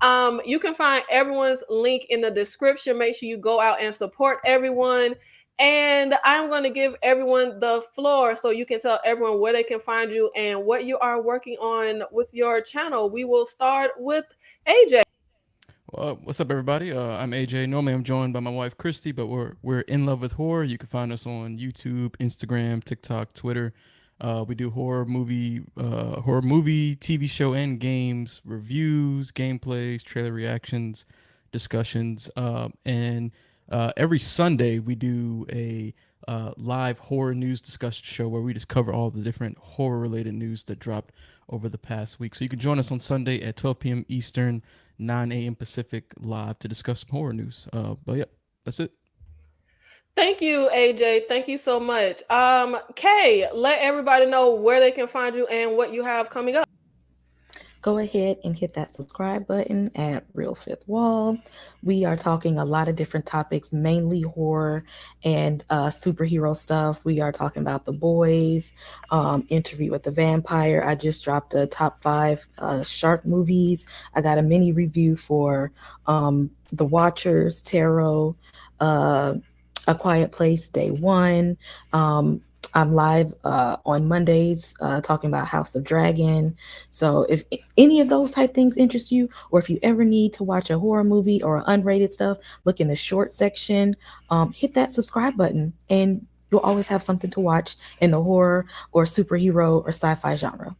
You can find everyone's link in the description. Make sure you go out and support everyone. And I'm going to give everyone the floor so you can tell everyone where they can find you and what you are working on with your channel. We will start with AJ. Well, what's up, everybody? I'm AJ. Normally, I'm joined by my wife, Christy, but we're in love with horror. You can find us on YouTube, Instagram, TikTok, Twitter. We do horror movie, TV show, and games reviews, gameplays, trailer reactions, discussions, and every Sunday we do a live horror news discussion show where we just cover all the different horror-related news that dropped over the past week. So you can join us on Sunday at 12 p.m. Eastern, 9 a.m. Pacific, live to discuss some horror news. But yeah, that's it. Thank you, AJ. Thank you so much. Kay, let everybody know where they can find you and what you have coming up. Go ahead and hit that subscribe button at Real Fifth Wall. We are talking a lot of different topics, mainly horror and superhero stuff. We are talking about The Boys, Interview with the Vampire. I just dropped a top 5 shark movies. I got a mini review for The Watchers, Tarot, A Quiet Place, Day 1. I'm live on Mondays talking about House of Dragon. So if any of those type things interest you, or if you ever need to watch a horror movie or unrated stuff, look in the short section, hit that subscribe button, and you'll always have something to watch in the horror or superhero or sci-fi genre.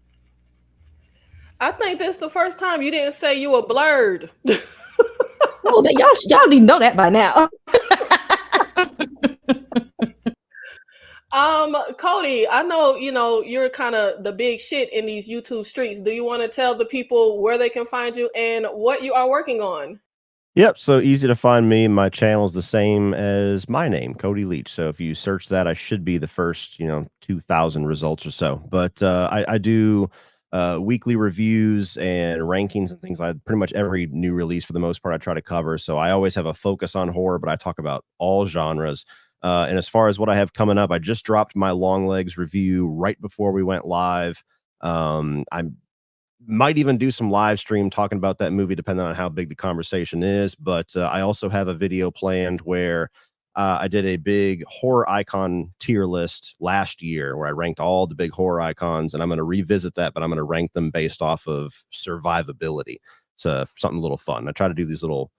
I think this is the first time you didn't say you were blurred. Oh, y'all need to know that by now. Cody, I know, you're kind of the big shit in these YouTube streets. Do you want to tell the people where they can find you and what you are working on? Yep. So easy to find me. My channel is the same as my name, Cody Leach. So if you search that, I should be the first, 2,000 results or so. But I do weekly reviews and rankings and things like pretty much every new release for the most part I try to cover. So I always have a focus on horror, but I talk about all genres. And as far as what I have coming up, I just dropped my Long Legs review right before we went live. I might even do some live stream talking about that movie, depending on how big the conversation is. But I also have a video planned where I did a big horror icon tier list last year where I ranked all the big horror icons, and I'm going to revisit that, but I'm going to rank them based off of survivability. So something a little fun. I try to do these little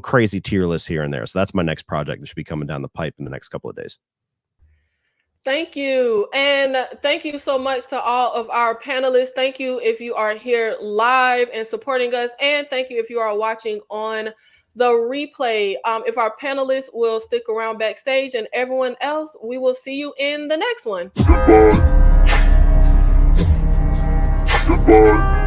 crazy tier lists here and there. So that's my next project that should be coming down the pipe in the next couple of days. Thank you. And thank you so much to all of our panelists. Thank you if you are here live and supporting us. And thank you if you are watching on the replay. If our panelists will stick around backstage, and everyone else, we will see you in the next one. Goodbye.